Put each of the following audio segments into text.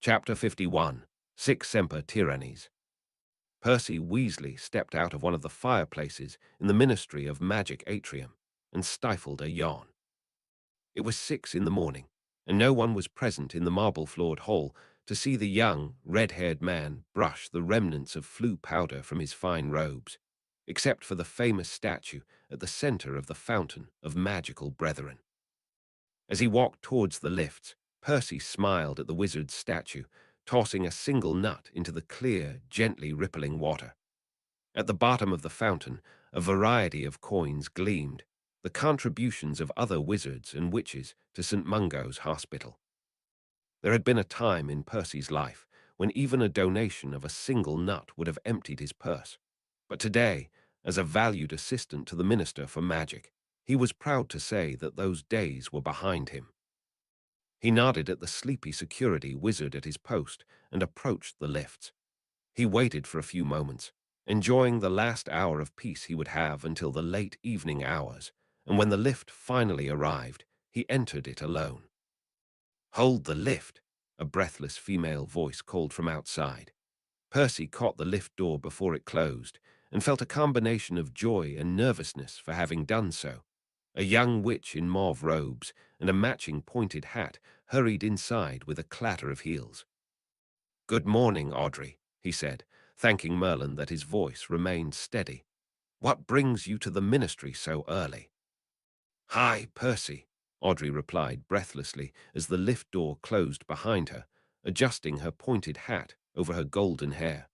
Chapter 51. Sic Semper Tyrannies. Percy Weasley stepped out of one of the fireplaces in the Ministry of Magic atrium and stifled a yawn. It was 6 in the morning, and no one was present in the marble-floored hall to see the young, red-haired man brush the remnants of flue powder from his fine robes, except for the famous statue at the center of the Fountain of Magical Brethren. As he walked towards the lifts, Percy smiled at the wizard's statue, tossing a single nut into the clear, gently rippling water. At the bottom of the fountain, a variety of coins gleamed, the contributions of other wizards and witches to St. Mungo's Hospital. There had been a time in Percy's life when even a donation of a single nut would have emptied his purse. But today, as a valued assistant to the Minister for Magic, he was proud to say that those days were behind him. He nodded at the sleepy security wizard at his post and approached the lifts. He waited for a few moments, enjoying the last hour of peace he would have until the late evening hours, and when the lift finally arrived, he entered it alone. "Hold the lift," a breathless female voice called from outside. Percy caught the lift door before it closed and felt a combination of joy and nervousness for having done so. A young witch in mauve robes and a matching pointed hat hurried inside with a clatter of heels. "Good morning, Audrey," he said, thanking Merlin that his voice remained steady. "What brings you to the ministry so early?" "Hi, Percy," Audrey replied breathlessly as the lift door closed behind her, adjusting her pointed hat over her golden hair.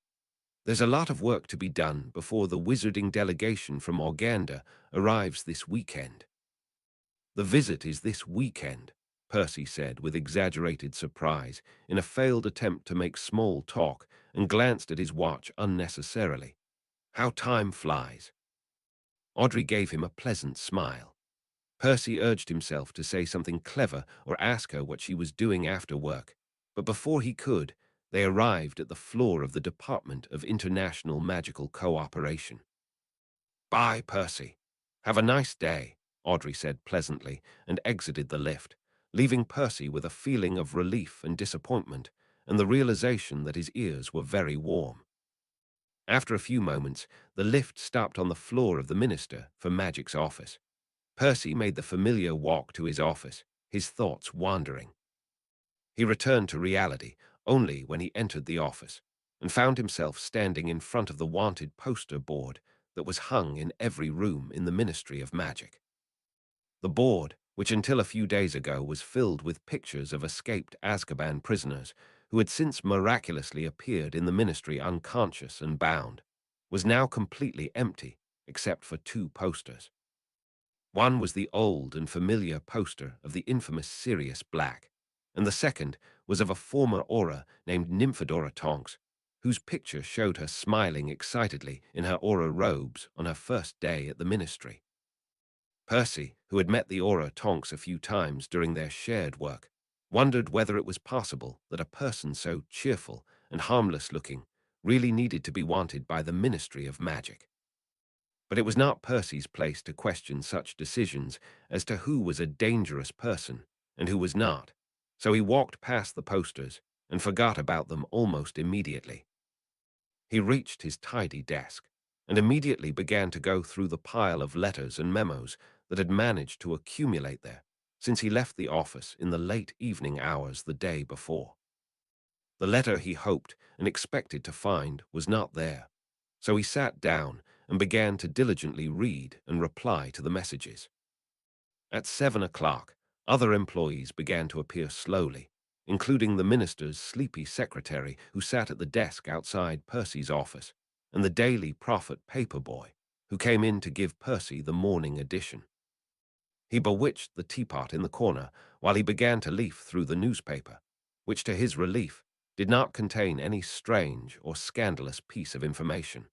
"There's a lot of work to be done before the wizarding delegation from Organda arrives this weekend." "The visit is this weekend," Percy said with exaggerated surprise in a failed attempt to make small talk, and glanced at his watch unnecessarily. "How time flies." Audrey gave him a pleasant smile. Percy urged himself to say something clever or ask her what she was doing after work, but before he could, they arrived at the floor of the Department of International Magical Cooperation. "Bye, Percy. Have a nice day," Audrey said pleasantly, and exited the lift, leaving Percy with a feeling of relief and disappointment and the realization that his ears were very warm. After a few moments, the lift stopped on the floor of the Minister for Magic's office. Percy made the familiar walk to his office, his thoughts wandering. He returned to reality only when he entered the office and found himself standing in front of the wanted poster board that was hung in every room in the Ministry of Magic. The board, which until a few days ago was filled with pictures of escaped Azkaban prisoners who had since miraculously appeared in the Ministry unconscious and bound, was now completely empty except for 2 posters. One was the old and familiar poster of the infamous Sirius Black, and the second was of a former Auror named Nymphadora Tonks, whose picture showed her smiling excitedly in her Auror robes on her first day at the ministry. Percy, who had met the Auror Tonks a few times during their shared work, wondered whether it was possible that a person so cheerful and harmless-looking really needed to be wanted by the Ministry of Magic. But it was not Percy's place to question such decisions as to who was a dangerous person and who was not, so he walked past the posters and forgot about them almost immediately. He reached his tidy desk and immediately began to go through the pile of letters and memos that had managed to accumulate there since he left the office in the late evening hours the day before. The letter he hoped and expected to find was not there, so he sat down and began to diligently read and reply to the messages. At 7 o'clock, other employees began to appear slowly, including the minister's sleepy secretary who sat at the desk outside Percy's office, and the Daily Prophet paperboy, who came in to give Percy the morning edition. He bewitched the teapot in the corner while he began to leaf through the newspaper, which to his relief did not contain any strange or scandalous piece of information.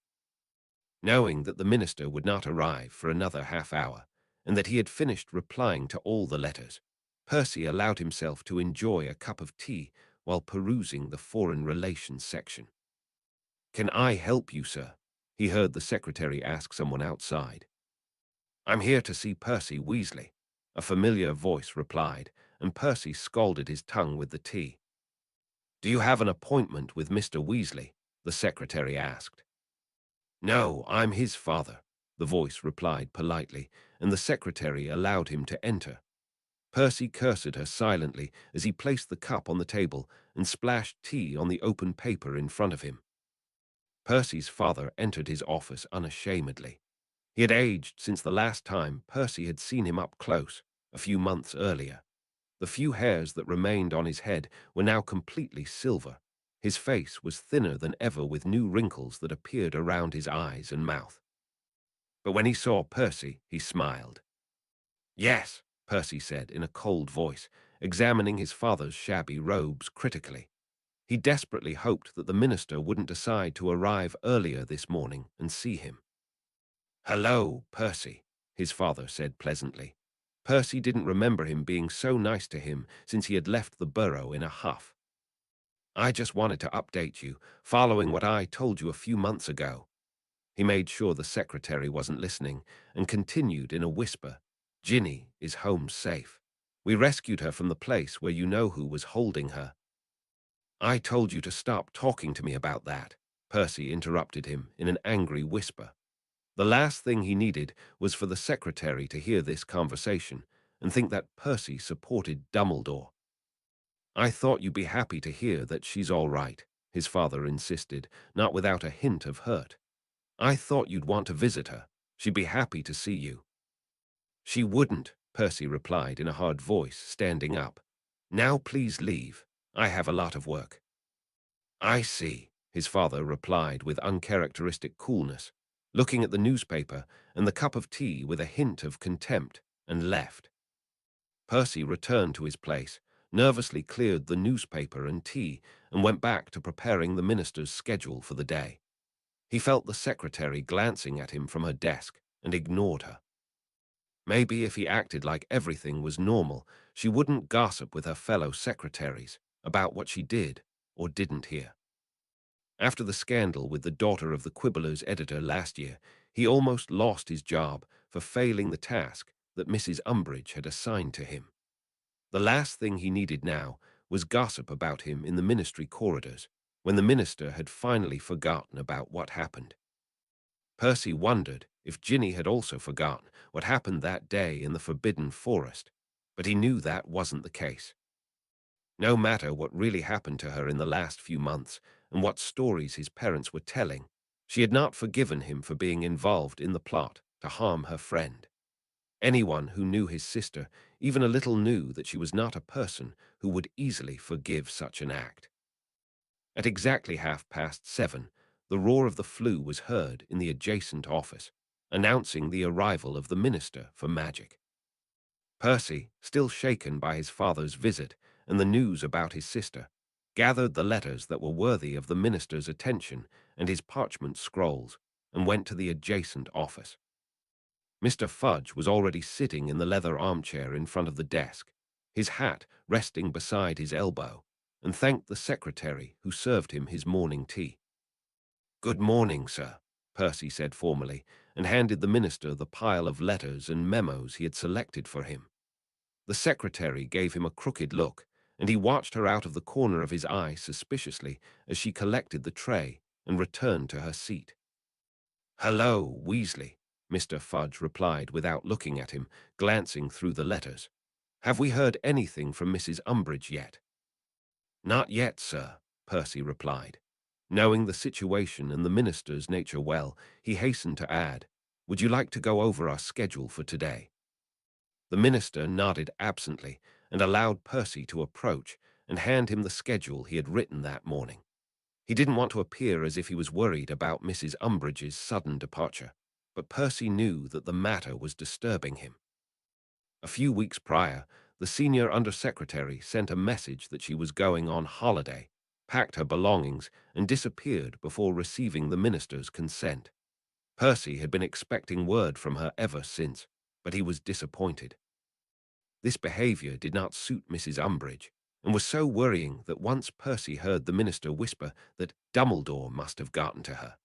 Knowing that the minister would not arrive for another half-hour, and that he had finished replying to all the letters, Percy allowed himself to enjoy a cup of tea while perusing the foreign relations section. "Can I help you, sir?" he heard the secretary ask someone outside. "I'm here to see Percy Weasley," a familiar voice replied, and Percy scalded his tongue with the tea. Do you have an appointment with Mr. Weasley? The secretary asked. No, I'm his father, the voice replied politely, and the secretary allowed him to enter. Percy cursed her silently as he placed the cup on the table and splashed tea on the open paper in front of him. Percy's father entered his office unashamedly. He had aged since the last time Percy had seen him up close, a few months earlier. The few hairs that remained on his head were now completely silver. His face was thinner than ever with new wrinkles that appeared around his eyes and mouth. But when he saw Percy, he smiled. Yes, Percy said in a cold voice, examining his father's shabby robes critically. He desperately hoped that the minister wouldn't decide to arrive earlier this morning and see him. Hello, Percy, his father said pleasantly. Percy didn't remember him being so nice to him since he had left the burrow in a huff. I just wanted to update you, following what I told you a few months ago. He made sure the secretary wasn't listening and continued in a whisper. Ginny is home safe. We rescued her from the place where you know who was holding her. I told you to stop talking to me about that, Percy interrupted him in an angry whisper. The last thing he needed was for the secretary to hear this conversation and think that Percy supported Dumbledore. I thought you'd be happy to hear that she's all right, his father insisted, not without a hint of hurt. I thought you'd want to visit her. She'd be happy to see you. She wouldn't, Percy replied in a hard voice, standing up. Now please leave. I have a lot of work. I see, his father replied with uncharacteristic coolness, looking at the newspaper and the cup of tea with a hint of contempt, and left. Percy returned to his place, nervously cleared the newspaper and tea, and went back to preparing the minister's schedule for the day. He felt the secretary glancing at him from her desk and ignored her. Maybe if he acted like everything was normal, she wouldn't gossip with her fellow secretaries about what she did or didn't hear. After the scandal with the daughter of the Quibbler's editor last year, he almost lost his job for failing the task that Mrs. Umbridge had assigned to him. The last thing he needed now was gossip about him in the ministry corridors, when the minister had finally forgotten about what happened. Percy wondered if Ginny had also forgotten what happened that day in the Forbidden Forest, but he knew that wasn't the case. No matter what really happened to her in the last few months and what stories his parents were telling, she had not forgiven him for being involved in the plot to harm her friend. Anyone who knew his sister even a little knew that she was not a person who would easily forgive such an act. At exactly 7:30, the roar of the flue was heard in the adjacent office, announcing the arrival of the Minister for Magic. Percy, still shaken by his father's visit and the news about his sister, gathered the letters that were worthy of the minister's attention and his parchment scrolls, and went to the adjacent office. Mr. Fudge was already sitting in the leather armchair in front of the desk, his hat resting beside his elbow, and thanked the secretary who served him his morning tea. Good morning, sir, Percy said formally, and handed the minister the pile of letters and memos he had selected for him. The secretary gave him a crooked look, and he watched her out of the corner of his eye suspiciously as she collected the tray and returned to her seat. Hello, Weasley, Mr. Fudge replied without looking at him, glancing through the letters. Have we heard anything from Mrs. Umbridge yet? Not yet, sir, Percy replied. Knowing the situation and the minister's nature well, he hastened to add, Would you like to go over our schedule for today? The minister nodded absently and allowed Percy to approach and hand him the schedule he had written that morning. He didn't want to appear as if he was worried about Mrs. Umbridge's sudden departure, but Percy knew that the matter was disturbing him. A few weeks prior, the senior undersecretary sent a message that she was going on holiday, packed her belongings, and disappeared before receiving the minister's consent. Percy had been expecting word from her ever since, but he was disappointed. This behavior did not suit Mrs. Umbridge, and was so worrying that once Percy heard the minister whisper that Dumbledore must have gotten to her.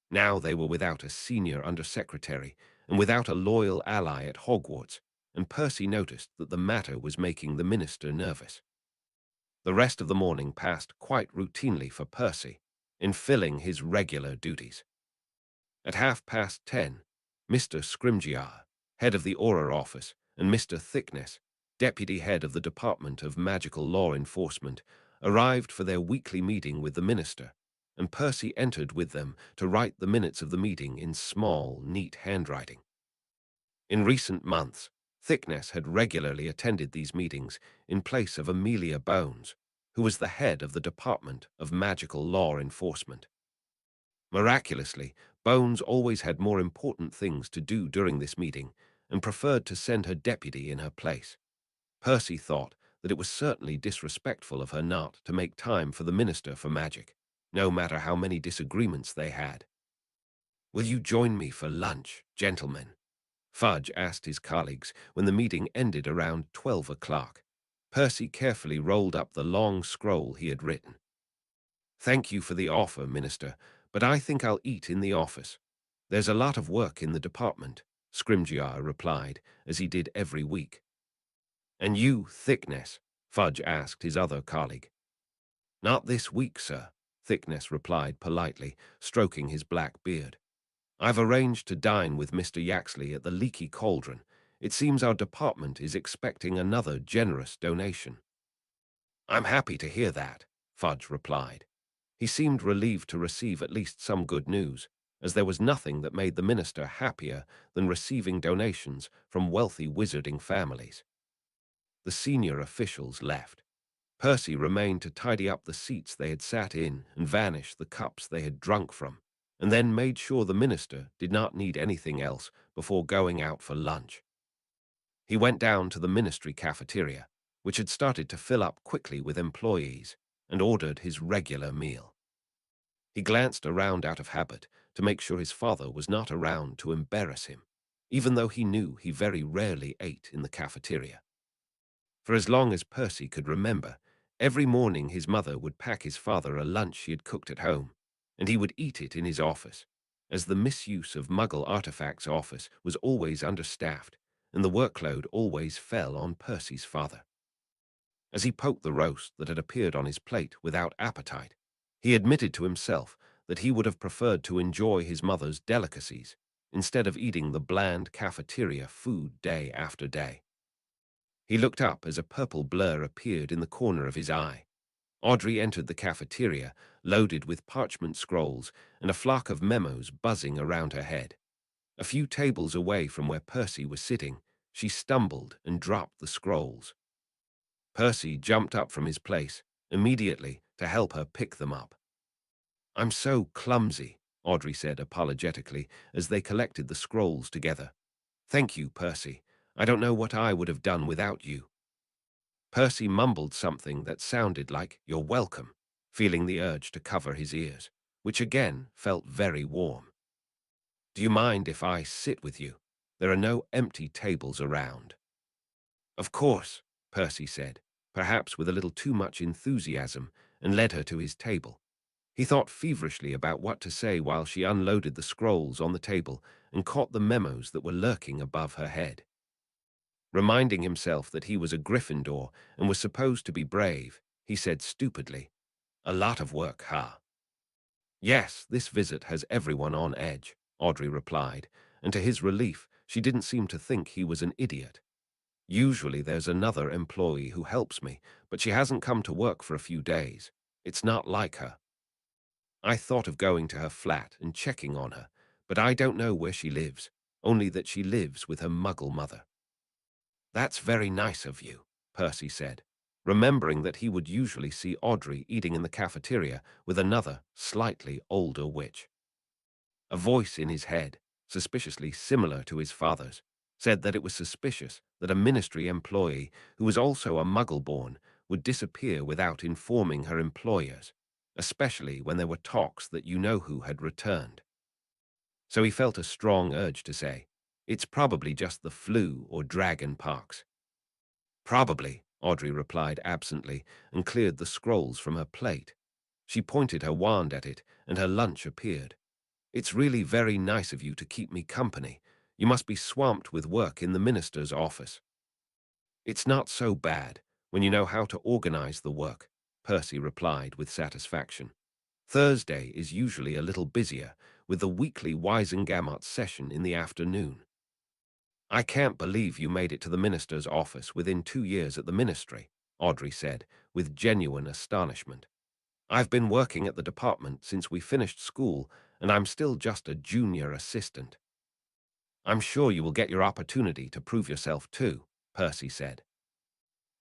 Now they were without a senior undersecretary and without a loyal ally at Hogwarts, and Percy noticed that the matter was making the minister nervous. The rest of the morning passed quite routinely for Percy, in filling his regular duties. At 10:30, Mr. Scrimgeour, head of the Auror office, and Mr. Thickness, deputy head of the Department of Magical Law Enforcement, arrived for their weekly meeting with the minister, and Percy entered with them to write the minutes of the meeting in small, neat handwriting. In recent months, Thickness had regularly attended these meetings in place of Amelia Bones, who was the head of the Department of Magical Law Enforcement. Miraculously, Bones always had more important things to do during this meeting and preferred to send her deputy in her place. Percy thought that it was certainly disrespectful of her not to make time for the Minister for Magic, no matter how many disagreements they had. "Will you join me for lunch, gentlemen?" Fudge asked his colleagues when the meeting ended around 12 o'clock. Percy carefully rolled up the long scroll he had written. "Thank you for the offer, Minister, but I think I'll eat in the office. There's a lot of work in the department," Scrimgeour replied, as he did every week. "And you, Thickness?" Fudge asked his other colleague. "Not this week, sir," Thickness replied politely, stroking his black beard. "I've arranged to dine with Mr. Yaxley at the Leaky Cauldron. It seems our department is expecting another generous donation." "I'm happy to hear that," Fudge replied. He seemed relieved to receive at least some good news, as there was nothing that made the minister happier than receiving donations from wealthy wizarding families. The senior officials left. Percy remained to tidy up the seats they had sat in and vanish the cups they had drunk from, and then made sure the minister did not need anything else before going out for lunch. He went down to the ministry cafeteria, which had started to fill up quickly with employees, and ordered his regular meal. He glanced around out of habit to make sure his father was not around to embarrass him, even though he knew he very rarely ate in the cafeteria. For as long as Percy could remember, every morning his mother would pack his father a lunch she had cooked at home, and he would eat it in his office, as the misuse of Muggle artifacts office was always understaffed, and the workload always fell on Percy's father. As he poked the roast that had appeared on his plate without appetite, he admitted to himself that he would have preferred to enjoy his mother's delicacies instead of eating the bland cafeteria food day after day. He looked up as a purple blur appeared in the corner of his eye. Audrey entered the cafeteria, loaded with parchment scrolls and a flock of memos buzzing around her head. A few tables away from where Percy was sitting, she stumbled and dropped the scrolls. Percy jumped up from his place immediately to help her pick them up. "I'm so clumsy," Audrey said apologetically as they collected the scrolls together. "Thank you, Percy. I don't know what I would have done without you." Percy mumbled something that sounded like "you're welcome," feeling the urge to cover his ears, which again felt very warm. "Do you mind if I sit with you? There are no empty tables around." "Of course," Percy said, perhaps with a little too much enthusiasm, and led her to his table. He thought feverishly about what to say while she unloaded the scrolls on the table and caught the memos that were lurking above her head. Reminding himself that he was a Gryffindor and was supposed to be brave, he said stupidly, "A lot of work, huh?" "Yes, this visit has everyone on edge," Audrey replied, and to his relief, she didn't seem to think he was an idiot. "Usually there's another employee who helps me, but she hasn't come to work for a few days. It's not like her. I thought of going to her flat and checking on her, but I don't know where she lives, only that she lives with her Muggle mother." "That's very nice of you," Percy said, remembering that he would usually see Audrey eating in the cafeteria with another, slightly older witch. A voice in his head, suspiciously similar to his father's, said that it was suspicious that a ministry employee who was also a Muggle-born would disappear without informing her employers, especially when there were talks that you-know-who had returned. So he felt a strong urge to say, "It's probably just the flu or dragon pox." "Probably," Audrey replied absently and cleared the scrolls from her plate. She pointed her wand at it, and her lunch appeared. "It's really very nice of you to keep me company. You must be swamped with work in the minister's office." "It's not so bad when you know how to organize the work," Percy replied with satisfaction. Thursday is usually a little busier, with the weekly Wisengamot session in the afternoon. I can't believe you made it to the minister's office within 2 years at the ministry, Audrey said, with genuine astonishment. I've been working at the department since we finished school, and I'm still just a junior assistant. I'm sure you will get your opportunity to prove yourself too, Percy said.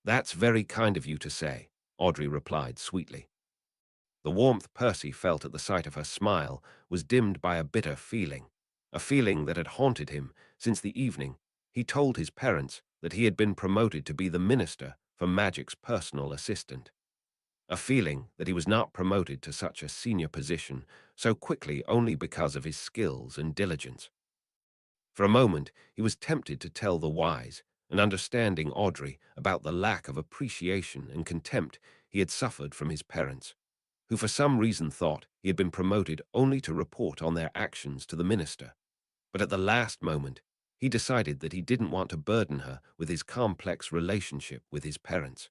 That's very kind of you to say, Audrey replied sweetly. The warmth Percy felt at the sight of her smile was dimmed by a bitter feeling, a feeling that had haunted him since the evening he told his parents that he had been promoted to be the minister for Magic's personal assistant. A feeling that he was not promoted to such a senior position so quickly only because of his skills and diligence. For a moment, he was tempted to tell the wise and understanding Audrey about the lack of appreciation and contempt he had suffered from his parents, who for some reason thought he had been promoted only to report on their actions to the minister. But at the last moment, he decided that he didn't want to burden her with his complex relationship with his parents.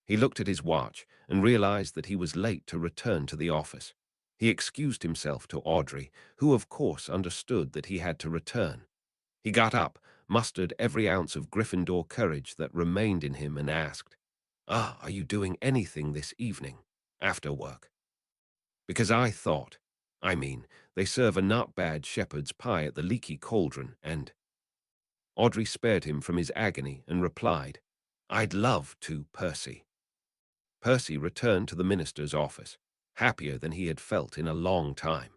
He looked at his watch and realized that he was late to return to the office. He excused himself to Audrey, who of course understood that he had to return. He got up, mustered every ounce of Gryffindor courage that remained in him, and asked, are you doing anything this evening, after work? Because they serve a not bad shepherd's pie at the Leaky Cauldron, and Audrey spared him from his agony and replied, I'd love to, Percy. Percy returned to the minister's office, happier than he had felt in a long time.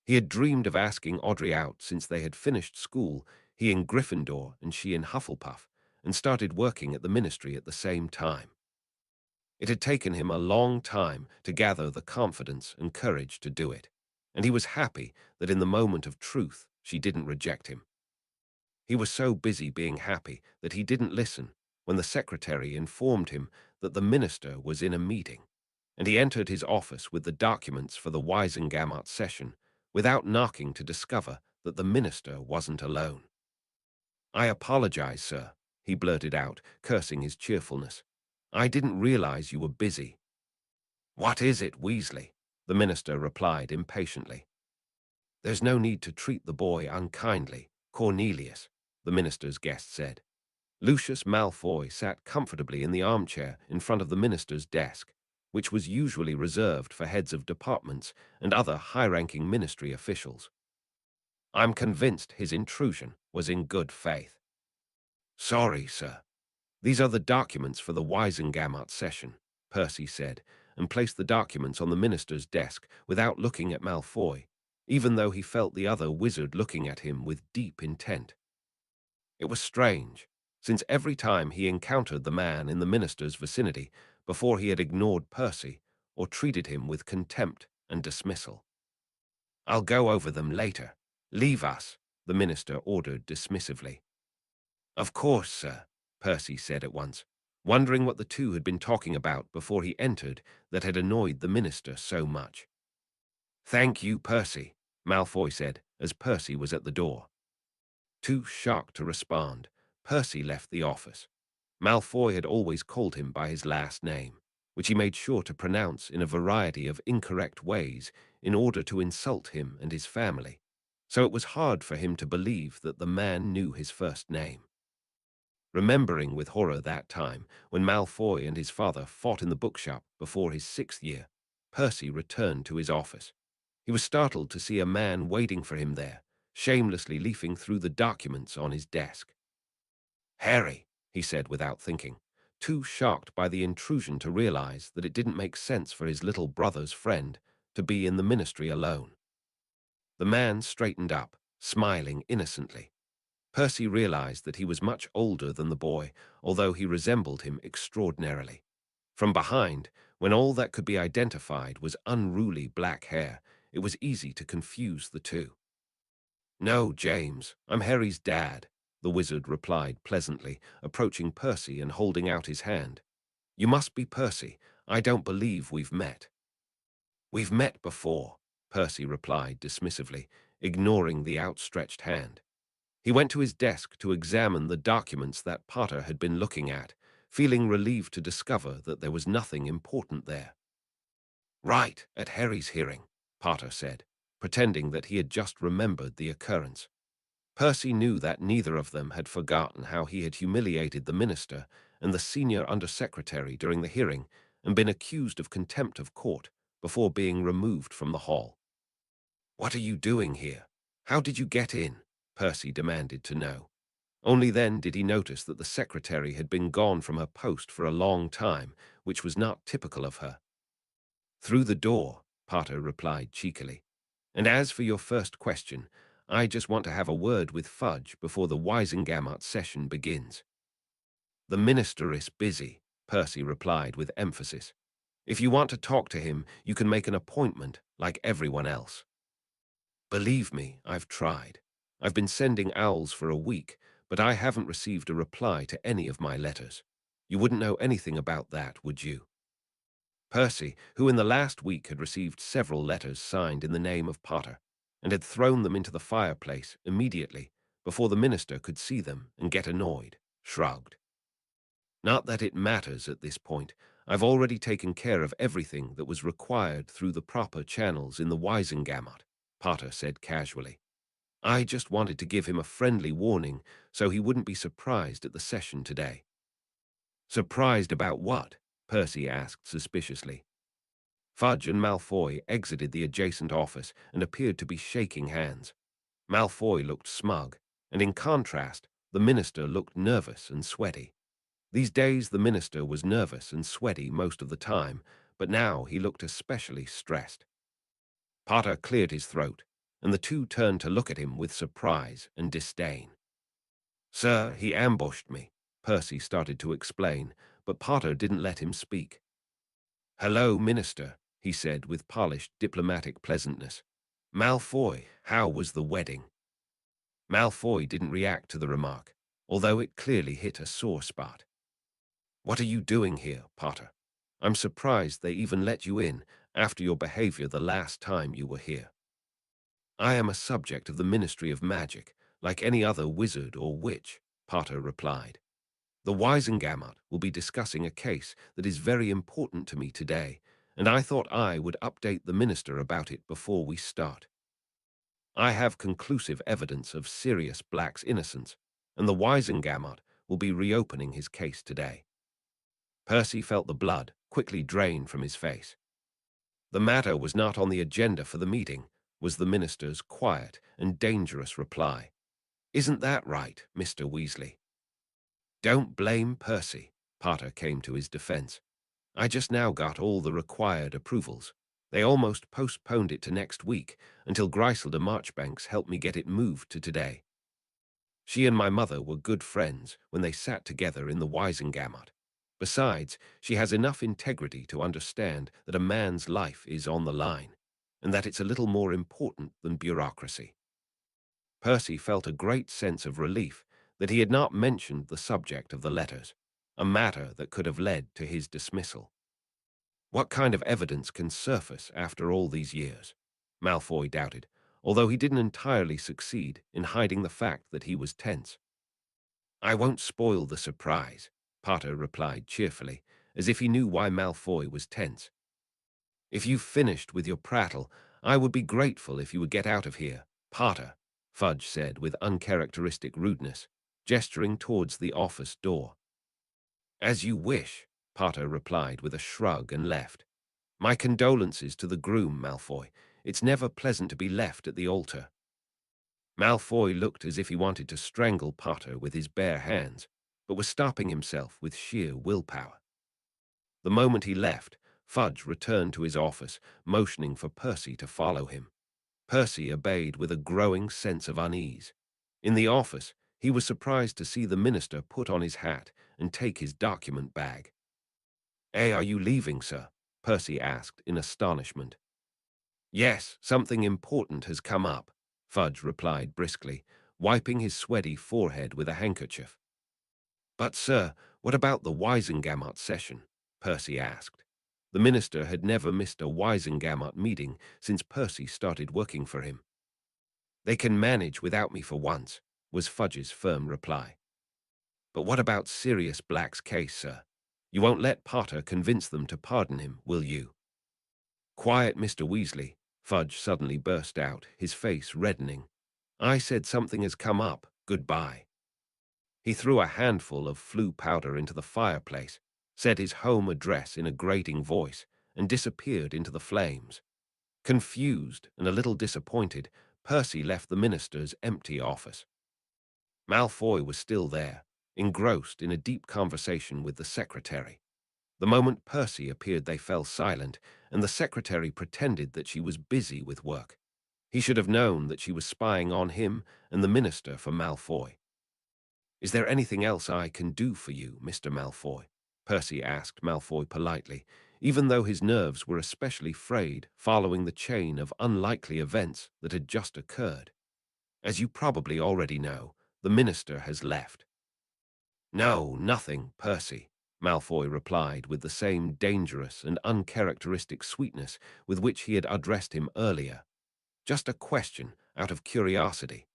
He had dreamed of asking Audrey out since they had finished school, he in Gryffindor and she in Hufflepuff, and started working at the ministry at the same time. It had taken him a long time to gather the confidence and courage to do it, and he was happy that in the moment of truth she didn't reject him. He was so busy being happy that he didn't listen when the secretary informed him that the minister was in a meeting, and he entered his office with the documents for the Wisengamot session without knocking to discover that the minister wasn't alone. I apologize, sir, he blurted out, cursing his cheerfulness. I didn't realize you were busy. What is it, Weasley? The minister replied impatiently. There's no need to treat the boy unkindly, Cornelius, the minister's guest said. Lucius Malfoy sat comfortably in the armchair in front of the minister's desk, which was usually reserved for heads of departments and other high-ranking ministry officials. I'm convinced his intrusion was in good faith. Sorry, sir. These are the documents for the Wisengamot session, Percy said, and placed the documents on the minister's desk without looking at Malfoy, even though he felt the other wizard looking at him with deep intent. It was strange, since every time he encountered the man in the minister's vicinity before he had ignored Percy or treated him with contempt and dismissal. I'll go over them later. Leave us, the minister ordered dismissively. Of course, sir, Percy said at once, wondering what the two had been talking about before he entered that had annoyed the minister so much. Thank you, Percy, Malfoy said as Percy was at the door. Too shocked to respond, Percy left the office. Malfoy had always called him by his last name, which he made sure to pronounce in a variety of incorrect ways in order to insult him and his family, so it was hard for him to believe that the man knew his first name. Remembering with horror that time when Malfoy and his father fought in the bookshop before his 6th year, Percy returned to his office. He was startled to see a man waiting for him there, shamelessly leafing through the documents on his desk. Harry, he said without thinking, too shocked by the intrusion to realize that it didn't make sense for his little brother's friend to be in the ministry alone. The man straightened up, smiling innocently. Percy realized that he was much older than the boy, although he resembled him extraordinarily. From behind, when all that could be identified was unruly black hair, it was easy to confuse the two. No, James, I'm Harry's dad, the wizard replied pleasantly, approaching Percy and holding out his hand. You must be Percy. I don't believe we've met. We've met before, Percy replied dismissively, ignoring the outstretched hand. He went to his desk to examine the documents that Potter had been looking at, feeling relieved to discover that there was nothing important there. "Right, at Harry's hearing," Potter said, pretending that he had just remembered the occurrence. Percy knew that neither of them had forgotten how he had humiliated the minister and the senior undersecretary during the hearing and been accused of contempt of court before being removed from the hall. "What are you doing here? How did you get in?" Percy demanded to know. Only then did he notice that the secretary had been gone from her post for a long time, which was not typical of her. "Through the door," Potter replied cheekily. "And as for your first question, I just want to have a word with Fudge before the Wisengamot session begins." "The minister is busy," Percy replied with emphasis. "If you want to talk to him, you can make an appointment like everyone else." "Believe me, I've tried. I've been sending owls for a week, but I haven't received a reply to any of my letters. You wouldn't know anything about that, would you?" Percy, who in the last week had received several letters signed in the name of Potter, and had thrown them into the fireplace immediately before the minister could see them and get annoyed, shrugged. "Not that it matters at this point. I've already taken care of everything that was required through the proper channels in the Wisengamot," Potter said casually. "I just wanted to give him a friendly warning so he wouldn't be surprised at the session today." "Surprised about what?" Percy asked suspiciously. Fudge and Malfoy exited the adjacent office and appeared to be shaking hands. Malfoy looked smug, and in contrast, the minister looked nervous and sweaty. These days the minister was nervous and sweaty most of the time, but now he looked especially stressed. Potter cleared his throat, and the two turned to look at him with surprise and disdain. "Sir, he ambushed me," Percy started to explain, but Potter didn't let him speak. "Hello, Minister," he said with polished diplomatic pleasantness. "Malfoy, how was the wedding?" Malfoy didn't react to the remark, although it clearly hit a sore spot. "What are you doing here, Potter? I'm surprised they even let you in after your behavior the last time you were here." "I am a subject of the Ministry of Magic, like any other wizard or witch," Potter replied. "The Wisengamot will be discussing a case that is very important to me today, and I thought I would update the minister about it before we start. I have conclusive evidence of Sirius Black's innocence, and the Wisengamot will be reopening his case today." Percy felt the blood quickly drain from his face. "The matter was not on the agenda for the meeting," was the minister's quiet and dangerous reply. "Isn't that right, Mr. Weasley?" "Don't blame Percy," Potter came to his defense. "I just now got all the required approvals. They almost postponed it to next week until Griselda Marchbanks helped me get it moved to today. She and my mother were good friends when they sat together in the Wisengamot. Besides, she has enough integrity to understand that a man's life is on the line, and that it's a little more important than bureaucracy." Percy felt a great sense of relief that he had not mentioned the subject of the letters, a matter that could have led to his dismissal. "What kind of evidence can surface after all these years?" Malfoy doubted, although he didn't entirely succeed in hiding the fact that he was tense. "I won't spoil the surprise," Potter replied cheerfully, as if he knew why Malfoy was tense. "If you've finished with your prattle, I would be grateful if you would get out of here, Potter," Fudge said with uncharacteristic rudeness, gesturing towards the office door. "As you wish," Potter replied with a shrug and left. "My condolences to the groom, Malfoy. It's never pleasant to be left at the altar." Malfoy looked as if he wanted to strangle Potter with his bare hands, but was stopping himself with sheer willpower. The moment he left, Fudge returned to his office, motioning for Percy to follow him. Percy obeyed with a growing sense of unease. In the office, he was surprised to see the minister put on his hat and take his document bag. Are you leaving, sir?" Percy asked in astonishment. "Yes, something important has come up," Fudge replied briskly, wiping his sweaty forehead with a handkerchief. "But, sir, what about the Wisengamot session?" Percy asked. The minister had never missed a Wisengamot meeting since Percy started working for him. "They can manage without me for once," was Fudge's firm reply. But what about Sirius Black's case, sir? You won't let Potter convince them to pardon him, will you? Quiet, Mr. Weasley, Fudge suddenly burst out, his face reddening. I said something has come up. Goodbye. He threw a handful of flue powder into the fireplace, said his home address in a grating voice, and disappeared into the flames. Confused and a little disappointed, Percy left the minister's empty office. Malfoy was still there, engrossed in a deep conversation with the secretary. The moment Percy appeared, they fell silent, and the secretary pretended that she was busy with work. He should have known that she was spying on him and the minister for Malfoy. Is there anything else I can do for you, Mr. Malfoy? Percy asked Malfoy politely, even though his nerves were especially frayed following the chain of unlikely events that had just occurred. As you probably already know, the minister has left. No, nothing, Percy, Malfoy replied with the same dangerous and uncharacteristic sweetness with which he had addressed him earlier. Just a question, out of curiosity.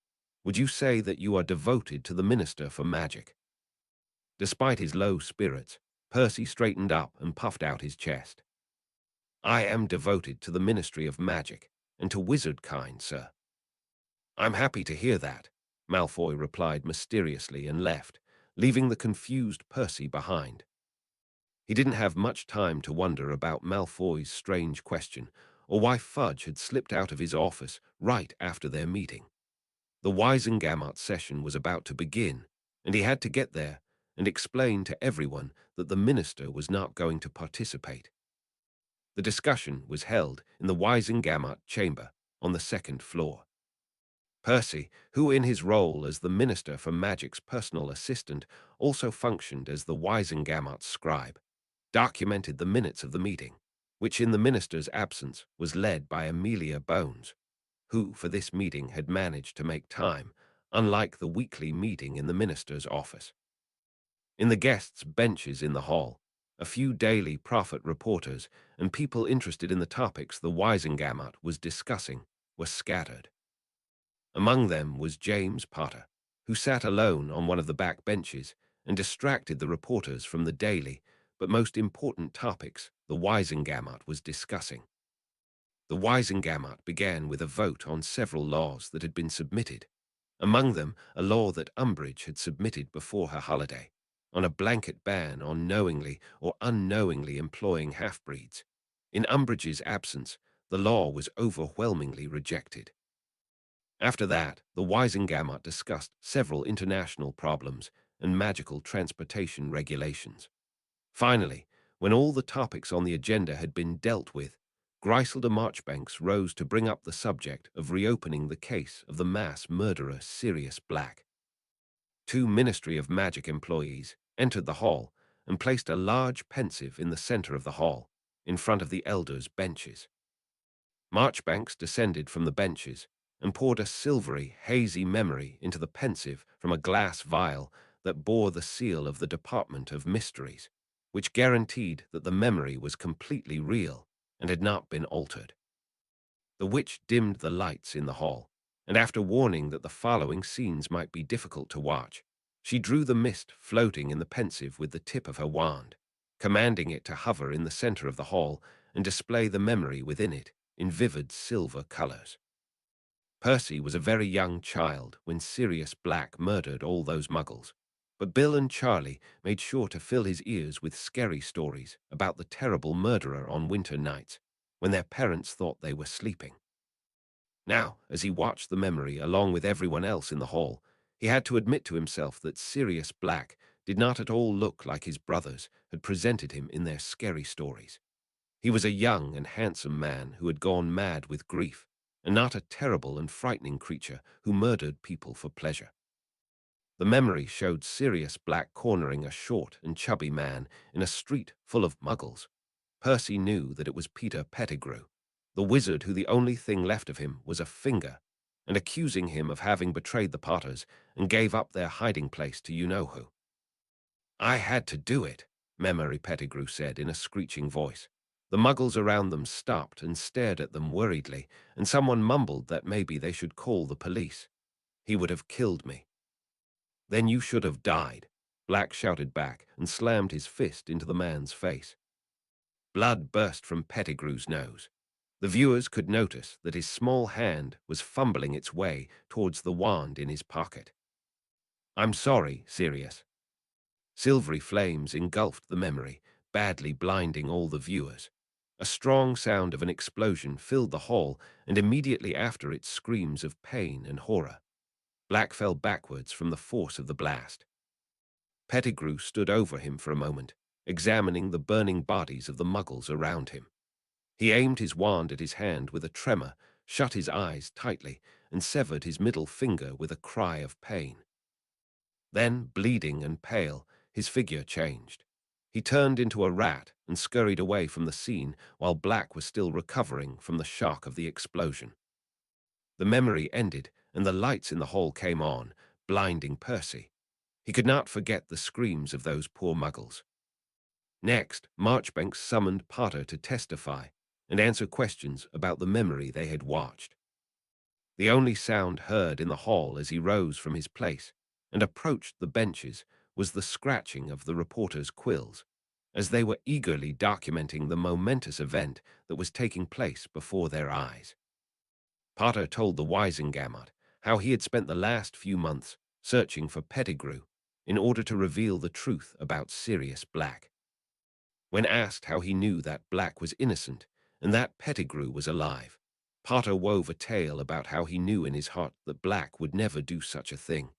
Would you say that you are devoted to the Minister for Magic? Despite his low spirits, Percy straightened up and puffed out his chest. I am devoted to the Ministry of Magic, and to wizard kind, sir. I'm happy to hear that, Malfoy replied mysteriously and left, leaving the confused Percy behind. He didn't have much time to wonder about Malfoy's strange question, or why Fudge had slipped out of his office right after their meeting. The Wisengamot session was about to begin, and he had to get there and explain to everyone that the minister was not going to participate. The discussion was held in the Wisengamot chamber on the second floor. Percy, who in his role as the Minister for Magic's personal assistant also functioned as the Wisengamot scribe, documented the minutes of the meeting, which in the minister's absence was led by Amelia Bones, who for this meeting had managed to make time, unlike the weekly meeting in the minister's office. In the guests' benches in the hall, a few daily prophet reporters and people interested in the topics the Wisengamot was discussing were scattered. Among them was James Potter, who sat alone on one of the back benches and distracted the reporters from the daily but most important topics the Wisengamot was discussing. The Wisengamot began with a vote on several laws that had been submitted, among them a law that Umbridge had submitted before her holiday, on a blanket ban on knowingly or unknowingly employing half-breeds. In Umbridge's absence, the law was overwhelmingly rejected. After that, the Wisengamot discussed several international problems and magical transportation regulations. Finally, when all the topics on the agenda had been dealt with, Griselda Marchbanks rose to bring up the subject of reopening the case of the mass murderer Sirius Black. Two Ministry of Magic employees entered the hall and placed a large pensive in the center of the hall, in front of the elders' benches. Marchbanks descended from the benches and poured a silvery, hazy memory into the pensive from a glass vial that bore the seal of the Department of Mysteries, which guaranteed that the memory was completely real and had not been altered. The witch dimmed the lights in the hall, and after warning that the following scenes might be difficult to watch, she drew the mist floating in the pensive with the tip of her wand, commanding it to hover in the center of the hall and display the memory within it in vivid silver colors. Percy was a very young child when Sirius Black murdered all those Muggles, but Bill and Charlie made sure to fill his ears with scary stories about the terrible murderer on winter nights when their parents thought they were sleeping. Now, as he watched the memory along with everyone else in the hall, he had to admit to himself that Sirius Black did not at all look like his brothers had presented him in their scary stories. He was a young and handsome man who had gone mad with grief, and not a terrible and frightening creature who murdered people for pleasure. The memory showed Sirius Black cornering a short and chubby man in a street full of Muggles. Percy knew that it was Peter Pettigrew, the wizard who the only thing left of him was a finger, and accusing him of having betrayed the Potters and gave up their hiding place to you-know-who. I had to do it, Memory Pettigrew said in a screeching voice. The Muggles around them stopped and stared at them worriedly, and someone mumbled that maybe they should call the police. He would have killed me. Then you should have died, Black shouted back and slammed his fist into the man's face. Blood burst from Pettigrew's nose. The viewers could notice that his small hand was fumbling its way towards the wand in his pocket. "I'm sorry, Sirius." Silvery flames engulfed the memory, badly blinding all the viewers. A strong sound of an explosion filled the hall, and immediately after it, screams of pain and horror. Black fell backwards from the force of the blast. Pettigrew stood over him for a moment, examining the burning bodies of the Muggles around him. He aimed his wand at his hand with a tremor, shut his eyes tightly, and severed his middle finger with a cry of pain. Then, bleeding and pale, his figure changed. He turned into a rat and scurried away from the scene while Black was still recovering from the shock of the explosion. The memory ended, and the lights in the hall came on, blinding Percy. He could not forget the screams of those poor Muggles. Next, Marchbanks summoned Potter to testify and answer questions about the memory they had watched. The only sound heard in the hall as he rose from his place and approached the benches was the scratching of the reporters' quills, as they were eagerly documenting the momentous event that was taking place before their eyes. Potter told the Wizengamot how he had spent the last few months searching for Pettigrew in order to reveal the truth about Sirius Black. When asked how he knew that Black was innocent and that Pettigrew was alive, Potter wove a tale about how he knew in his heart that Black would never do such a thing,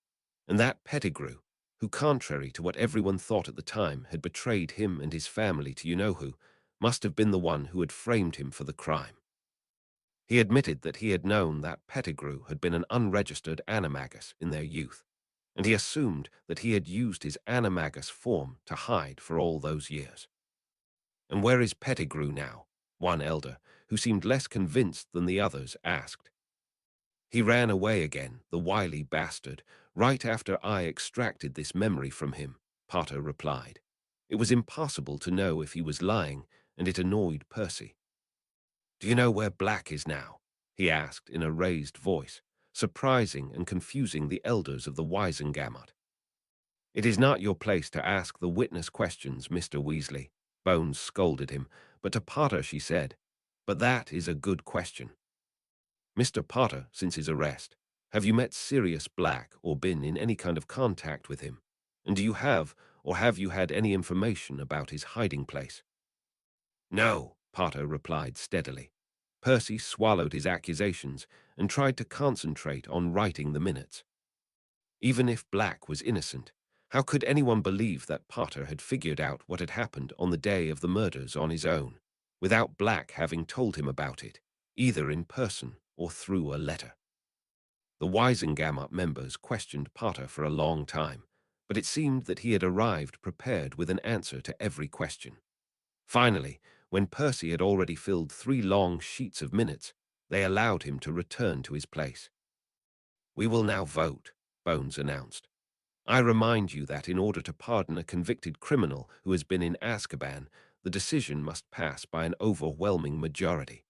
and that Pettigrew, who, contrary to what everyone thought at the time, had betrayed him and his family to you-know-who, must have been the one who had framed him for the crime. He admitted that he had known that Pettigrew had been an unregistered animagus in their youth, and he assumed that he had used his animagus form to hide for all those years. "And where is Pettigrew now?" one elder, who seemed less convinced than the others, asked. "He ran away again, the wily bastard, right after I extracted this memory from him," Potter replied. It was impossible to know if he was lying, and it annoyed Percy. "Do you know where Black is now?" he asked in a raised voice, surprising and confusing the elders of the Wizengamot. "It is not your place to ask the witness questions, Mr. Weasley," Bones scolded him, but to Potter she said, "But that is a good question. Mr. Potter, since his arrest, have you met Sirius Black or been in any kind of contact with him? And do you have, or have you had any information about his hiding place?" "No," Potter replied steadily. Percy swallowed his accusations and tried to concentrate on writing the minutes. Even if Black was innocent, how could anyone believe that Potter had figured out what had happened on the day of the murders on his own, without Black having told him about it, either in person or through a letter? The Wizengamot members questioned Potter for a long time, but it seemed that he had arrived prepared with an answer to every question. Finally, when Percy had already filled 3 long sheets of minutes, they allowed him to return to his place. "We will now vote," Bones announced. "I remind you that in order to pardon a convicted criminal who has been in Azkaban, the decision must pass by an overwhelming majority.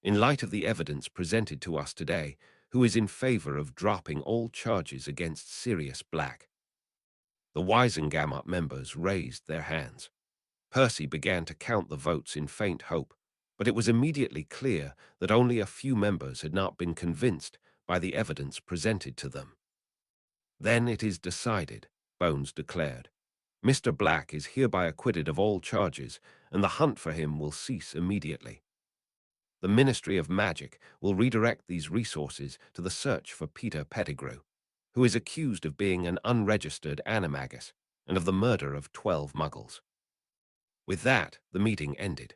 In light of the evidence presented to us today, who is in favor of dropping all charges against Sirius Black?" The Wizengamot members raised their hands. Percy began to count the votes in faint hope, but it was immediately clear that only a few members had not been convinced by the evidence presented to them. "Then it is decided," Bones declared. "Mr. Black is hereby acquitted of all charges, and the hunt for him will cease immediately. The Ministry of Magic will redirect these resources to the search for Peter Pettigrew, who is accused of being an unregistered animagus and of the murder of 12 Muggles." With that, the meeting ended.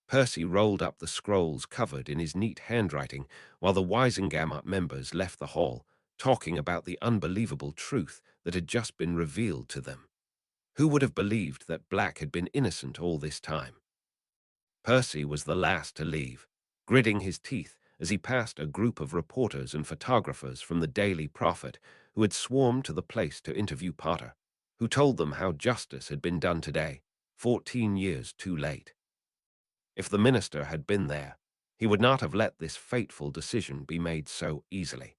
Percy rolled up the scrolls covered in his neat handwriting while the Wizengamot members left the hall, talking about the unbelievable truth that had just been revealed to them. Who would have believed that Black had been innocent all this time? Percy was the last to leave, gritting his teeth as he passed a group of reporters and photographers from the Daily Prophet who had swarmed to the place to interview Potter, who told them how justice had been done today, 14 years too late. If the minister had been there, he would not have let this fateful decision be made so easily.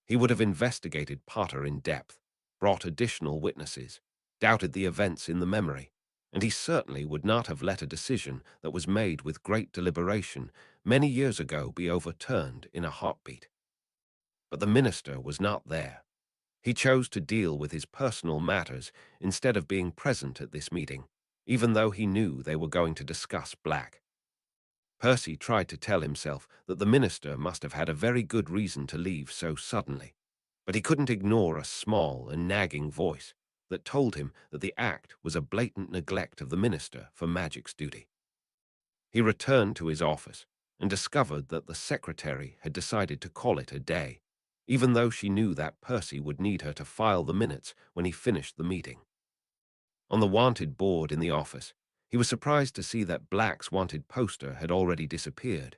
He would have investigated Potter in depth, brought additional witnesses, doubted the events in the memory, and he certainly would not have let a decision that was made with great deliberation many years ago be overturned in a heartbeat. But the minister was not there. He chose to deal with his personal matters instead of being present at this meeting, even though he knew they were going to discuss Black. Percy tried to tell himself that the minister must have had a very good reason to leave so suddenly, but he couldn't ignore a small and nagging voice that told him that the act was a blatant neglect of the minister for magic's duty. He returned to his office and discovered that the secretary had decided to call it a day, even though she knew that Percy would need her to file the minutes when he finished the meeting. On the wanted board in the office, he was surprised to see that Black's wanted poster had already disappeared,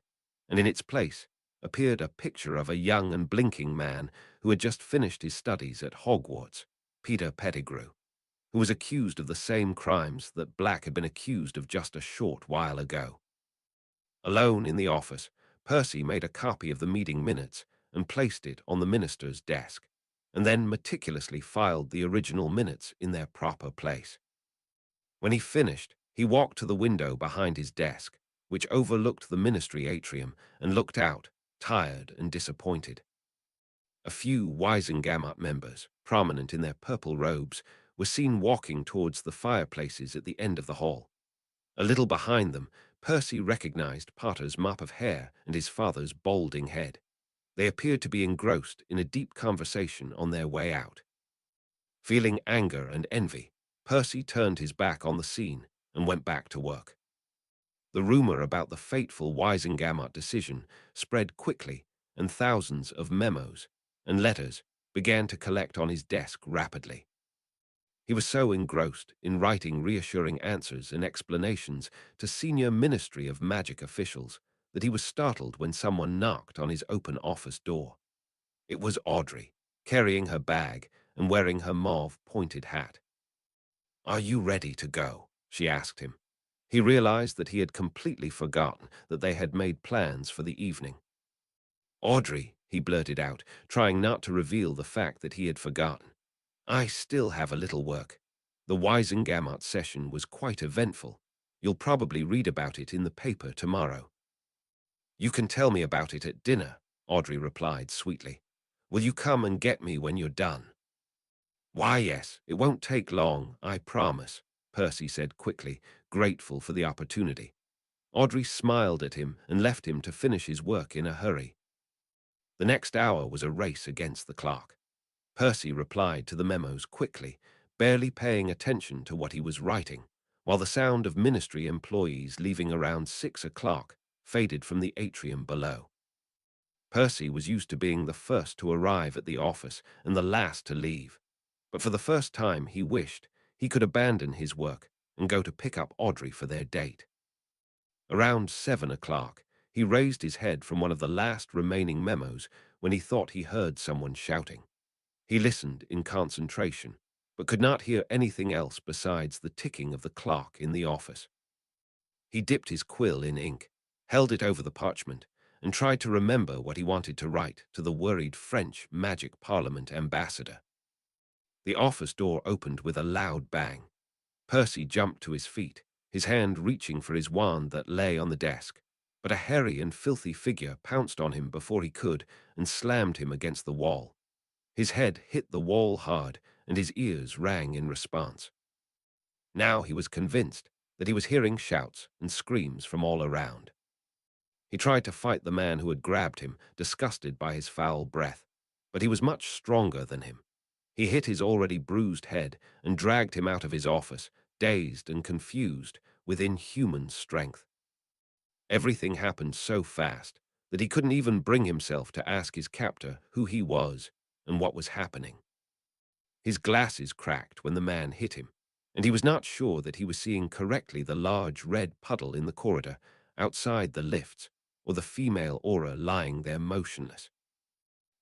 and in its place appeared a picture of a young and blinking man who had just finished his studies at Hogwarts, Peter Pettigrew, who was accused of the same crimes that Black had been accused of just a short while ago. Alone in the office, Percy made a copy of the meeting minutes and placed it on the minister's desk, and then meticulously filed the original minutes in their proper place. When he finished, he walked to the window behind his desk, which overlooked the ministry atrium, and looked out, tired and disappointed. A few Wisengamot members, prominent in their purple robes, were seen walking towards the fireplaces at the end of the hall. A little behind them, Percy recognized Potter's mop of hair and his father's balding head. They appeared to be engrossed in a deep conversation on their way out. Feeling anger and envy, Percy turned his back on the scene and went back to work. The rumor about the fateful Wisengamot decision spread quickly, and thousands of memos and letters began to collect on his desk rapidly. He was so engrossed in writing reassuring answers and explanations to senior Ministry of Magic officials that he was startled when someone knocked on his open office door. It was Audrey, carrying her bag and wearing her mauve-pointed hat. "Are you ready to go?" she asked him. He realized that he had completely forgotten that they had made plans for the evening. "Audrey," he blurted out, trying not to reveal the fact that he had forgotten. "I still have a little work. The Wisengamot session was quite eventful. You'll probably read about it in the paper tomorrow." "You can tell me about it at dinner," Audrey replied sweetly. "Will you come and get me when you're done?" "Why, yes, it won't take long, I promise," Percy said quickly, grateful for the opportunity. Audrey smiled at him and left him to finish his work in a hurry. The next hour was a race against the clock. Percy replied to the memos quickly, barely paying attention to what he was writing, while the sound of ministry employees leaving around 6 o'clock faded from the atrium below. Percy was used to being the first to arrive at the office and the last to leave, but for the first time he wished he could abandon his work and go to pick up Audrey for their date. Around 7 o'clock, he raised his head from one of the last remaining memos when he thought he heard someone shouting. He listened in concentration, but could not hear anything else besides the ticking of the clock in the office. He dipped his quill in ink, held it over the parchment, and tried to remember what he wanted to write to the worried French Magic Parliament ambassador. The office door opened with a loud bang. Percy jumped to his feet, his hand reaching for his wand that lay on the desk, but a hairy and filthy figure pounced on him before he could and slammed him against the wall. His head hit the wall hard, and his ears rang in response. Now he was convinced that he was hearing shouts and screams from all around. He tried to fight the man who had grabbed him, disgusted by his foul breath, but he was much stronger than him. He hit his already bruised head and dragged him out of his office, dazed and confused, with inhuman strength. Everything happened so fast that he couldn't even bring himself to ask his captor who he was and what was happening. His glasses cracked when the man hit him, and he was not sure that he was seeing correctly the large red puddle in the corridor outside the lifts or the female aura lying there motionless.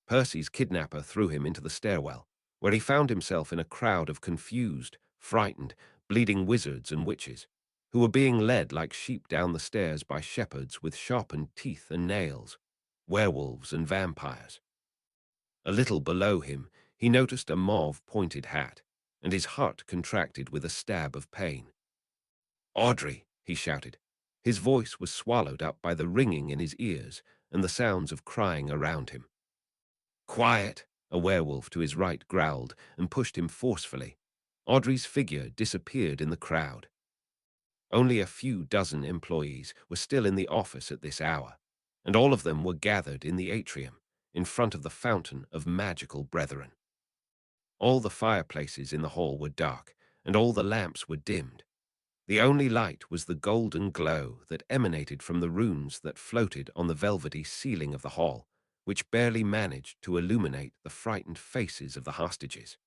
Percy's kidnapper threw him into the stairwell, where he found himself in a crowd of confused, frightened, bleeding wizards and witches, who were being led like sheep down the stairs by shepherds with sharpened teeth and nails, werewolves and vampires. A little below him, he noticed a mauve-pointed hat, and his heart contracted with a stab of pain. "Audrey!" he shouted. His voice was swallowed up by the ringing in his ears and the sounds of crying around him. "Quiet!" a werewolf to his right growled and pushed him forcefully. Audrey's figure disappeared in the crowd. Only a few dozen employees were still in the office at this hour, and all of them were gathered in the atrium, in front of the fountain of magical brethren. All the fireplaces in the hall were dark, and all the lamps were dimmed. The only light was the golden glow that emanated from the runes that floated on the velvety ceiling of the hall, which barely managed to illuminate the frightened faces of the hostages.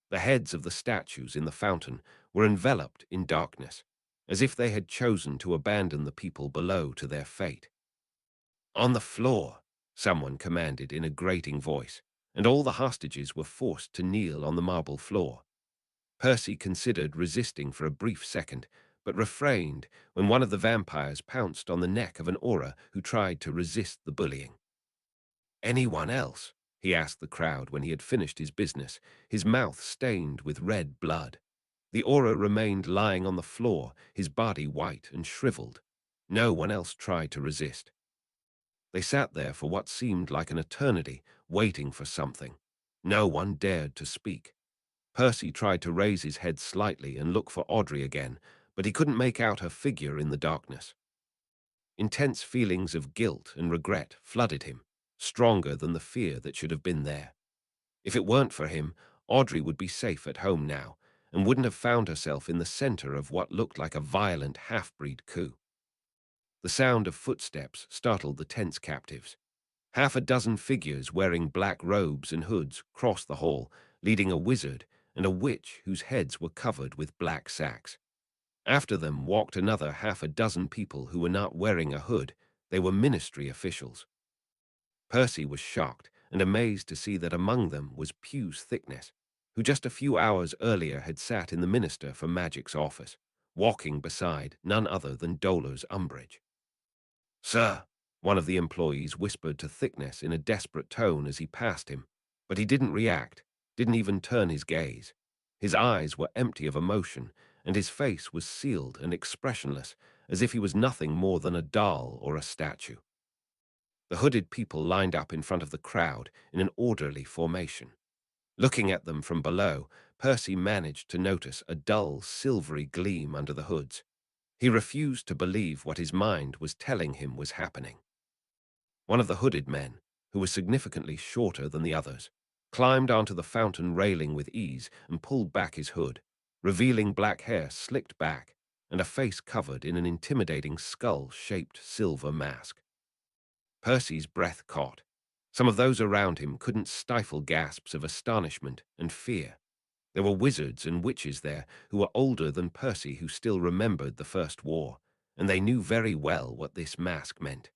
The heads of the statues in the fountain were enveloped in darkness, as if they had chosen to abandon the people below to their fate. "On the floor," someone commanded in a grating voice, and all the hostages were forced to kneel on the marble floor. Percy considered resisting for a brief second, but refrained when one of the vampires pounced on the neck of an aura who tried to resist the bullying. "Anyone else?" he asked the crowd when he had finished his business, his mouth stained with red blood. The aura remained lying on the floor, his body white and shriveled. No one else tried to resist. They sat there for what seemed like an eternity, waiting for something. No one dared to speak. Percy tried to raise his head slightly and look for Audrey again, but he couldn't make out her figure in the darkness. Intense feelings of guilt and regret flooded him, stronger than the fear that should have been there. If it weren't for him, Audrey would be safe at home now, and wouldn't have found herself in the center of what looked like a violent half-breed coup. The sound of footsteps startled the tense captives. Half a dozen figures wearing black robes and hoods crossed the hall, leading a wizard and a witch whose heads were covered with black sacks. After them walked another half a dozen people who were not wearing a hood. They were ministry officials. Percy was shocked and amazed to see that among them was Pew's Thickness, who just a few hours earlier had sat in the Minister for Magic's office, walking beside none other than Dolar's Umbridge. "Sir," one of the employees whispered to Thickness in a desperate tone as he passed him, but he didn't react, didn't even turn his gaze. His eyes were empty of emotion, and his face was sealed and expressionless, as if he was nothing more than a doll or a statue. The hooded people lined up in front of the crowd in an orderly formation. Looking at them from below, Percy managed to notice a dull, silvery gleam under the hoods. He refused to believe what his mind was telling him was happening. One of the hooded men, who was significantly shorter than the others, climbed onto the fountain railing with ease and pulled back his hood, revealing black hair slicked back and a face covered in an intimidating skull-shaped silver mask. Percy's breath caught. Some of those around him couldn't stifle gasps of astonishment and fear. There were wizards and witches there who were older than Percy, who still remembered the First War, and they knew very well what this mask meant.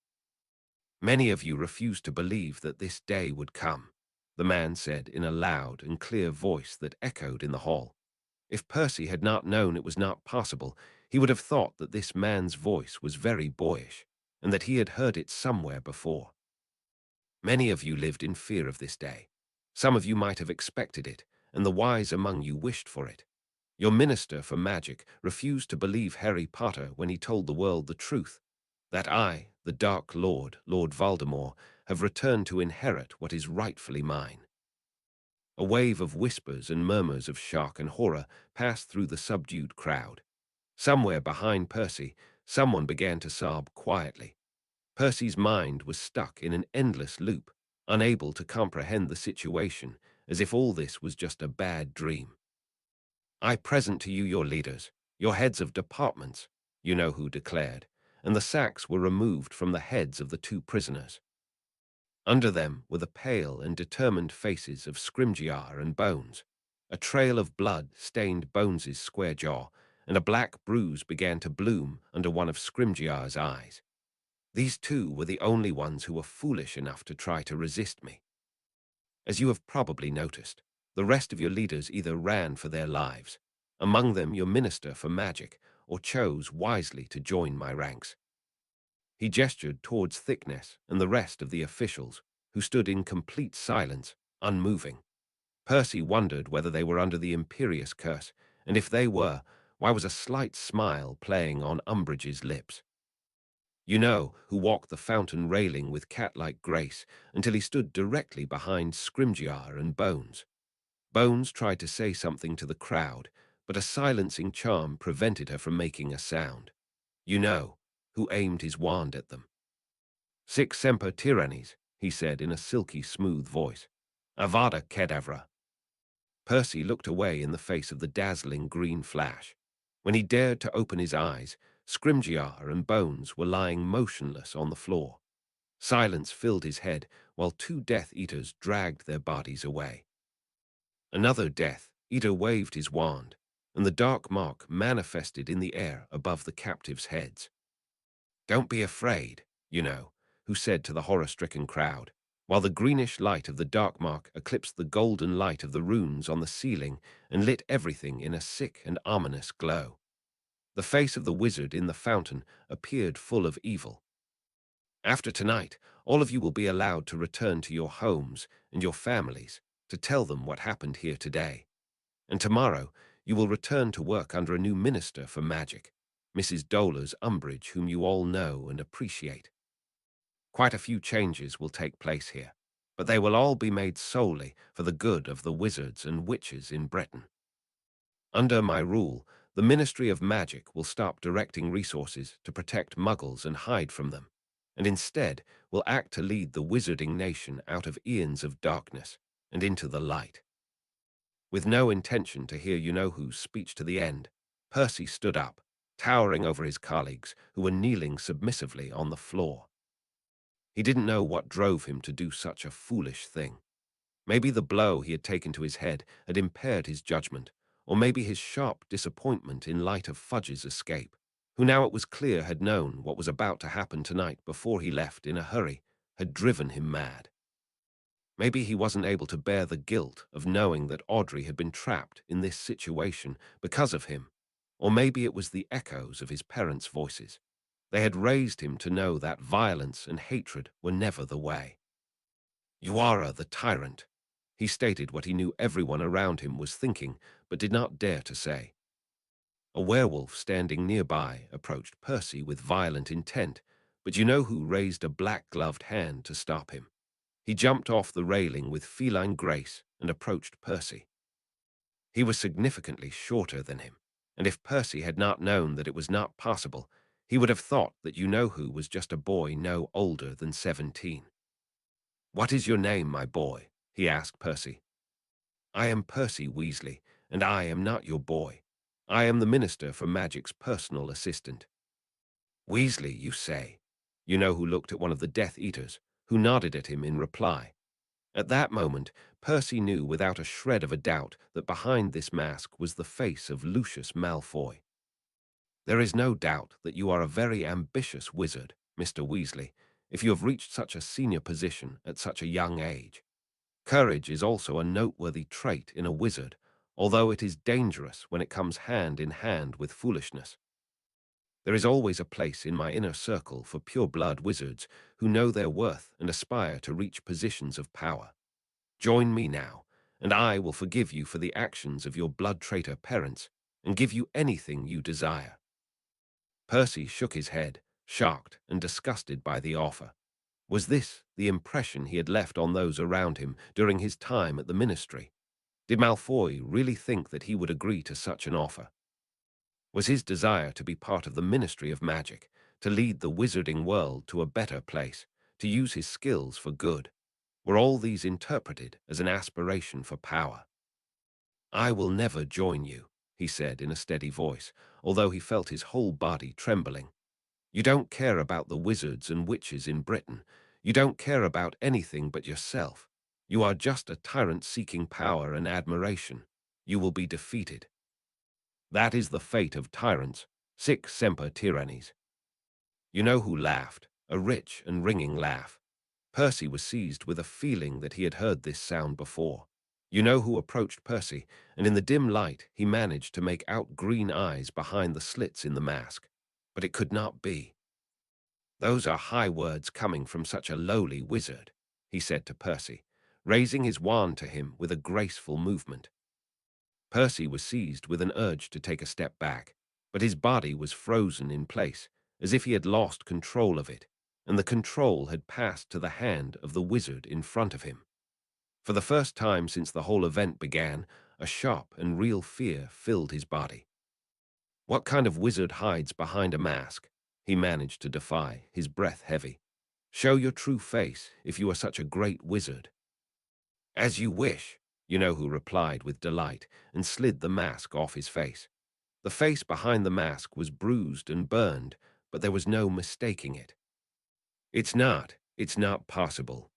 "Many of you refused to believe that this day would come," the man said in a loud and clear voice that echoed in the hall. If Percy had not known it was not possible, he would have thought that this man's voice was very boyish, and that he had heard it somewhere before. "Many of you lived in fear of this day. Some of you might have expected it, and the wise among you wished for it. Your minister for magic refused to believe Harry Potter when he told the world the truth, that I, the Dark Lord, Lord Voldemort, have returned to inherit what is rightfully mine." A wave of whispers and murmurs of shock and horror passed through the subdued crowd. Somewhere behind Percy, someone began to sob quietly. Percy's mind was stuck in an endless loop, unable to comprehend the situation, as if all this was just a bad dream. "I present to you your leaders, your heads of departments," you know who declared, and the sacks were removed from the heads of the two prisoners. Under them were the pale and determined faces of Scrimgeour and Bones. A trail of blood stained Bones's square jaw, and a black bruise began to bloom under one of Scrimgeour's eyes. These two were the only ones who were foolish enough to try to resist me. As you have probably noticed, the rest of your leaders either ran for their lives, among them your minister for magic, or chose wisely to join my ranks. He gestured towards Thickness and the rest of the officials, who stood in complete silence, unmoving. Percy wondered whether they were under the imperious curse, and if they were, why was a slight smile playing on Umbridge's lips? You know, who walked the fountain railing with cat-like grace until he stood directly behind Scrimgeour and Bones. Bones tried to say something to the crowd, but a silencing charm prevented her from making a sound. You know, who aimed his wand at them. Sic semper tyrannies, he said in a silky, smooth voice. Avada Kedavra. Percy looked away in the face of the dazzling green flash. When he dared to open his eyes, Scrimgeour and Bones were lying motionless on the floor. Silence filled his head while two Death Eaters dragged their bodies away. Another Death Eater waved his wand, and the dark mark manifested in the air above the captives' heads. Don't be afraid, you know, who said to the horror-stricken crowd, while the greenish light of the dark mark eclipsed the golden light of the runes on the ceiling and lit everything in a sick and ominous glow. The face of the wizard in the fountain appeared full of evil. After tonight, all of you will be allowed to return to your homes and your families to tell them what happened here today. And tomorrow, you will return to work under a new minister for magic, Mrs. Dolor's Umbridge, whom you all know and appreciate. Quite a few changes will take place here, but they will all be made solely for the good of the wizards and witches in Britain. Under my rule, the Ministry of Magic will stop directing resources to protect Muggles and hide from them, and instead will act to lead the wizarding nation out of eons of darkness and into the light. With no intention to hear you-know-who's speech to the end, Percy stood up, towering over his colleagues who were kneeling submissively on the floor. He didn't know what drove him to do such a foolish thing. Maybe the blow he had taken to his head had impaired his judgment, or maybe his sharp disappointment in light of Fudge's escape, who now it was clear had known what was about to happen tonight before he left in a hurry, had driven him mad. Maybe he wasn't able to bear the guilt of knowing that Audrey had been trapped in this situation because of him, or maybe it was the echoes of his parents' voices. They had raised him to know that violence and hatred were never the way. You are the tyrant. He stated what he knew everyone around him was thinking, but did not dare to say. A werewolf standing nearby approached Percy with violent intent, but you know who raised a black-gloved hand to stop him. He jumped off the railing with feline grace and approached Percy. He was significantly shorter than him, and if Percy had not known that it was not possible, he would have thought that you-know-who was just a boy no older than 17. What is your name, my boy? He asked Percy. I am Percy Weasley, and I am not your boy. I am the Minister for Magic's personal assistant. Weasley, you say? You know who looked at one of the Death Eaters, who nodded at him in reply. At that moment, Percy knew without a shred of a doubt that behind this mask was the face of Lucius Malfoy. There is no doubt that you are a very ambitious wizard, Mr. Weasley, if you have reached such a senior position at such a young age. Courage is also a noteworthy trait in a wizard, although it is dangerous when it comes hand in hand with foolishness. There is always a place in my inner circle for pure-blood wizards who know their worth and aspire to reach positions of power. Join me now, and I will forgive you for the actions of your blood-traitor parents and give you anything you desire. Percy shook his head, shocked and disgusted by the offer. Was this the impression he had left on those around him during his time at the ministry? Did Malfoy really think that he would agree to such an offer? Was his desire to be part of the Ministry of Magic, to lead the wizarding world to a better place, to use his skills for good? Were all these interpreted as an aspiration for power? I will never join you, he said in a steady voice, although he felt his whole body trembling. You don't care about the wizards and witches in Britain. You don't care about anything but yourself. You are just a tyrant seeking power and admiration. You will be defeated. That is the fate of tyrants, sic semper tyrannies. You know who laughed, a rich and ringing laugh. Percy was seized with a feeling that he had heard this sound before. You know who approached Percy, and in the dim light he managed to make out green eyes behind the slits in the mask. But it could not be. Those are high words coming from such a lowly wizard, he said to Percy, raising his wand to him with a graceful movement. Percy was seized with an urge to take a step back, but his body was frozen in place, as if he had lost control of it, and the control had passed to the hand of the wizard in front of him. For the first time since the whole event began, a sharp and real fear filled his body. What kind of wizard hides behind a mask? He managed to defy, his breath heavy. Show your true face if you are such a great wizard. As you wish, you know who replied with delight and slid the mask off his face. The face behind the mask was bruised and burned, but there was no mistaking it. It's not possible.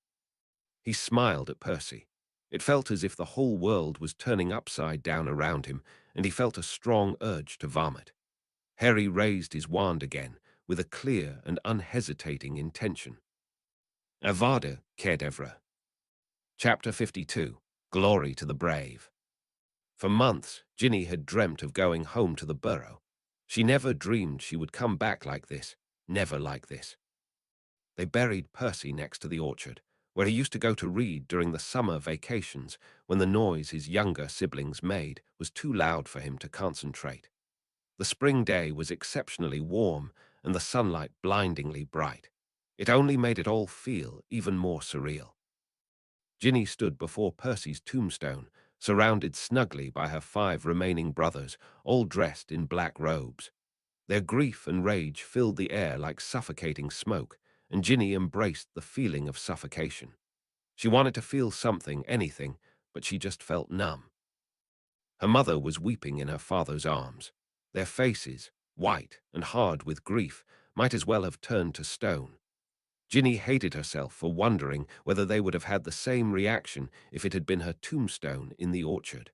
He smiled at Percy. It felt as if the whole world was turning upside down around him, and he felt a strong urge to vomit. Harry raised his wand again, with a clear and unhesitating intention. Avada Kedavra. Chapter 52. Glory to the Brave. For months, Ginny had dreamt of going home to the burrow. She never dreamed she would come back like this, never like this. They buried Percy next to the orchard, where he used to go to read during the summer vacations when the noise his younger siblings made was too loud for him to concentrate. The spring day was exceptionally warm and the sunlight blindingly bright. It only made it all feel even more surreal. Ginny stood before Percy's tombstone, surrounded snugly by her 5 remaining brothers, all dressed in black robes. Their grief and rage filled the air like suffocating smoke, and Ginny embraced the feeling of suffocation. She wanted to feel something, anything, but she just felt numb. Her mother was weeping in her father's arms. Their faces, white and hard with grief, might as well have turned to stone. Ginny hated herself for wondering whether they would have had the same reaction if it had been her tombstone in the orchard.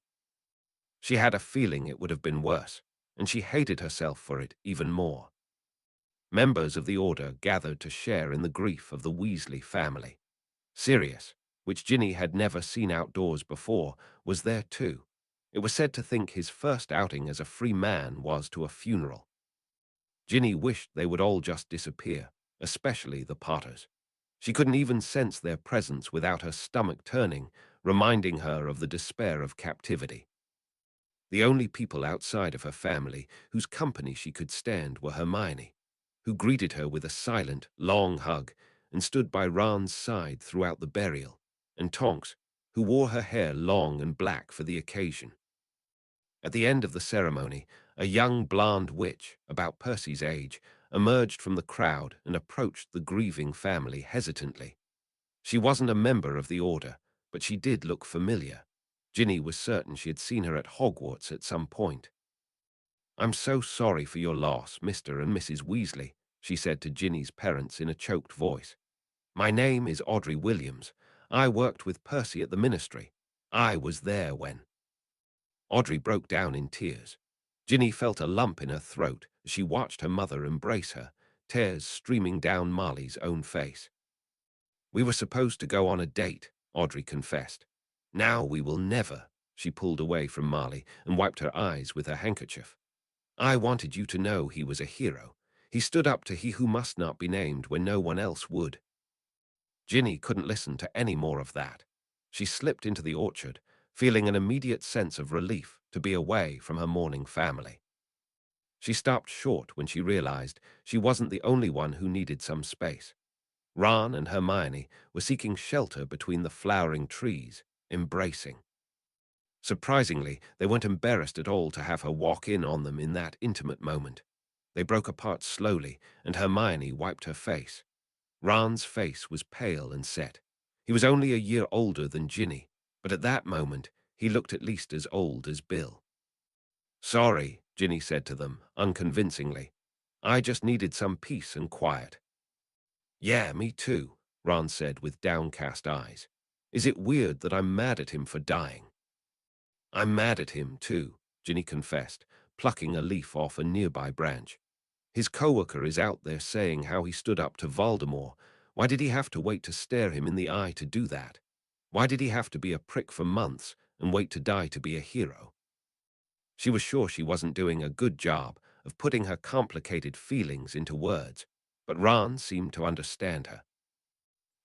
She had a feeling it would have been worse, and she hated herself for it even more. Members of the Order gathered to share in the grief of the Weasley family. Sirius, which Ginny had never seen outdoors before, was there too. It was said to think his first outing as a free man was to a funeral. Ginny wished they would all just disappear, especially the Potters. She couldn't even sense their presence without her stomach turning, reminding her of the despair of captivity. The only people outside of her family whose company she could stand were Hermione, who greeted her with a silent, long hug and stood by Ron's side throughout the burial, and Tonks, who wore her hair long and black for the occasion. At the end of the ceremony, a young blonde witch, about Percy's age, emerged from the crowd and approached the grieving family hesitantly. She wasn't a member of the Order, but she did look familiar. Ginny was certain she had seen her at Hogwarts at some point. "I'm so sorry for your loss, Mr. and Mrs. Weasley," she said to Ginny's parents in a choked voice. "My name is Audrey Williams. I worked with Percy at the Ministry. I was there when—" Audrey broke down in tears. Ginny felt a lump in her throat as she watched her mother embrace her, tears streaming down Molly's own face. "We were supposed to go on a date," Audrey confessed. "Now we will never." She pulled away from Molly and wiped her eyes with her handkerchief. "I wanted you to know he was a hero. He stood up to he who must not be named when no one else would." Ginny couldn't listen to any more of that. She slipped into the orchard, feeling an immediate sense of relief to be away from her mourning family. She stopped short when she realized she wasn't the only one who needed some space. Ron and Hermione were seeking shelter between the flowering trees, embracing. Surprisingly, they weren't embarrassed at all to have her walk in on them in that intimate moment. They broke apart slowly, and Hermione wiped her face. Ron's face was pale and set. He was only a year older than Ginny, but at that moment he looked at least as old as Bill. "Sorry," Ginny said to them, unconvincingly. "I just needed some peace and quiet." "Yeah, me too," Ron said with downcast eyes. "Is it weird that I'm mad at him for dying?" "I'm mad at him, too," Ginny confessed, plucking a leaf off a nearby branch. "His coworker is out there saying how he stood up to Voldemort. Why did he have to wait to stare him in the eye to do that? Why did he have to be a prick for months and wait to die to be a hero?" She was sure she wasn't doing a good job of putting her complicated feelings into words, but Ron seemed to understand her.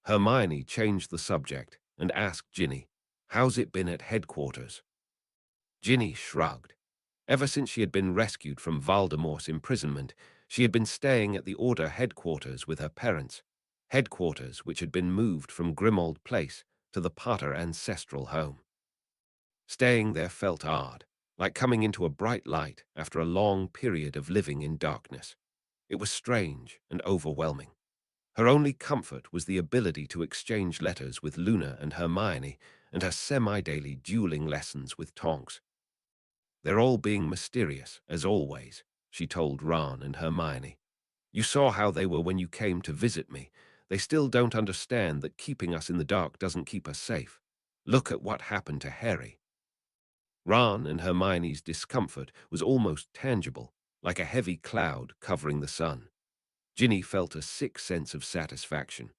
Hermione changed the subject and asked Ginny, "How's it been at headquarters?" Ginny shrugged. Ever since she had been rescued from Voldemort's imprisonment, she had been staying at the Order headquarters with her parents, headquarters which had been moved from Grimmauld Place to the Potter ancestral home. Staying there felt odd, like coming into a bright light after a long period of living in darkness. It was strange and overwhelming. Her only comfort was the ability to exchange letters with Luna and Hermione and her semi-daily dueling lessons with Tonks. "They're all being mysterious, as always," she told Ron and Hermione. "You saw how they were when you came to visit me. They still don't understand that keeping us in the dark doesn't keep us safe. Look at what happened to Harry." Ron and Hermione's discomfort was almost tangible, like a heavy cloud covering the sun. Ginny felt a sick sense of satisfaction.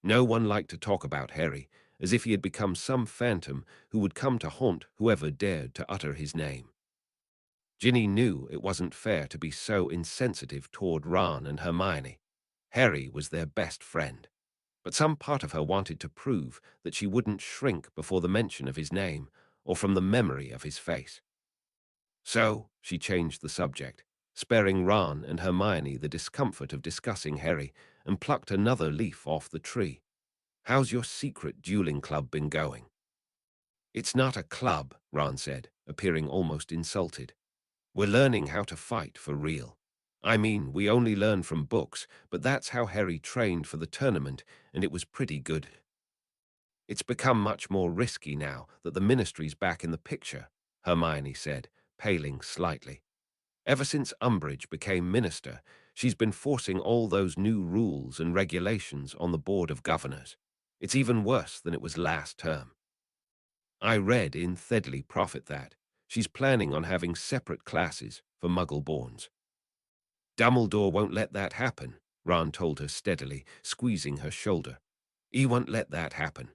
No one liked to talk about Harry, as if he had become some phantom who would come to haunt whoever dared to utter his name. Ginny knew it wasn't fair to be so insensitive toward Ron and Hermione. Harry was their best friend, but some part of her wanted to prove that she wouldn't shrink before the mention of his name or from the memory of his face. So she changed the subject, sparing Ron and Hermione the discomfort of discussing Harry, and plucked another leaf off the tree. "How's your secret dueling club been going?" "It's not a club," Ron said, appearing almost insulted. "We're learning how to fight for real. I mean, we only learn from books, but that's how Harry trained for the tournament, and it was pretty good. It's become much more risky now that the Ministry's back in the picture," Hermione said, paling slightly. "Ever since Umbridge became minister, she's been forcing all those new rules and regulations on the Board of Governors. It's even worse than it was last term. I read in Thedley Prophet that she's planning on having separate classes for Muggle-borns." "Dumbledore won't let that happen," Ron told her steadily, squeezing her shoulder. "He won't let that happen."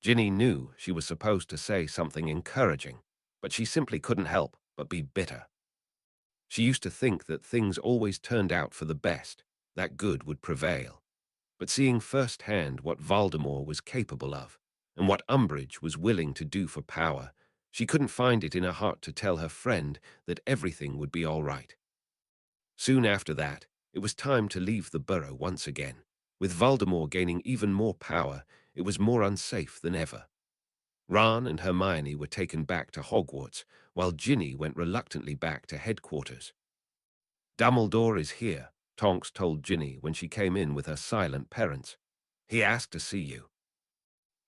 Ginny knew she was supposed to say something encouraging, but she simply couldn't help but be bitter. She used to think that things always turned out for the best, that good would prevail. But seeing firsthand what Voldemort was capable of, and what Umbridge was willing to do for power, she couldn't find it in her heart to tell her friend that everything would be all right. Soon after that, it was time to leave the burrow once again. With Voldemort gaining even more power, it was more unsafe than ever. Ron and Hermione were taken back to Hogwarts, while Ginny went reluctantly back to headquarters. "Dumbledore is here," Tonks told Ginny when she came in with her silent parents. "He asked to see you."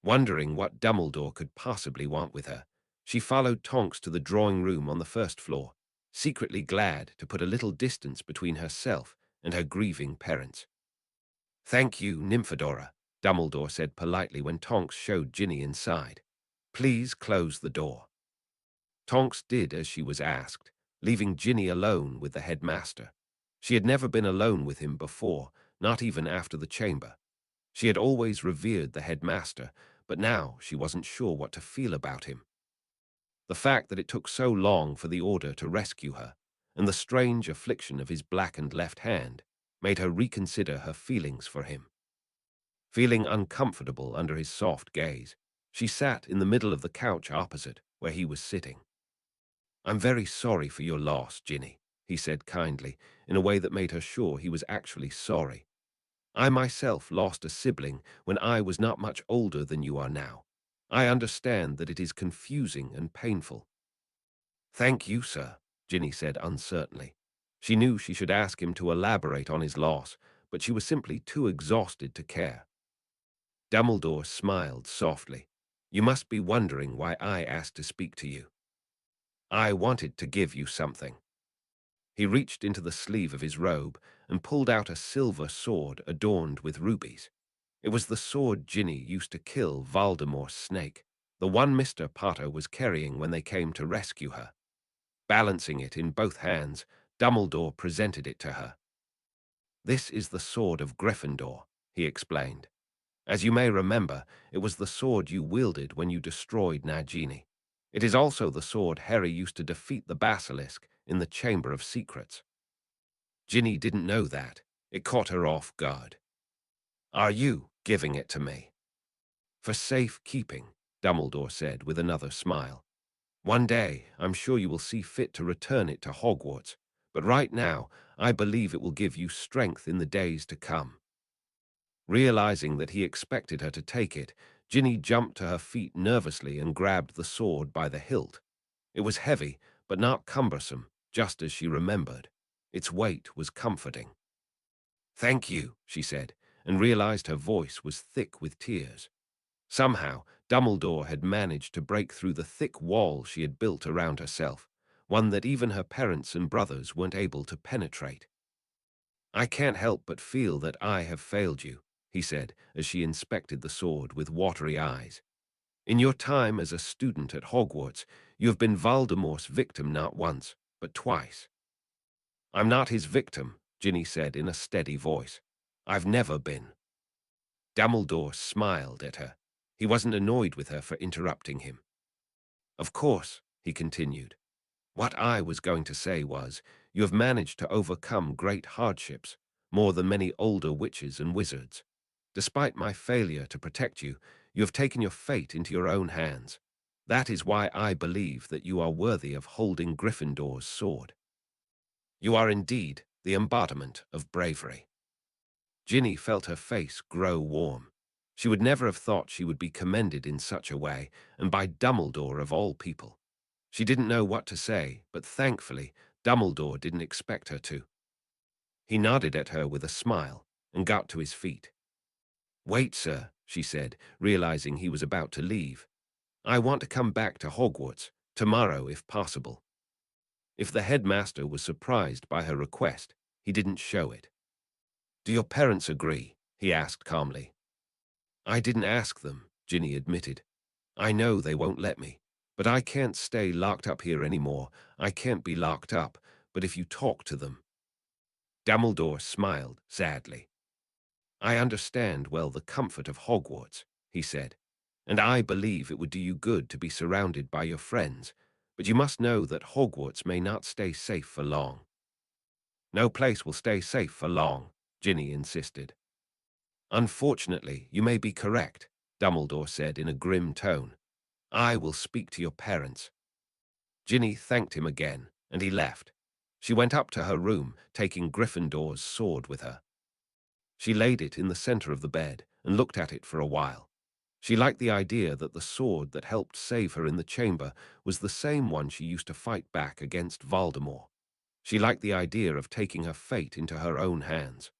Wondering what Dumbledore could possibly want with her, she followed Tonks to the drawing room on the first floor, secretly glad to put a little distance between herself and her grieving parents. "Thank you, Nymphadora," Dumbledore said politely when Tonks showed Ginny inside. "Please close the door." Tonks did as she was asked, leaving Ginny alone with the headmaster. She had never been alone with him before, not even after the chamber. She had always revered the headmaster, but now she wasn't sure what to feel about him. The fact that it took so long for the Order to rescue her, and the strange affliction of his blackened left hand, made her reconsider her feelings for him. Feeling uncomfortable under his soft gaze, she sat in the middle of the couch opposite, where he was sitting. "I'm very sorry for your loss, Ginny," he said kindly, in a way that made her sure he was actually sorry. "I myself lost a sibling when I was not much older than you are now. I understand that it is confusing and painful." "Thank you, sir," Ginny said uncertainly. She knew she should ask him to elaborate on his loss, but she was simply too exhausted to care. Dumbledore smiled softly. "You must be wondering why I asked to speak to you. I wanted to give you something." He reached into the sleeve of his robe and pulled out a silver sword adorned with rubies. It was the sword Ginny used to kill Voldemort's snake, the one Mr. Potter was carrying when they came to rescue her. Balancing it in both hands, Dumbledore presented it to her. "This is the sword of Gryffindor," he explained. "As you may remember, it was the sword you wielded when you destroyed Nagini. It is also the sword Harry used to defeat the basilisk in the Chamber of Secrets." Ginny didn't know that. It caught her off guard. "Are you giving it to me?" For safe keeping, Dumbledore said with another smile. One day, I'm sure you will see fit to return it to Hogwarts, but right now, I believe it will give you strength in the days to come. Realizing that he expected her to take it, Ginny jumped to her feet nervously and grabbed the sword by the hilt. It was heavy, but not cumbersome, just as she remembered. Its weight was comforting. Thank you, she said, and realized her voice was thick with tears. Somehow, Dumbledore had managed to break through the thick wall she had built around herself, one that even her parents and brothers weren't able to penetrate. I can't help but feel that I have failed you, he said as she inspected the sword with watery eyes. In your time as a student at Hogwarts, you have been Voldemort's victim not once, but twice. I'm not his victim, Ginny said in a steady voice. I've never been. Dumbledore smiled at her. He wasn't annoyed with her for interrupting him. Of course, he continued. What I was going to say was, you have managed to overcome great hardships, more than many older witches and wizards. Despite my failure to protect you, you have taken your fate into your own hands. That is why I believe that you are worthy of holding Gryffindor's sword. You are indeed the embodiment of bravery. Ginny felt her face grow warm. She would never have thought she would be commended in such a way, and by Dumbledore of all people. She didn't know what to say, but thankfully, Dumbledore didn't expect her to. He nodded at her with a smile and got to his feet. Wait, sir, she said, realizing he was about to leave. I want to come back to Hogwarts, tomorrow if possible. If the headmaster was surprised by her request, he didn't show it. Do your parents agree? He asked calmly. I didn't ask them, Ginny admitted. I know they won't let me, but I can't stay locked up here anymore. I can't be locked up, but if you talk to them. Dumbledore smiled sadly. I understand well the comfort of Hogwarts, he said, and I believe it would do you good to be surrounded by your friends, but you must know that Hogwarts may not stay safe for long. No place will stay safe for long, Ginny insisted. Unfortunately, you may be correct, Dumbledore said in a grim tone. I will speak to your parents. Ginny thanked him again, and he left. She went up to her room, taking Gryffindor's sword with her. She laid it in the center of the bed and looked at it for a while. She liked the idea that the sword that helped save her in the chamber was the same one she used to fight back against Voldemort. She liked the idea of taking her fate into her own hands.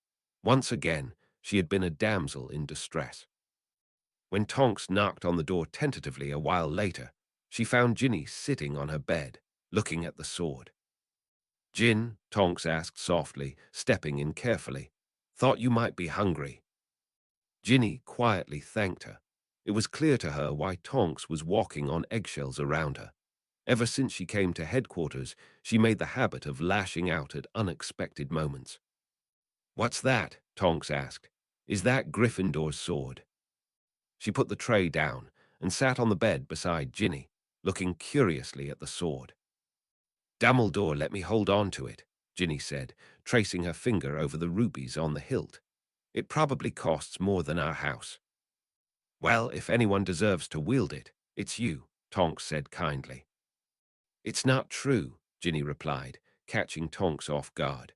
Once again, she had been a damsel in distress. When Tonks knocked on the door tentatively a while later, she found Ginny sitting on her bed, looking at the sword. Gin, Tonks asked softly, stepping in carefully. Thought you might be hungry. Ginny quietly thanked her. It was clear to her why Tonks was walking on eggshells around her. Ever since she came to headquarters, she made the habit of lashing out at unexpected moments. What's that? Tonks asked. Is that Gryffindor's sword? She put the tray down and sat on the bed beside Ginny, looking curiously at the sword. Dumbledore let me hold on to it, Ginny said, tracing her finger over the rubies on the hilt. It probably costs more than our house. Well, if anyone deserves to wield it, it's you, Tonks said kindly. It's not true, Ginny replied, catching Tonks off guard.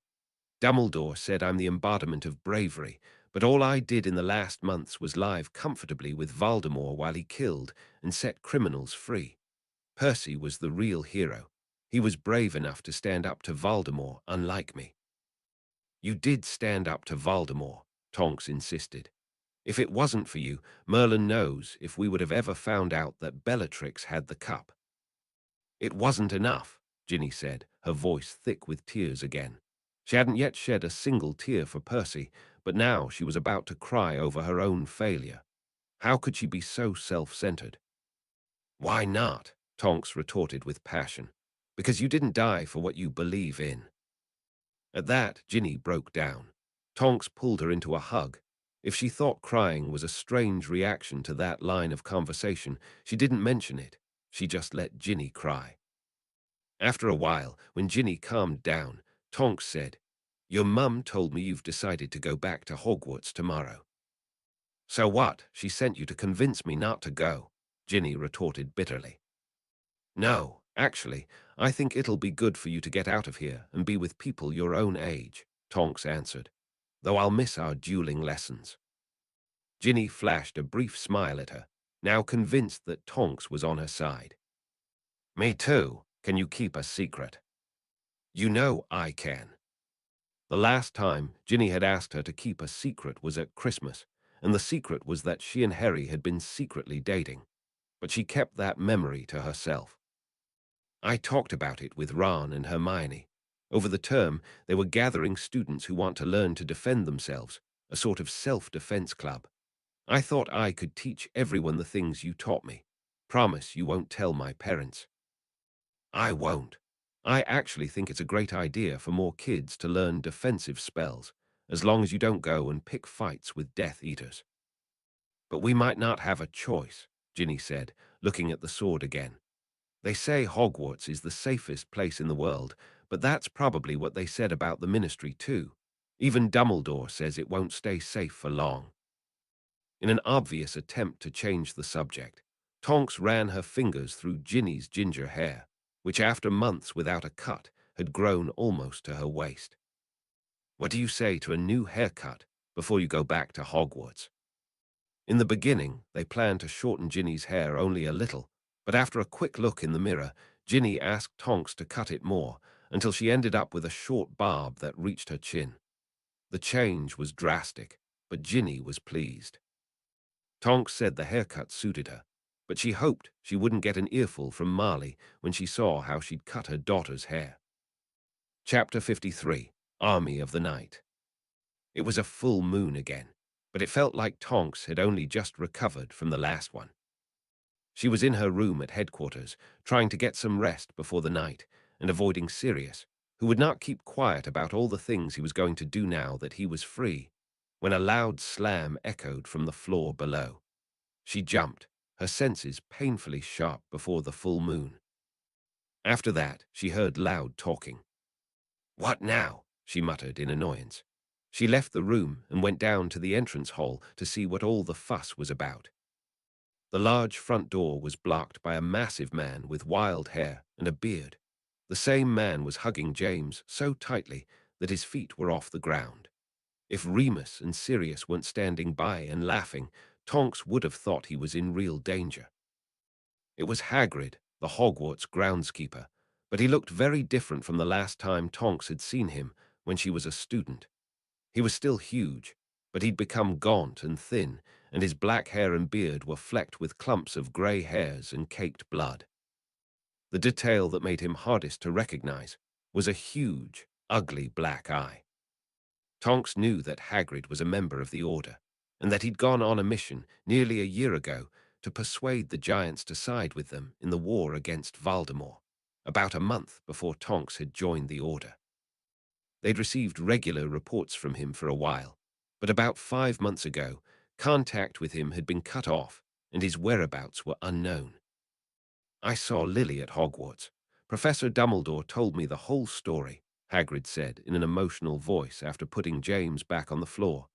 Dumbledore said I'm the embodiment of bravery, but all I did in the last months was live comfortably with Voldemort while he killed and set criminals free. Percy was the real hero. He was brave enough to stand up to Voldemort, unlike me. You did stand up to Voldemort, Tonks insisted. If it wasn't for you, Merlin knows if we would have ever found out that Bellatrix had the cup. It wasn't enough, Ginny said, her voice thick with tears again. She hadn't yet shed a single tear for Percy, but now she was about to cry over her own failure. How could she be so self-centered? Why not? Tonks retorted with passion. Because you didn't die for what you believe in. At that, Ginny broke down. Tonks pulled her into a hug. If she thought crying was a strange reaction to that line of conversation, she didn't mention it. She just let Ginny cry. After a while, when Ginny calmed down, Tonks said, Your mum told me you've decided to go back to Hogwarts tomorrow. So what? She sent you to convince me not to go, Ginny retorted bitterly. No, actually, I think it'll be good for you to get out of here and be with people your own age, Tonks answered, though I'll miss our dueling lessons. Ginny flashed a brief smile at her, now convinced that Tonks was on her side. Me too. Can you keep a secret? You know I can. The last time Ginny had asked her to keep a secret was at Christmas, and the secret was that she and Harry had been secretly dating, but she kept that memory to herself. I talked about it with Ron and Hermione. Over the term, they were gathering students who want to learn to defend themselves, a sort of self-defense club. I thought I could teach everyone the things you taught me. Promise you won't tell my parents. I won't. I actually think it's a great idea for more kids to learn defensive spells, as long as you don't go and pick fights with Death Eaters. But we might not have a choice, Ginny said, looking at the sword again. They say Hogwarts is the safest place in the world, but that's probably what they said about the Ministry too. Even Dumbledore says it won't stay safe for long. In an obvious attempt to change the subject, Tonks ran her fingers through Ginny's ginger hair, which after months without a cut had grown almost to her waist. What do you say to a new haircut before you go back to Hogwarts? In the beginning, they planned to shorten Ginny's hair only a little, but after a quick look in the mirror, Ginny asked Tonks to cut it more until she ended up with a short barb that reached her chin. The change was drastic, but Ginny was pleased. Tonks said the haircut suited her, but she hoped she wouldn't get an earful from Marley when she saw how she'd cut her daughter's hair. Chapter 53, Army of the Night. It was a full moon again, but it felt like Tonks had only just recovered from the last one. She was in her room at headquarters, trying to get some rest before the night, and avoiding Sirius, who would not keep quiet about all the things he was going to do now that he was free, when a loud slam echoed from the floor below. She jumped, her senses painfully sharp before the full moon. After that, she heard loud talking. "What now?" she muttered in annoyance. She left the room and went down to the entrance hall to see what all the fuss was about. The large front door was blocked by a massive man with wild hair and a beard. The same man was hugging James so tightly that his feet were off the ground. If Remus and Sirius weren't standing by and laughing, Tonks would have thought he was in real danger. It was Hagrid, the Hogwarts groundskeeper, but he looked very different from the last time Tonks had seen him when she was a student. He was still huge, but he'd become gaunt and thin, and his black hair and beard were flecked with clumps of grey hairs and caked blood. The detail that made him hardest to recognize was a huge, ugly black eye. Tonks knew that Hagrid was a member of the Order, and that he'd gone on a mission nearly a year ago to persuade the Giants to side with them in the war against Voldemort, about a month before Tonks had joined the Order. They'd received regular reports from him for a while, but about 5 months ago, contact with him had been cut off, and his whereabouts were unknown. "I saw Lily at Hogwarts. Professor Dumbledore told me the whole story," Hagrid said in an emotional voice after putting James back on the floor.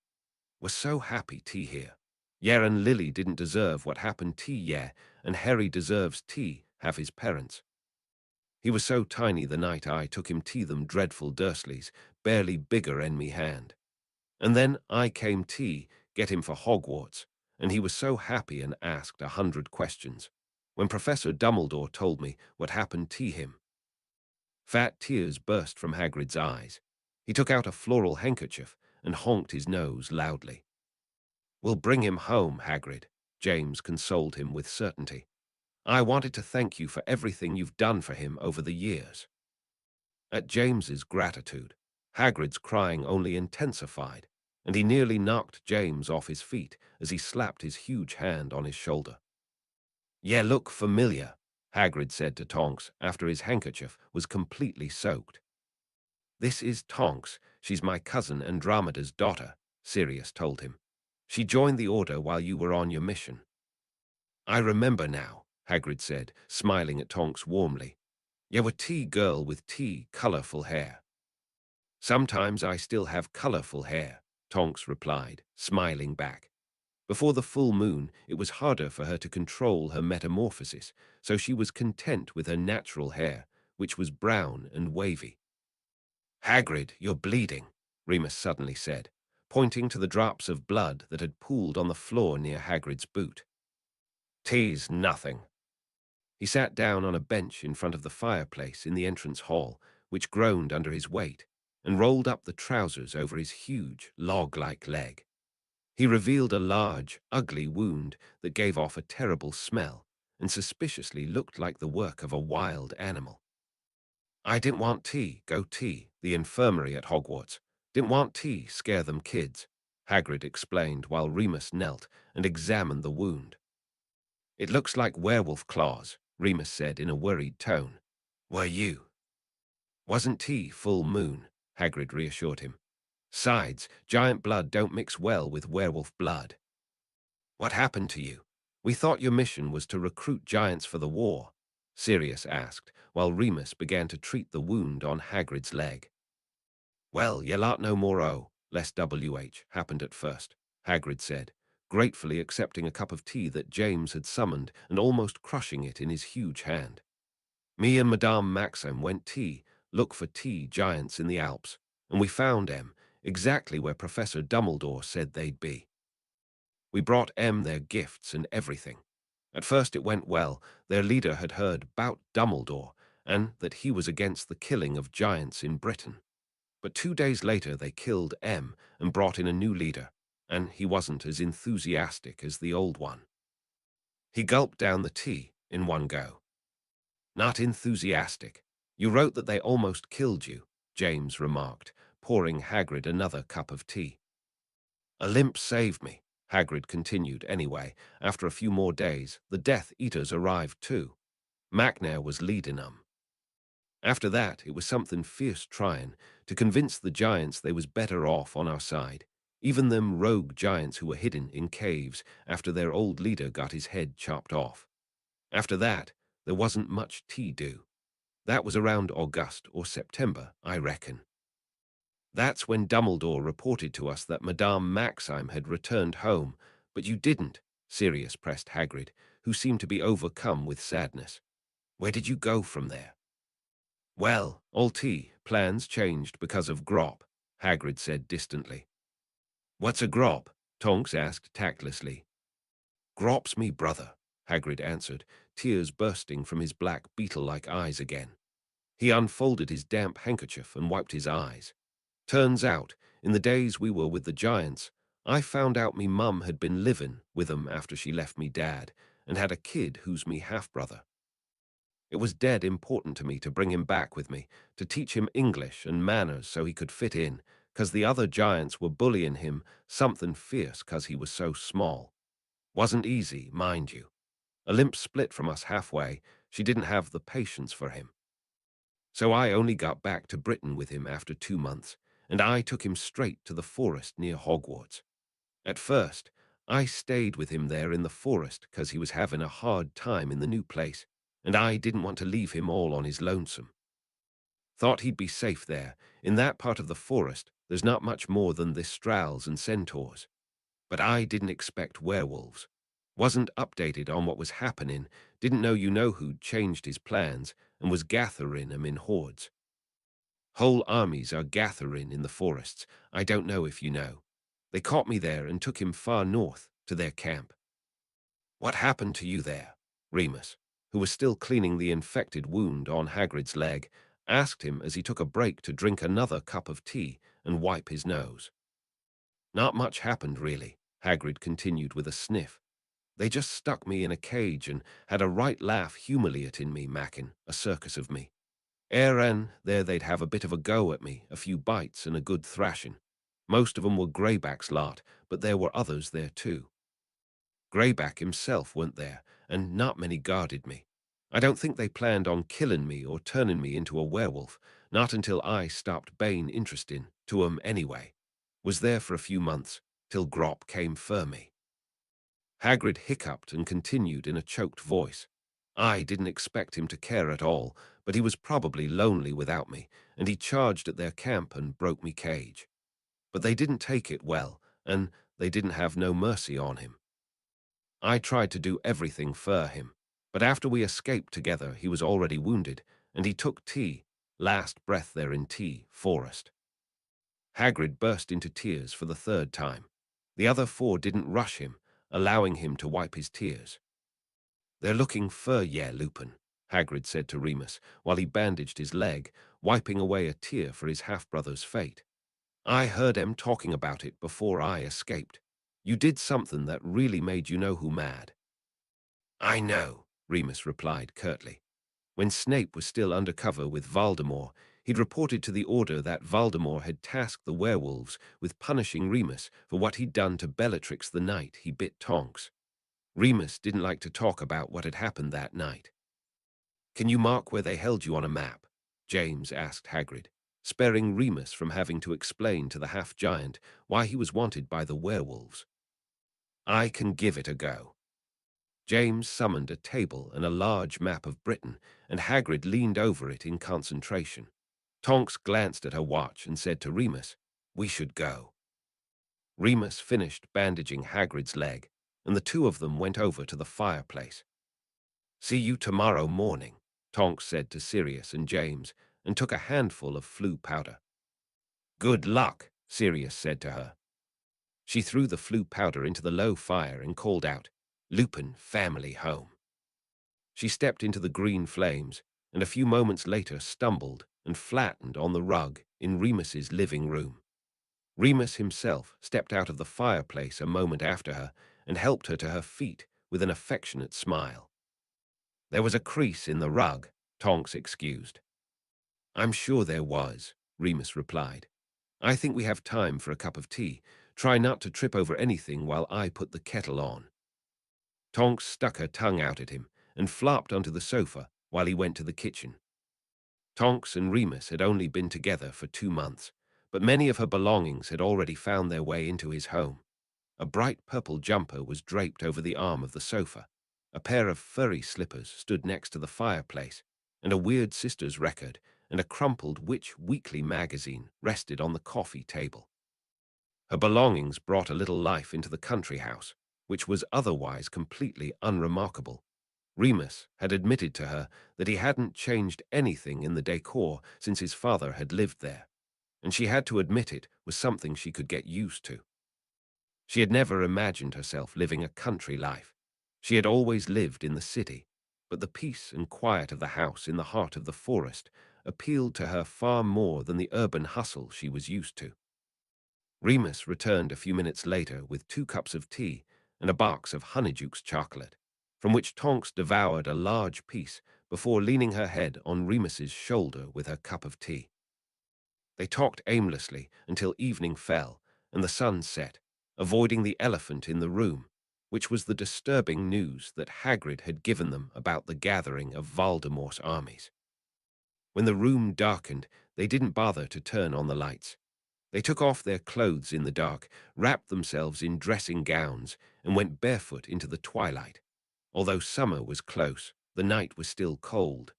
"We're so happy T here. Yeah, and Lily didn't deserve what happened T, yeah, and Harry deserves T, have his parents. He was so tiny the night I took him T them dreadful Dursleys, barely bigger en me hand. And then I came T, get him for Hogwarts, and he was so happy and asked 100 questions. When Professor Dumbledore told me what happened to him." Fat tears burst from Hagrid's eyes. He took out a floral handkerchief and honked his nose loudly. "We'll bring him home, Hagrid," James consoled him with certainty. "I wanted to thank you for everything you've done for him over the years." At James's gratitude, Hagrid's crying only intensified, and he nearly knocked James off his feet as he slapped his huge hand on his shoulder. "Yeah, look familiar," Hagrid said to Tonks after his handkerchief was completely soaked. "This is Tonks. She's my cousin Andromeda's daughter," Sirius told him. "She joined the Order while you were on your mission." "I remember now," Hagrid said, smiling at Tonks warmly. "You're a tea girl with tea, colorful hair." "Sometimes I still have colorful hair," Tonks replied, smiling back. Before the full moon, it was harder for her to control her metamorphosis, so she was content with her natural hair, which was brown and wavy. "Hagrid, you're bleeding," Remus suddenly said, pointing to the drops of blood that had pooled on the floor near Hagrid's boot. "Tea's nothing." He sat down on a bench in front of the fireplace in the entrance hall, which groaned under his weight, and rolled up the trousers over his huge, log-like leg. He revealed a large, ugly wound that gave off a terrible smell and suspiciously looked like the work of a wild animal. "I didn't want tea, go tea, the infirmary at Hogwarts. Didn't want tea, scare them kids," Hagrid explained while Remus knelt and examined the wound. "It looks like werewolf claws," Remus said in a worried tone. "Were you?" "Wasn't tea full moon," Hagrid reassured him. "Sides, giant blood don't mix well with werewolf blood." "What happened to you? We thought your mission was to recruit giants for the war," Sirius asked, while Remus began to treat the wound on Hagrid's leg. "Well, ye lot no more less WH happened at first," Hagrid said, gratefully accepting a cup of tea that James had summoned and almost crushing it in his huge hand. "Me and Madame Maxim went look for tea giants in the Alps, and we found exactly where Professor Dumbledore said they'd be. We brought their gifts and everything. At first it went well. Their leader had heard 'bout Dumbledore and that he was against the killing of giants in Britain. But 2 days later they killed and brought in a new leader, and he wasn't as enthusiastic as the old one." He gulped down the tea in one go. "Not enthusiastic. You wrote that they almost killed you," James remarked, pouring Hagrid another cup of tea. "A limp saved me," Hagrid continued anyway. "After a few more days, the Death Eaters arrived too. Macnair was leading 'em. After that, it was something fierce trying to convince the giants they was better off on our side, even them rogue giants who were hidden in caves after their old leader got his head chopped off. After that, there wasn't much tea do. That was around August or September, I reckon. That's when Dumbledore reported to us that Madame Maxime had returned home, but you didn't," Sirius pressed Hagrid, who seemed to be overcome with sadness. "Where did you go from there?" "Well, all tea, plans changed because of Grop," Hagrid said distantly. "What's a Grop?" Tonks asked tactlessly. "Grop's me brother," Hagrid answered, tears bursting from his black beetle-like eyes again. He unfolded his damp handkerchief and wiped his eyes. "Turns out, in the days we were with the giants, I found out me mum had been livin' with 'em after she left me dad, and had a kid who's me half-brother. It was dead important to me to bring him back with me, to teach him English and manners so he could fit in, 'cause the other giants were bullying him something fierce 'cause he was so small. Wasn't easy, mind you. A limp split from us halfway. She didn't have the patience for him. So I only got back to Britain with him after 2 months, and I took him straight to the forest near Hogwarts. At first, I stayed with him there in the forest 'cause he was having a hard time in the new place, and I didn't want to leave him all on his lonesome. Thought he'd be safe there. In that part of the forest, there's not much more than the Strals and Centaurs. But I didn't expect werewolves. Wasn't updated on what was happening, didn't know who'd changed his plans, and was gathering 'em in hordes. Whole armies are gathering in the forests. I don't know if you know. They caught me there and took him far north to their camp." "What happened to you there?" Remus, who was still cleaning the infected wound on Hagrid's leg, asked him as he took a break to drink another cup of tea and wipe his nose. "Not much happened, really," Hagrid continued with a sniff. "They just stuck me in a cage and had a right laugh humiliating me, mackin' a circus of me. There they'd have a bit of a go at me, a few bites and a good thrashing. Most of 'em were Greyback's lot, but there were others there too. Greyback himself went there, and not many guarded me. I don't think they planned on killing me or turning me into a werewolf, not until I stopped Bane interesting to 'em anyway. Was there for a few months, till Grop came for me." Hagrid hiccuped and continued in a choked voice. "I didn't expect him to care at all, but he was probably lonely without me, and he charged at their camp and broke me cage. But they didn't take it well, and they didn't have no mercy on him. I tried to do everything for him, but after we escaped together, he was already wounded, and he took tea, last breath there in tea, forest. Hagrid burst into tears for the third time. The other four didn't rush him, allowing him to wipe his tears. They're looking for ye, Lupin, Hagrid said to Remus, while he bandaged his leg, wiping away a tear for his half-brother's fate. I heard em talking about it before I escaped. You did something that really made you know who mad. I know, Remus replied curtly. When Snape was still undercover with Voldemort, he'd reported to the Order that Voldemort had tasked the werewolves with punishing Remus for what he'd done to Bellatrix the night he bit Tonks. Remus didn't like to talk about what had happened that night. Can you mark where they held you on a map? James asked Hagrid, sparing Remus from having to explain to the half-giant why he was wanted by the werewolves. I can give it a go. James summoned a table and a large map of Britain, and Hagrid leaned over it in concentration. Tonks glanced at her watch and said to Remus, "We should go." Remus finished bandaging Hagrid's leg, and the two of them went over to the fireplace. See you tomorrow morning, Tonks said to Sirius and James, and took a handful of flu powder. Good luck, Sirius said to her. She threw the flu powder into the low fire and called out, Lupin family home. She stepped into the green flames, and a few moments later stumbled and flattened on the rug in Remus's living room. Remus himself stepped out of the fireplace a moment after her and helped her to her feet with an affectionate smile. There was a crease in the rug, Tonks excused. I'm sure there was, Remus replied. I think we have time for a cup of tea. Try not to trip over anything while I put the kettle on. Tonks stuck her tongue out at him and flopped onto the sofa while he went to the kitchen. Tonks and Remus had only been together for 2 months, but many of her belongings had already found their way into his home. A bright purple jumper was draped over the arm of the sofa. A pair of furry slippers stood next to the fireplace, and a Weird Sisters record and a crumpled Witch Weekly magazine rested on the coffee table. Her belongings brought a little life into the country house, which was otherwise completely unremarkable. Remus had admitted to her that he hadn't changed anything in the decor since his father had lived there, and she had to admit it was something she could get used to. She had never imagined herself living a country life. She had always lived in the city, but the peace and quiet of the house in the heart of the forest appealed to her far more than the urban hustle she was used to. Remus returned a few minutes later with 2 cups of tea and a box of Honeydukes chocolate, from which Tonks devoured a large piece before leaning her head on Remus's shoulder with her cup of tea. They talked aimlessly until evening fell and the sun set, avoiding the elephant in the room, which was the disturbing news that Hagrid had given them about the gathering of Voldemort's armies. When the room darkened, they didn't bother to turn on the lights. They took off their clothes in the dark, wrapped themselves in dressing gowns, and went barefoot into the twilight. Although summer was close, the night was still cold.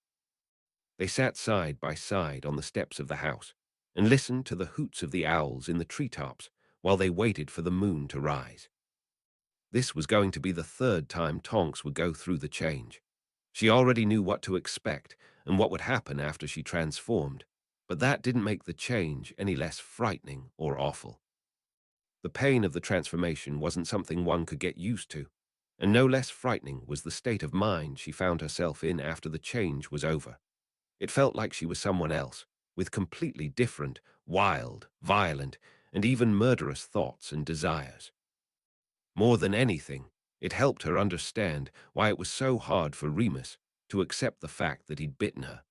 They sat side by side on the steps of the house and listened to the hoots of the owls in the treetops while they waited for the moon to rise. This was going to be the 3rd time Tonks would go through the change. She already knew what to expect and what would happen after she transformed, but that didn't make the change any less frightening or awful. The pain of the transformation wasn't something one could get used to, and no less frightening was the state of mind she found herself in after the change was over. It felt like she was someone else, with completely different, wild, violent, and even murderous thoughts and desires. More than anything, it helped her understand why it was so hard for Remus to accept the fact that he'd bitten her.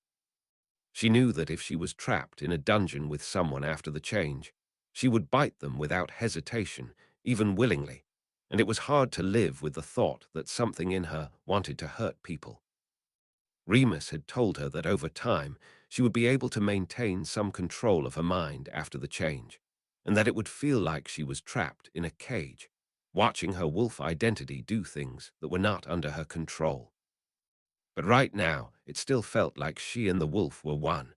She knew that if she was trapped in a dungeon with someone after the change, she would bite them without hesitation, even willingly, and it was hard to live with the thought that something in her wanted to hurt people. Remus had told her that over time she would be able to maintain some control of her mind after the change, and that it would feel like she was trapped in a cage, watching her wolf identity do things that were not under her control. But right now, it still felt like she and the wolf were one,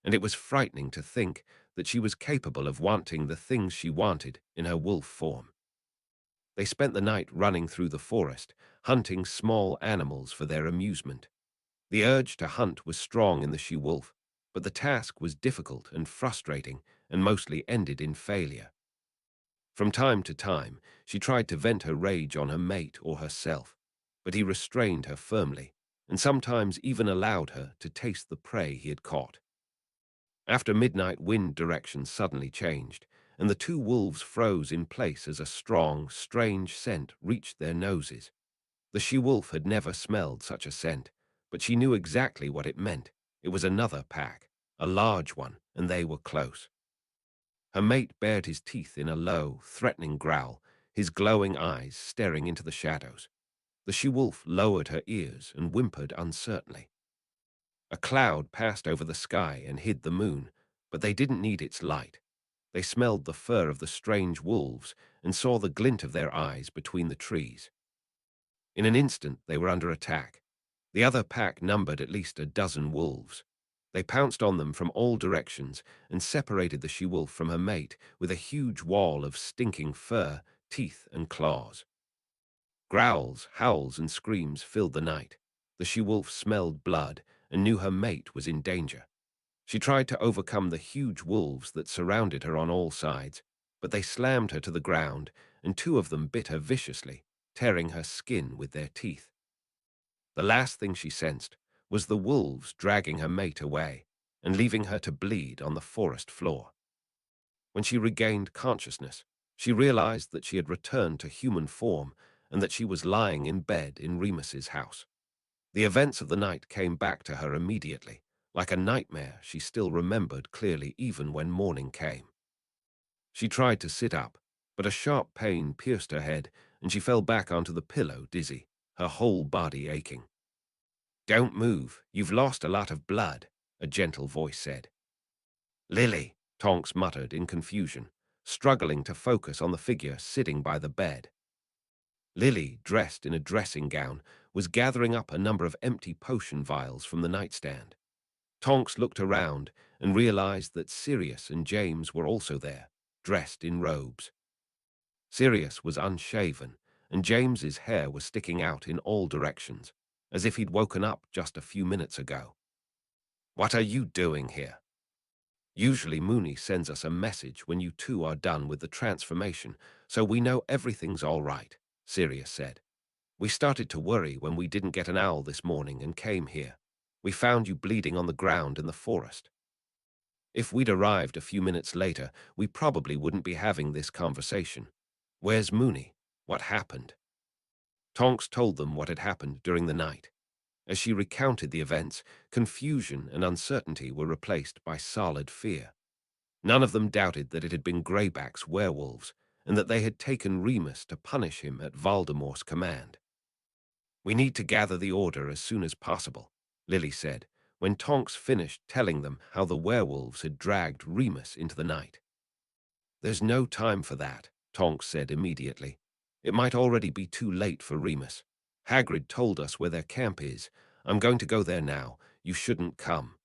and it was frightening to think that she was capable of wanting the things she wanted in her wolf form. They spent the night running through the forest, hunting small animals for their amusement. The urge to hunt was strong in the she-wolf, but the task was difficult and frustrating and mostly ended in failure. From time to time, she tried to vent her rage on her mate or herself, but he restrained her firmly and sometimes even allowed her to taste the prey he had caught. After midnight, wind direction suddenly changed, and the two wolves froze in place as a strong, strange scent reached their noses. The she-wolf had never smelled such a scent, but she knew exactly what it meant. It was another pack, a large one, and they were close. Her mate bared his teeth in a low, threatening growl, his glowing eyes staring into the shadows. The she-wolf lowered her ears and whimpered uncertainly. A cloud passed over the sky and hid the moon, but they didn't need its light. They smelled the fur of the strange wolves and saw the glint of their eyes between the trees. In an instant, they were under attack. The other pack numbered at least a dozen wolves. They pounced on them from all directions and separated the she-wolf from her mate with a huge wall of stinking fur, teeth, and claws. Growls, howls, and screams filled the night. The she-wolf smelled blood and knew her mate was in danger. She tried to overcome the huge wolves that surrounded her on all sides, but they slammed her to the ground, and two of them bit her viciously, tearing her skin with their teeth. The last thing she sensed was the wolves dragging her mate away and leaving her to bleed on the forest floor. When she regained consciousness, she realized that she had returned to human form and that she was lying in bed in Remus's house. The events of the night came back to her immediately. Like a nightmare, she still remembered clearly even when morning came. She tried to sit up, but a sharp pain pierced her head and she fell back onto the pillow dizzy, her whole body aching. "Don't move, you've lost a lot of blood," a gentle voice said. "Lily," Tonks muttered in confusion, struggling to focus on the figure sitting by the bed. Lily, dressed in a dressing gown, was gathering up a number of empty potion vials from the nightstand. Tonks looked around and realized that Sirius and James were also there, dressed in robes. Sirius was unshaven, and James's hair was sticking out in all directions, as if he'd woken up just a few minutes ago. "What are you doing here?" "Usually Mooney sends us a message when you two are done with the transformation, so we know everything's all right," Sirius said. "We started to worry when we didn't get an owl this morning and came here. We found you bleeding on the ground in the forest. If we'd arrived a few minutes later, we probably wouldn't be having this conversation. Where's Mooney? What happened?" Tonks told them what had happened during the night. As she recounted the events, confusion and uncertainty were replaced by solid fear. None of them doubted that it had been Greyback's werewolves, and that they had taken Remus to punish him at Voldemort's command. "We need to gather the order as soon as possible," Lily said, when Tonks finished telling them how the werewolves had dragged Remus into the night. "There's no time for that," Tonks said immediately. "It might already be too late for Remus. Hagrid told us where their camp is. I'm going to go there now. You shouldn't come."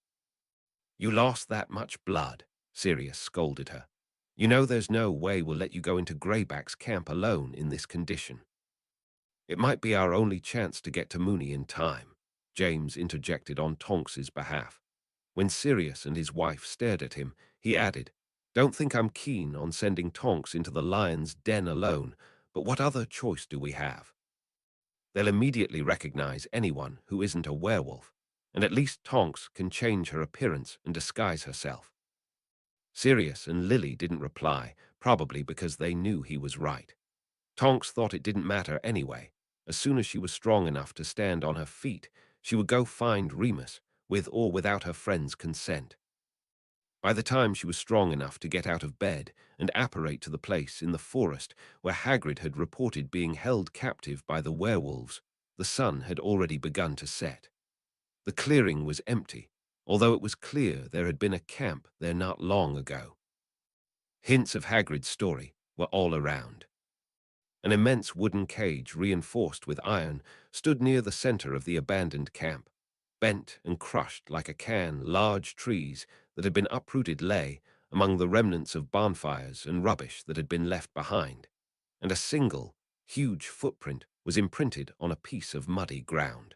"You lost that much blood," Sirius scolded her. "You know there's no way we'll let you go into Greyback's camp alone in this condition." "It might be our only chance to get to Mooney in time," James interjected on Tonks's behalf. When Sirius and his wife stared at him, he added, "Don't think I'm keen on sending Tonks into the lion's den alone, but what other choice do we have? They'll immediately recognize anyone who isn't a werewolf, and at least Tonks can change her appearance and disguise herself." Sirius and Lily didn't reply, probably because they knew he was right. Tonks thought it didn't matter anyway. As soon as she was strong enough to stand on her feet, she would go find Remus, with or without her friend's consent. By the time she was strong enough to get out of bed and apparate to the place in the forest where Hagrid had reported being held captive by the werewolves, the sun had already begun to set. The clearing was empty, although it was clear there had been a camp there not long ago. Hints of Hagrid's story were all around. An immense wooden cage reinforced with iron stood near the center of the abandoned camp. Bent and crushed like a can, large trees that had been uprooted lay among the remnants of bonfires and rubbish that had been left behind, and a single, huge footprint was imprinted on a piece of muddy ground.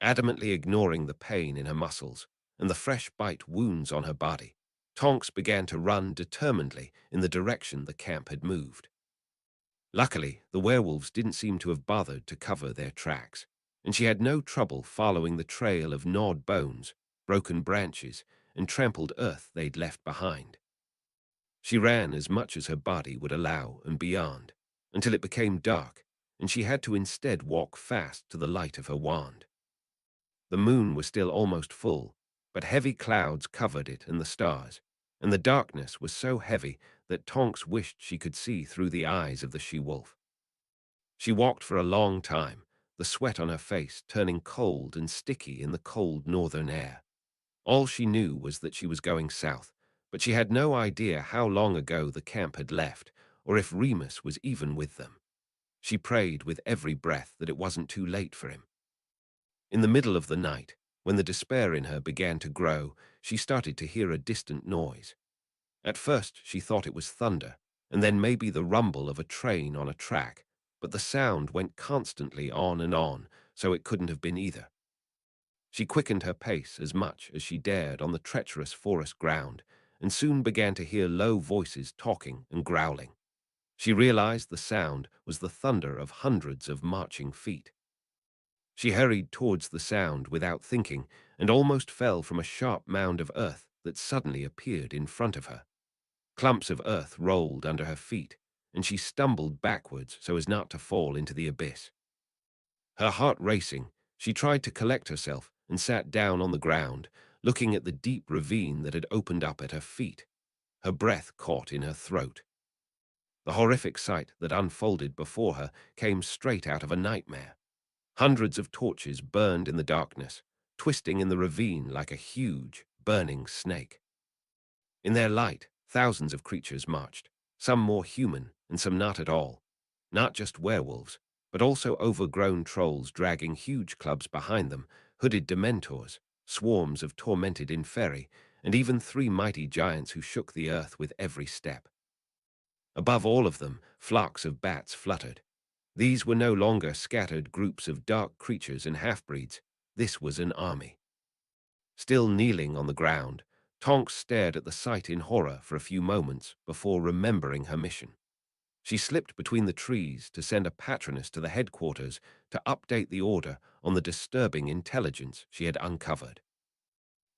Adamantly ignoring the pain in her muscles and the fresh bite wounds on her body, Tonks began to run determinedly in the direction the camp had moved. Luckily, the werewolves didn't seem to have bothered to cover their tracks, and she had no trouble following the trail of gnawed bones, broken branches, and trampled earth they'd left behind. She ran as much as her body would allow and beyond, until it became dark, and she had to instead walk fast to the light of her wand. The moon was still almost full, but heavy clouds covered it and the stars, and the darkness was so heavy that Tonks wished she could see through the eyes of the she-wolf. She walked for a long time, the sweat on her face turning cold and sticky in the cold northern air. All she knew was that she was going south, but she had no idea how long ago the camp had left, or if Remus was even with them. She prayed with every breath that it wasn't too late for him. In the middle of the night, when the despair in her began to grow, she started to hear a distant noise. At first she thought it was thunder, and then maybe the rumble of a train on a track, but the sound went constantly on and on, so it couldn't have been either. She quickened her pace as much as she dared on the treacherous forest ground, and soon began to hear low voices talking and growling. She realized the sound was the thunder of hundreds of marching feet. She hurried towards the sound without thinking, and almost fell from a sharp mound of earth that suddenly appeared in front of her. Clumps of earth rolled under her feet, and she stumbled backwards so as not to fall into the abyss. Her heart racing, she tried to collect herself and sat down on the ground, looking at the deep ravine that had opened up at her feet. Her breath caught in her throat. The horrific sight that unfolded before her came straight out of a nightmare. Hundreds of torches burned in the darkness, twisting in the ravine like a huge, burning snake. In their light, thousands of creatures marched, some more human and some not at all. Not just werewolves, but also overgrown trolls dragging huge clubs behind them, hooded dementors, swarms of tormented inferi, and even 3 mighty giants who shook the earth with every step. Above all of them, flocks of bats fluttered. These were no longer scattered groups of dark creatures and half-breeds. This was an army. Still kneeling on the ground, Tonks stared at the sight in horror for a few moments before remembering her mission. She slipped between the trees to send a patroness to the headquarters to update the order on the disturbing intelligence she had uncovered.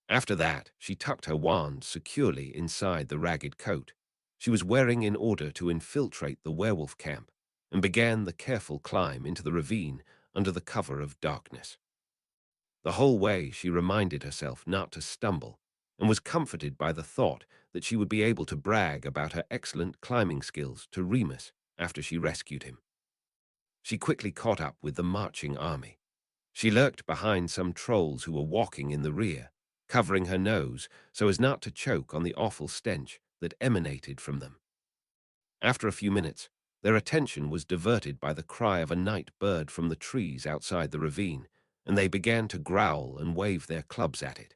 After that, she tucked her wand securely inside the ragged coat she was wearing in order to infiltrate the werewolf camp, and began the careful climb into the ravine under the cover of darkness. The whole way she reminded herself not to stumble, and was comforted by the thought that she would be able to brag about her excellent climbing skills to Remus after she rescued him. She quickly caught up with the marching army. She lurked behind some trolls who were walking in the rear, covering her nose so as not to choke on the awful stench that emanated from them. After a few minutes, their attention was diverted by the cry of a night bird from the trees outside the ravine, and they began to growl and wave their clubs at it.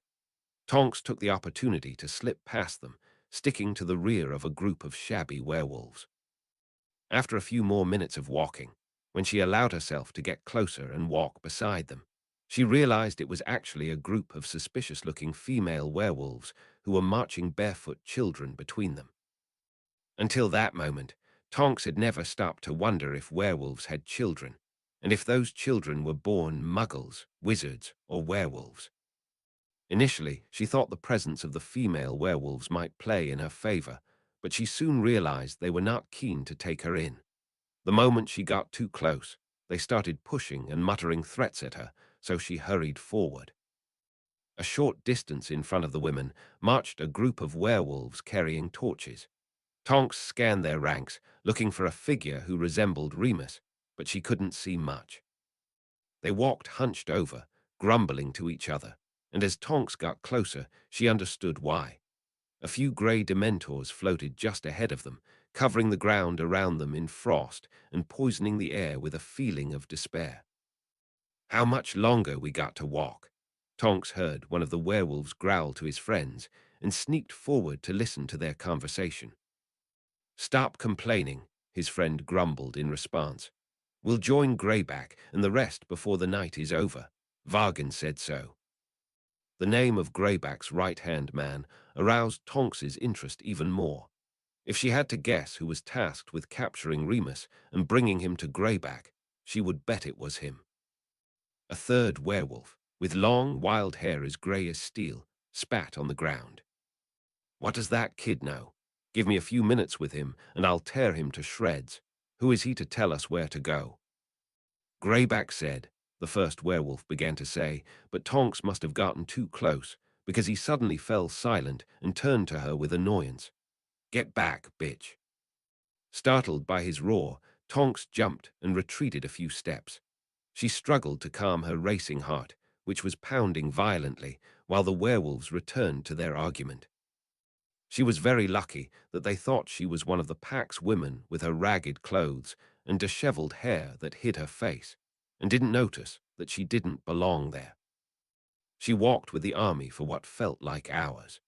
Tonks took the opportunity to slip past them, sticking to the rear of a group of shabby werewolves. After a few more minutes of walking, when she allowed herself to get closer and walk beside them, she realized it was actually a group of suspicious-looking female werewolves who were marching barefoot children between them. Until that moment, Tonks had never stopped to wonder if werewolves had children, and if those children were born muggles, wizards, or werewolves. Initially, she thought the presence of the female werewolves might play in her favor, but she soon realized they were not keen to take her in. The moment she got too close, they started pushing and muttering threats at her, so she hurried forward. A short distance in front of the women marched a group of werewolves carrying torches. Tonks scanned their ranks, looking for a figure who resembled Remus, but she couldn't see much. They walked hunched over, grumbling to each other, and as Tonks got closer, she understood why. A few grey dementors floated just ahead of them, covering the ground around them in frost and poisoning the air with a feeling of despair. "How much longer we got to walk?" Tonks heard one of the werewolves growl to his friends and sneaked forward to listen to their conversation. "Stop complaining. his friend grumbled in response. We'll join Greyback and the rest before the night is over. Vargan said so. The name of Greyback's right-hand man aroused Tonks's interest even more. If she had to guess who was tasked with capturing Remus and bringing him to Greyback, she would bet it was him. A third werewolf, with long, wild hair as grey as steel, spat on the ground. What does that kid know? Give me a few minutes with him, and I'll tear him to shreds. Who is he to tell us where to go? Greyback said, the first werewolf began to say, but Tonks must have gotten too close, because he suddenly fell silent and turned to her with annoyance. Get back, bitch. Startled by his roar, Tonks jumped and retreated a few steps. She struggled to calm her racing heart, which was pounding violently, while the werewolves returned to their argument. She was very lucky that they thought she was one of the pack's women with her ragged clothes and disheveled hair that hid her face, and didn't notice that she didn't belong there. She walked with the army for what felt like hours.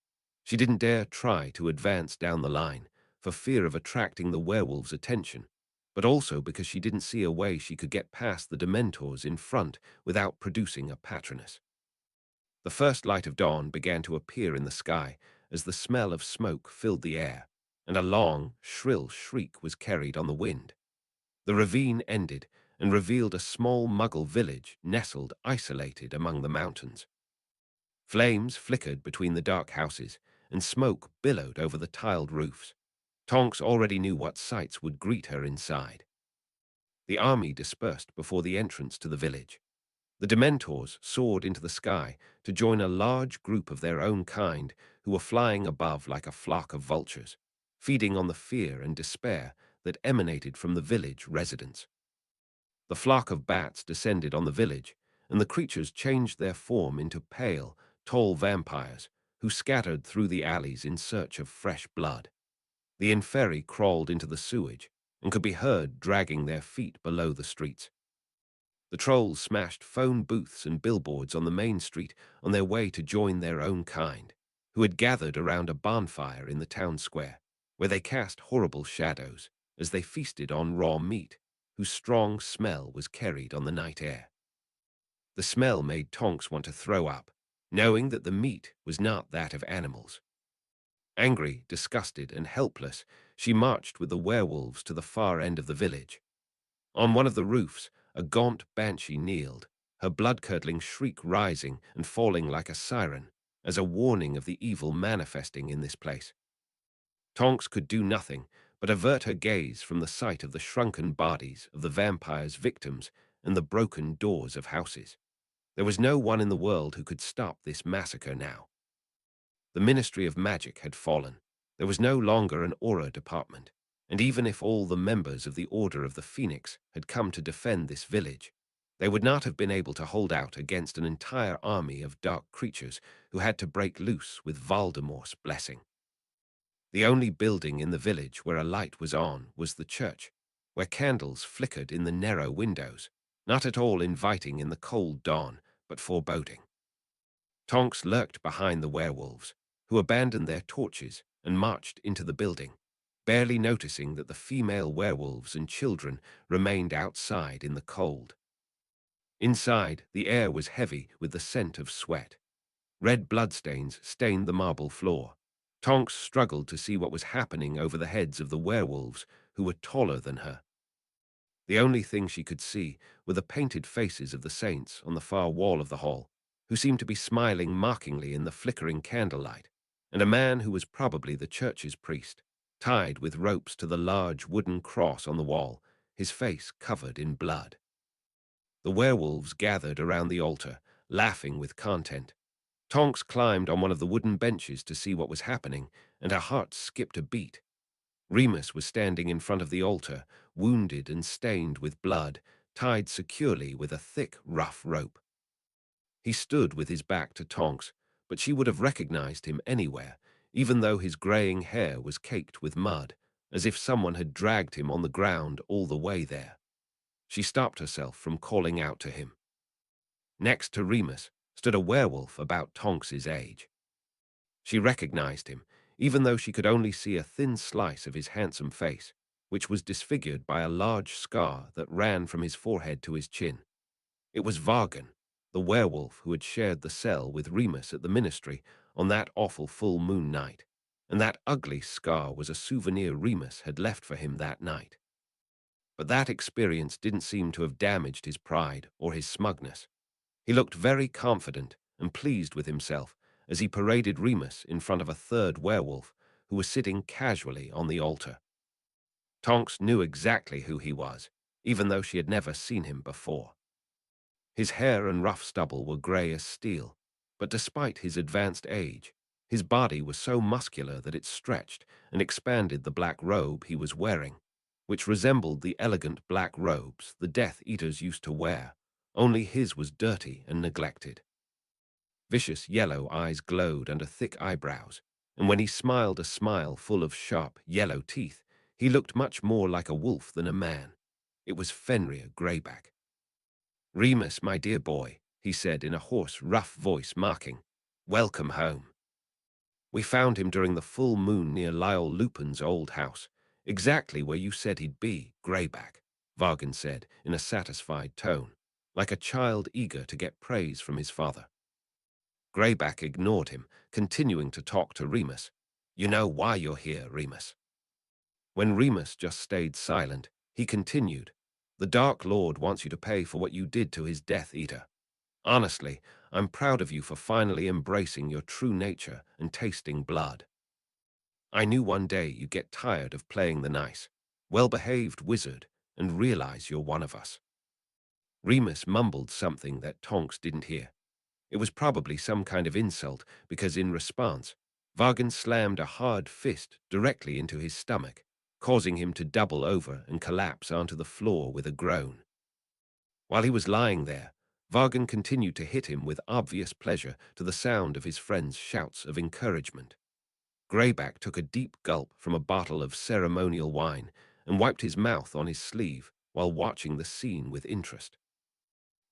She didn't dare try to advance down the line, for fear of attracting the werewolves' attention, but also because she didn't see a way she could get past the Dementors in front without producing a patroness. The first light of dawn began to appear in the sky as the smell of smoke filled the air, and a long, shrill shriek was carried on the wind. The ravine ended and revealed a small Muggle village nestled isolated among the mountains. Flames flickered between the dark houses, and smoke billowed over the tiled roofs. Tonks already knew what sights would greet her inside. The army dispersed before the entrance to the village. The Dementors soared into the sky to join a large group of their own kind who were flying above like a flock of vultures, feeding on the fear and despair that emanated from the village residents. The flock of bats descended on the village, and the creatures changed their form into pale, tall vampires who scattered through the alleys in search of fresh blood. The inferi crawled into the sewage and could be heard dragging their feet below the streets. The trolls smashed phone booths and billboards on the main street on their way to join their own kind, who had gathered around a bonfire in the town square, where they cast horrible shadows as they feasted on raw meat, whose strong smell was carried on the night air. The smell made Tonks want to throw up, knowing that the meat was not that of animals. Angry, disgusted, and helpless, she marched with the werewolves to the far end of the village. On one of the roofs, a gaunt banshee kneeled, her blood-curdling shriek rising and falling like a siren, as a warning of the evil manifesting in this place. Tonks could do nothing but avert her gaze from the sight of the shrunken bodies of the vampire's victims and the broken doors of houses. There was no one in the world who could stop this massacre now. The Ministry of Magic had fallen. There was no longer an aura department, and even if all the members of the Order of the Phoenix had come to defend this village, they would not have been able to hold out against an entire army of dark creatures who had to break loose with Voldemort's blessing. The only building in the village where a light was on was the church, where candles flickered in the narrow windows, not at all inviting in the cold dawn, but foreboding. Tonks lurked behind the werewolves, who abandoned their torches and marched into the building, barely noticing that the female werewolves and children remained outside in the cold. Inside, the air was heavy with the scent of sweat. Red bloodstains stained the marble floor. Tonks struggled to see what was happening over the heads of the werewolves, who were taller than her. The only thing she could see were the painted faces of the saints on the far wall of the hall, who seemed to be smiling mockingly in the flickering candlelight, and a man who was probably the church's priest, tied with ropes to the large wooden cross on the wall, his face covered in blood. The werewolves gathered around the altar, laughing with content. Tonks climbed on one of the wooden benches to see what was happening, and her heart skipped a beat. Remus was standing in front of the altar, wounded and stained with blood, tied securely with a thick, rough rope. He stood with his back to Tonks, but she would have recognized him anywhere, even though his graying hair was caked with mud, as if someone had dragged him on the ground all the way there. She stopped herself from calling out to him. Next to Remus stood a werewolf about Tonks's age. She recognized him, even though she could only see a thin slice of his handsome face, which was disfigured by a large scar that ran from his forehead to his chin. It was Vargan, the werewolf who had shared the cell with Remus at the ministry on that awful full moon night, and that ugly scar was a souvenir Remus had left for him that night. But that experience didn't seem to have damaged his pride or his smugness. He looked very confident and pleased with himself as he paraded Remus in front of a third werewolf who was sitting casually on the altar. Tonks knew exactly who he was, even though she had never seen him before. His hair and rough stubble were grey as steel, but despite his advanced age, his body was so muscular that it stretched and expanded the black robe he was wearing, which resembled the elegant black robes the Death Eaters used to wear, only his was dirty and neglected. Vicious yellow eyes glowed under thick eyebrows, and when he smiled a smile full of sharp yellow teeth, he looked much more like a wolf than a man. It was Fenrir Greyback. "Remus, my dear boy," he said in a hoarse, rough voice, marking, "welcome home." "We found him during the full moon near Lyle Lupin's old house, exactly where you said he'd be, Greyback," Vargan said in a satisfied tone, like a child eager to get praise from his father. Greyback ignored him, continuing to talk to Remus. "You know why you're here, Remus." When Remus just stayed silent, he continued, "The Dark Lord wants you to pay for what you did to his Death Eater. Honestly, I'm proud of you for finally embracing your true nature and tasting blood. I knew one day you'd get tired of playing the nice, well-behaved wizard and realize you're one of us." Remus mumbled something that Tonks didn't hear. It was probably some kind of insult because in response, Vargan slammed a hard fist directly into his stomach, causing him to double over and collapse onto the floor with a groan. While he was lying there, Vargan continued to hit him with obvious pleasure to the sound of his friend's shouts of encouragement. Greyback took a deep gulp from a bottle of ceremonial wine and wiped his mouth on his sleeve while watching the scene with interest.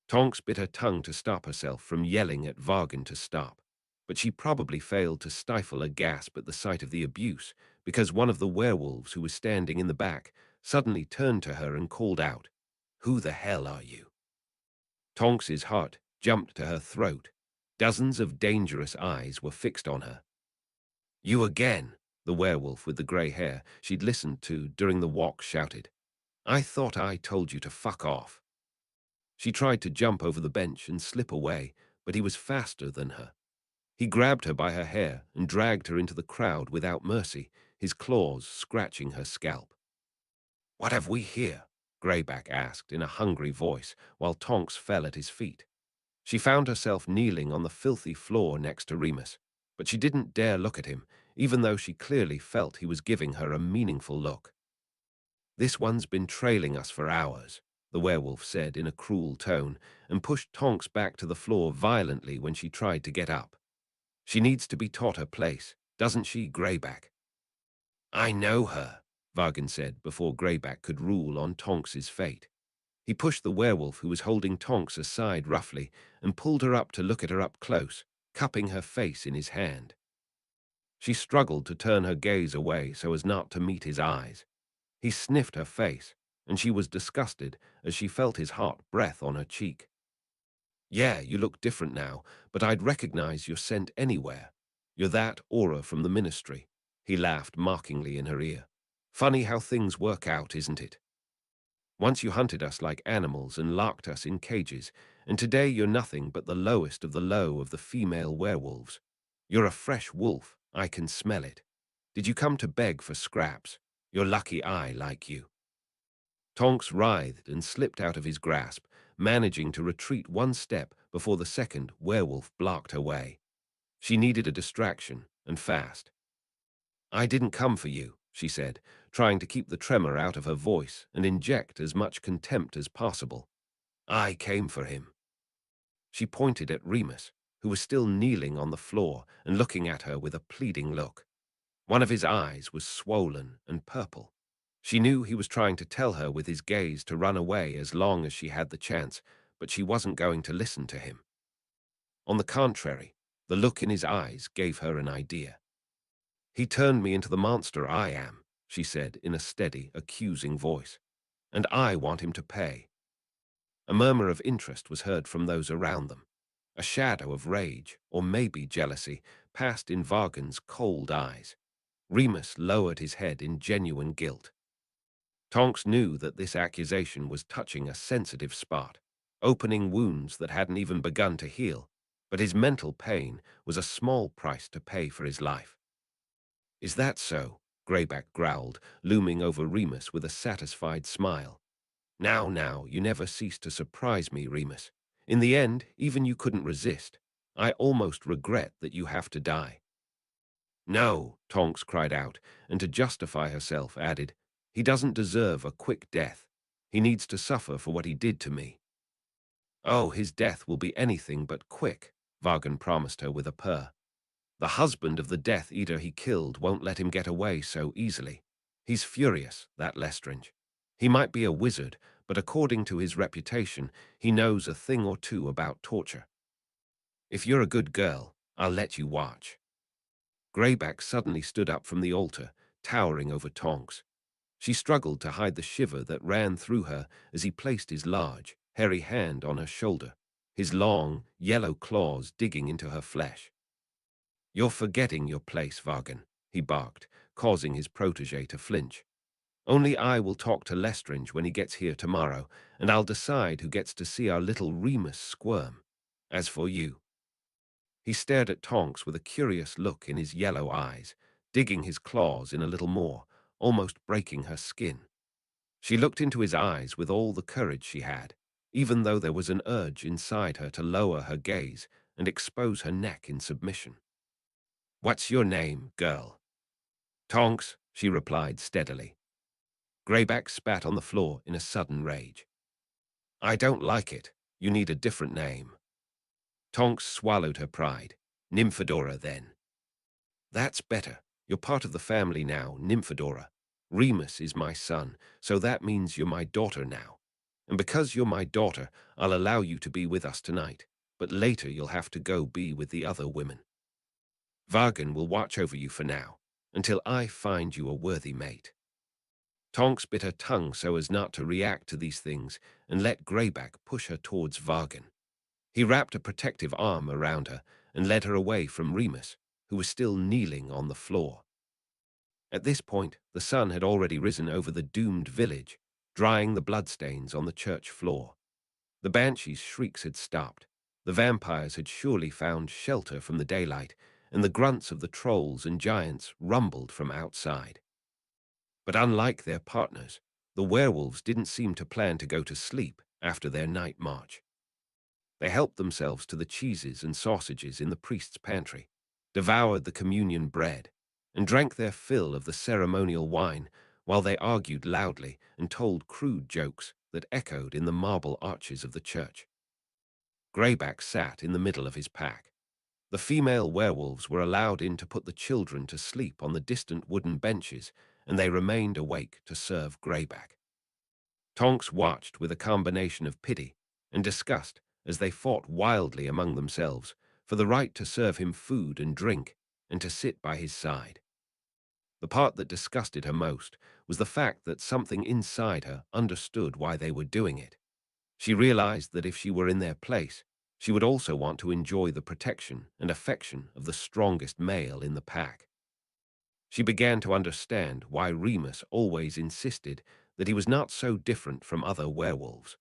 Tonks bit her tongue to stop herself from yelling at Vargan to stop, but she probably failed to stifle a gasp at the sight of the abuse because one of the werewolves who was standing in the back suddenly turned to her and called out, "Who the hell are you?" Tonks's heart jumped to her throat. Dozens of dangerous eyes were fixed on her. "You again," the werewolf with the grey hair she'd listened to during the walk shouted. "I thought I told you to fuck off." She tried to jump over the bench and slip away, but he was faster than her. He grabbed her by her hair and dragged her into the crowd without mercy, his claws scratching her scalp. "What have we here?" Greyback asked in a hungry voice while Tonks fell at his feet. She found herself kneeling on the filthy floor next to Remus, but she didn't dare look at him, even though she clearly felt he was giving her a meaningful look. "This one's been trailing us for hours," the werewolf said in a cruel tone, and pushed Tonks back to the floor violently when she tried to get up. "She needs to be taught her place, doesn't she, Greyback?" "I know her," Vargan said before Greyback could rule on Tonks's fate. He pushed the werewolf who was holding Tonks aside roughly and pulled her up to look at her up close, cupping her face in his hand. She struggled to turn her gaze away so as not to meet his eyes. He sniffed her face, and she was disgusted as she felt his hot breath on her cheek. "Yeah, you look different now, but I'd recognize your scent anywhere. You're that aura from the ministry," he laughed mockingly in her ear. "Funny how things work out, isn't it? Once you hunted us like animals and locked us in cages, and today you're nothing but the lowest of the low of the female werewolves. You're a fresh wolf, I can smell it. Did you come to beg for scraps? You're lucky I like you." Tonks writhed and slipped out of his grasp, managing to retreat one step before the second werewolf blocked her way. She needed a distraction, and fast. "I didn't come for you," she said, trying to keep the tremor out of her voice and inject as much contempt as possible. "I came for him." She pointed at Remus, who was still kneeling on the floor and looking at her with a pleading look. One of his eyes was swollen and purple. She knew he was trying to tell her with his gaze to run away as long as she had the chance, but she wasn't going to listen to him. On the contrary, the look in his eyes gave her an idea. "He turned me into the monster I am," she said in a steady, accusing voice. "And I want him to pay." A murmur of interest was heard from those around them. A shadow of rage, or maybe jealousy, passed in Vargan's cold eyes. Remus lowered his head in genuine guilt. Tonks knew that this accusation was touching a sensitive spot, opening wounds that hadn't even begun to heal, but his mental pain was a small price to pay for his life. "Is that so?" Greyback growled, looming over Remus with a satisfied smile. Now, you never cease to surprise me, Remus. In the end, even you couldn't resist. I almost regret that you have to die." "No," Tonks cried out, and to justify herself added, "He doesn't deserve a quick death. He needs to suffer for what he did to me." "Oh, his death will be anything but quick," Vargan promised her with a purr. "The husband of the Death Eater he killed won't let him get away so easily. He's furious, that Lestrange. He might be a wizard, but according to his reputation, he knows a thing or two about torture. If you're a good girl, I'll let you watch." Greyback suddenly stood up from the altar, towering over Tonks. She struggled to hide the shiver that ran through her as he placed his large, hairy hand on her shoulder, his long, yellow claws digging into her flesh. "You're forgetting your place, Vargan," he barked, causing his protégé to flinch. "Only I will talk to Lestrange when he gets here tomorrow, and I'll decide who gets to see our little Remus squirm. As for you—" He stared at Tonks with a curious look in his yellow eyes, digging his claws in a little more, almost breaking her skin. She looked into his eyes with all the courage she had, even though there was an urge inside her to lower her gaze and expose her neck in submission. "What's your name, girl?" "Tonks," she replied steadily. Greyback spat on the floor in a sudden rage. "I don't like it. You need a different name." Tonks swallowed her pride. "Nymphadora, then." "That's better. You're part of the family now, Nymphadora. Remus is my son, so that means you're my daughter now. And because you're my daughter, I'll allow you to be with us tonight, but later you'll have to go be with the other women. Vargan will watch over you for now, until I find you a worthy mate." Tonks bit her tongue so as not to react to these things and let Greyback push her towards Vargan. He wrapped a protective arm around her and led her away from Remus, who was still kneeling on the floor. At this point, the sun had already risen over the doomed village, drying the bloodstains on the church floor. The banshees' shrieks had stopped. The vampires had surely found shelter from the daylight, and the grunts of the trolls and giants rumbled from outside. But unlike their partners, the werewolves didn't seem to plan to go to sleep after their night march. They helped themselves to the cheeses and sausages in the priest's pantry, devoured the communion bread, and drank their fill of the ceremonial wine while they argued loudly and told crude jokes that echoed in the marble arches of the church. Greyback sat in the middle of his pack. The female werewolves were allowed in to put the children to sleep on the distant wooden benches, and they remained awake to serve Greyback. Tonks watched with a combination of pity and disgust as they fought wildly among themselves for the right to serve him food and drink and to sit by his side. The part that disgusted her most was the fact that something inside her understood why they were doing it. She realized that if she were in their place, she would also want to enjoy the protection and affection of the strongest male in the pack. She began to understand why Remus always insisted that he was not so different from other werewolves.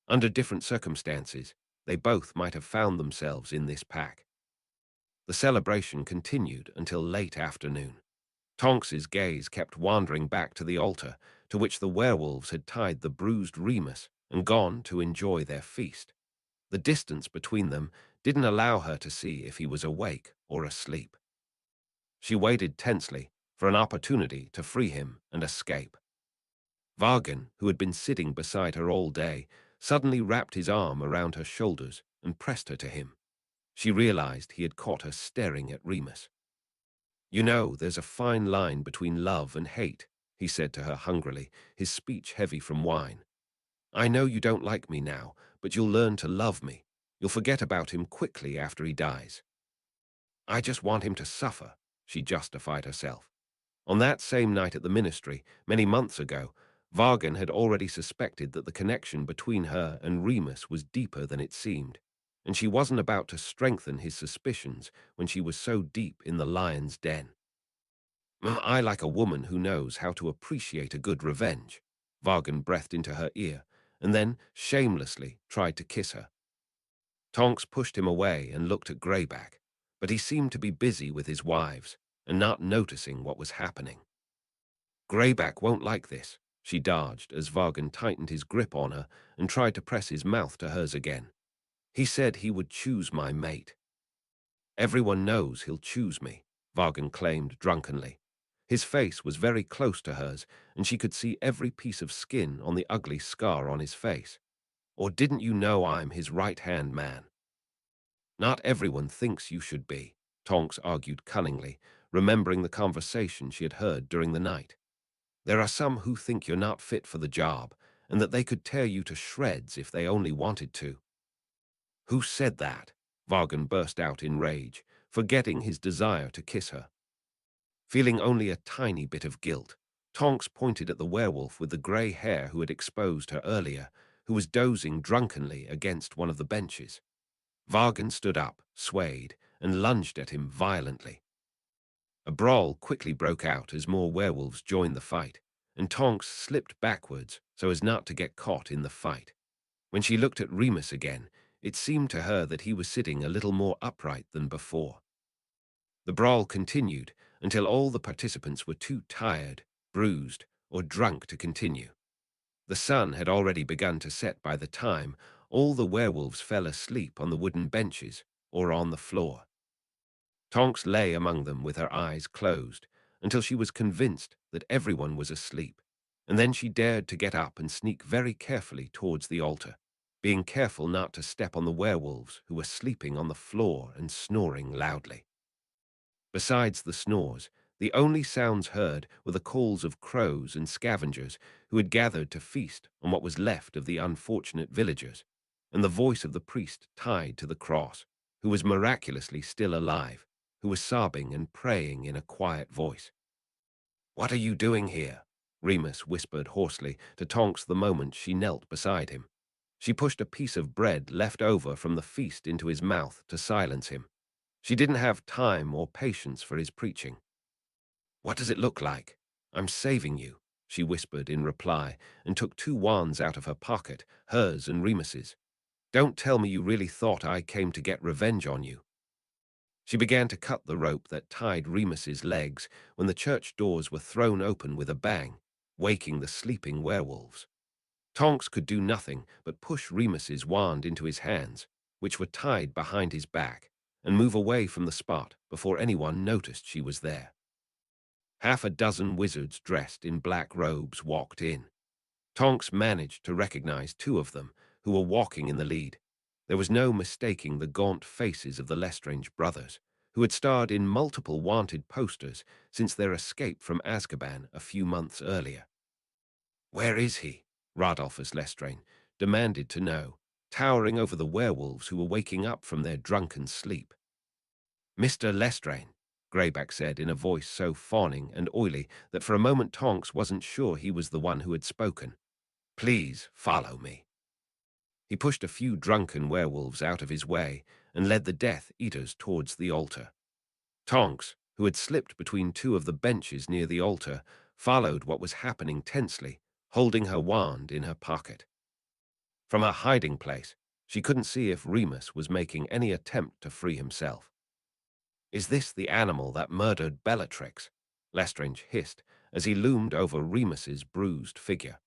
Under different circumstances, they both might have found themselves in this pack. The celebration continued until late afternoon. Tonks's gaze kept wandering back to the altar to which the werewolves had tied the bruised Remus and gone to enjoy their feast. The distance between them didn't allow her to see if he was awake or asleep. She waited tensely for an opportunity to free him and escape. Vargan, who had been sitting beside her all day, suddenly wrapped his arm around her shoulders and pressed her to him. She realized he had caught her staring at Remus. "You know, there's a fine line between love and hate," he said to her hungrily, his speech heavy from wine. "I know you don't like me now, but you'll learn to love me. You'll forget about him quickly after he dies." "I just want him to suffer," she justified herself. On that same night at the ministry, many months ago, Vargan had already suspected that the connection between her and Remus was deeper than it seemed, and she wasn't about to strengthen his suspicions when she was so deep in the lion's den. I like a woman who knows how to appreciate a good revenge. Vargan breathed into her ear, and then, shamelessly, tried to kiss her. Tonks pushed him away and looked at Greyback, but he seemed to be busy with his wives and not noticing what was happening. Greyback won't like this, she dodged as Vargan tightened his grip on her and tried to press his mouth to hers again. He said he would choose my mate. Everyone knows he'll choose me, Vargan claimed drunkenly. His face was very close to hers, and she could see every piece of skin on the ugly scar on his face. Or didn't you know I'm his right-hand man? Not everyone thinks you should be, Tonks argued cunningly, remembering the conversation she had heard during the night. There are some who think you're not fit for the job, and that they could tear you to shreds if they only wanted to. Who said that? Vargan burst out in rage, forgetting his desire to kiss her. Feeling only a tiny bit of guilt, Tonks pointed at the werewolf with the grey hair who had exposed her earlier, who was dozing drunkenly against one of the benches. Vargan stood up, swayed, and lunged at him violently. A brawl quickly broke out as more werewolves joined the fight, and Tonks slipped backwards so as not to get caught in the fight. When she looked at Remus again, it seemed to her that he was sitting a little more upright than before. The brawl continued until all the participants were too tired, bruised, or drunk to continue. The sun had already begun to set by the time all the werewolves fell asleep on the wooden benches or on the floor. Tonks lay among them with her eyes closed until she was convinced that everyone was asleep, and then she dared to get up and sneak very carefully towards the altar, being careful not to step on the werewolves who were sleeping on the floor and snoring loudly. Besides the snores, the only sounds heard were the calls of crows and scavengers who had gathered to feast on what was left of the unfortunate villagers, and the voice of the priest tied to the cross, who was miraculously still alive, who was sobbing and praying in a quiet voice. "What are you doing here?" Remus whispered hoarsely to Tonks the moment she knelt beside him. She pushed a piece of bread left over from the feast into his mouth to silence him. She didn't have time or patience for his preaching. "What does it look like?" "I'm saving you," she whispered in reply, and took 2 wands out of her pocket, hers and Remus's. "Don't tell me you really thought I came to get revenge on you." She began to cut the rope that tied Remus's legs when the church doors were thrown open with a bang, waking the sleeping werewolves. Tonks could do nothing but push Remus's wand into his hands, which were tied behind his back, and move away from the spot before anyone noticed she was there. Half a dozen wizards dressed in black robes walked in. Tonks managed to recognize 2 of them, who were walking in the lead. There was no mistaking the gaunt faces of the Lestrange brothers, who had starred in multiple wanted posters since their escape from Azkaban a few months earlier. "Where is he?" Rodolphus Lestrange demanded to know, towering over the werewolves who were waking up from their drunken sleep. "Mr. Lestrange," Greyback said in a voice so fawning and oily that for a moment Tonks wasn't sure he was the one who had spoken. "Please follow me." He pushed a few drunken werewolves out of his way and led the Death Eaters towards the altar. Tonks, who had slipped between 2 of the benches near the altar, followed what was happening tensely, holding her wand in her pocket. From her hiding place, she couldn't see if Remus was making any attempt to free himself. "Is this the animal that murdered Bellatrix?" Lestrange hissed as he loomed over Remus's bruised figure.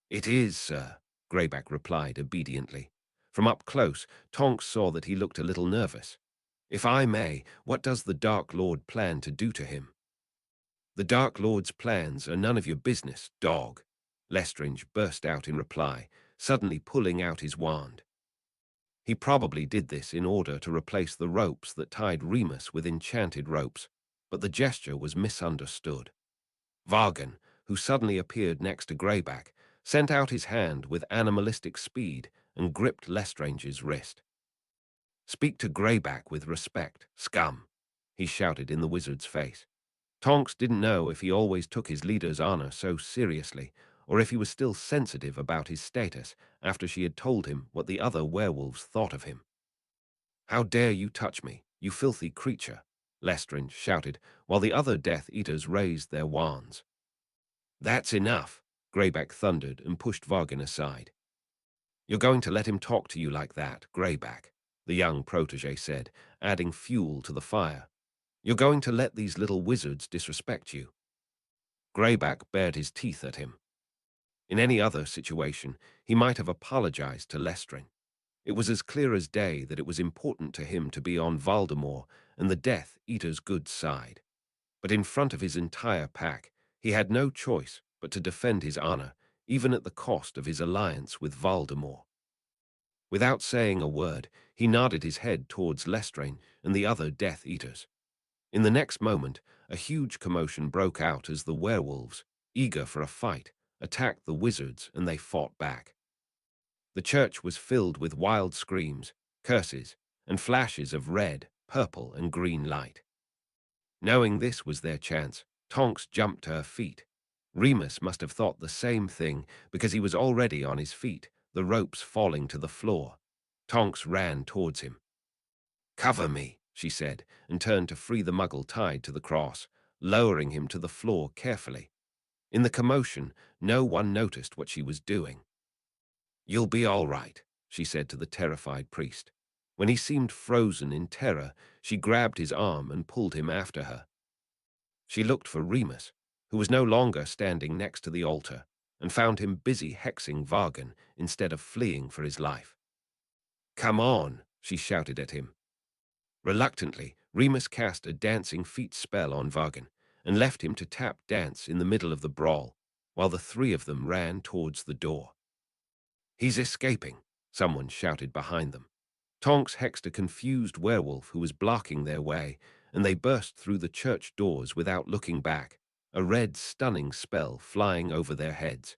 "It is, sir," Greyback replied obediently. From up close, Tonks saw that he looked a little nervous. "If I may, what does the Dark Lord plan to do to him?" "The Dark Lord's plans are none of your business, dog," Lestrange burst out in reply, suddenly pulling out his wand. He probably did this in order to replace the ropes that tied Remus with enchanted ropes, but the gesture was misunderstood. Vargan, who suddenly appeared next to Greyback, sent out his hand with animalistic speed and gripped Lestrange's wrist. "Speak to Greyback with respect, scum," he shouted in the wizard's face. Tonks didn't know if he always took his leader's honor so seriously, or if he was still sensitive about his status after she had told him what the other werewolves thought of him. "How dare you touch me, you filthy creature!" Lestrange shouted, while the other Death Eaters raised their wands. "That's enough," Greyback thundered and pushed Vargan aside. "You're going to let him talk to you like that, Greyback," the young protege said, adding fuel to the fire. "You're going to let these little wizards disrespect you." Greyback bared his teeth at him. In any other situation, he might have apologized to Lestrange. It was as clear as day that it was important to him to be on Voldemort and the Death Eater's good side. But in front of his entire pack, he had no choice but to defend his honor, even at the cost of his alliance with Voldemort. Without saying a word, he nodded his head towards Lestrange and the other Death Eaters. In the next moment, a huge commotion broke out as the werewolves, eager for a fight, attacked the wizards and they fought back. The church was filled with wild screams, curses, and flashes of red, purple, and green light. Knowing this was their chance, Tonks jumped to her feet. Remus must have thought the same thing because he was already on his feet, the ropes falling to the floor. Tonks ran towards him. "Cover me," she said, and turned to free the Muggle tied to the cross, lowering him to the floor carefully. In the commotion, no one noticed what she was doing. "You'll be all right," she said to the terrified priest. When he seemed frozen in terror, she grabbed his arm and pulled him after her. She looked for Remus, who was no longer standing next to the altar, and found him busy hexing Vargan instead of fleeing for his life. "Come on," she shouted at him. Reluctantly, Remus cast a dancing feet spell on Vargan and left him to tap dance in the middle of the brawl, while the three of them ran towards the door. "He's escaping," someone shouted behind them. Tonks hexed a confused werewolf who was blocking their way, and they burst through the church doors without looking back, a red, stunning spell flying over their heads.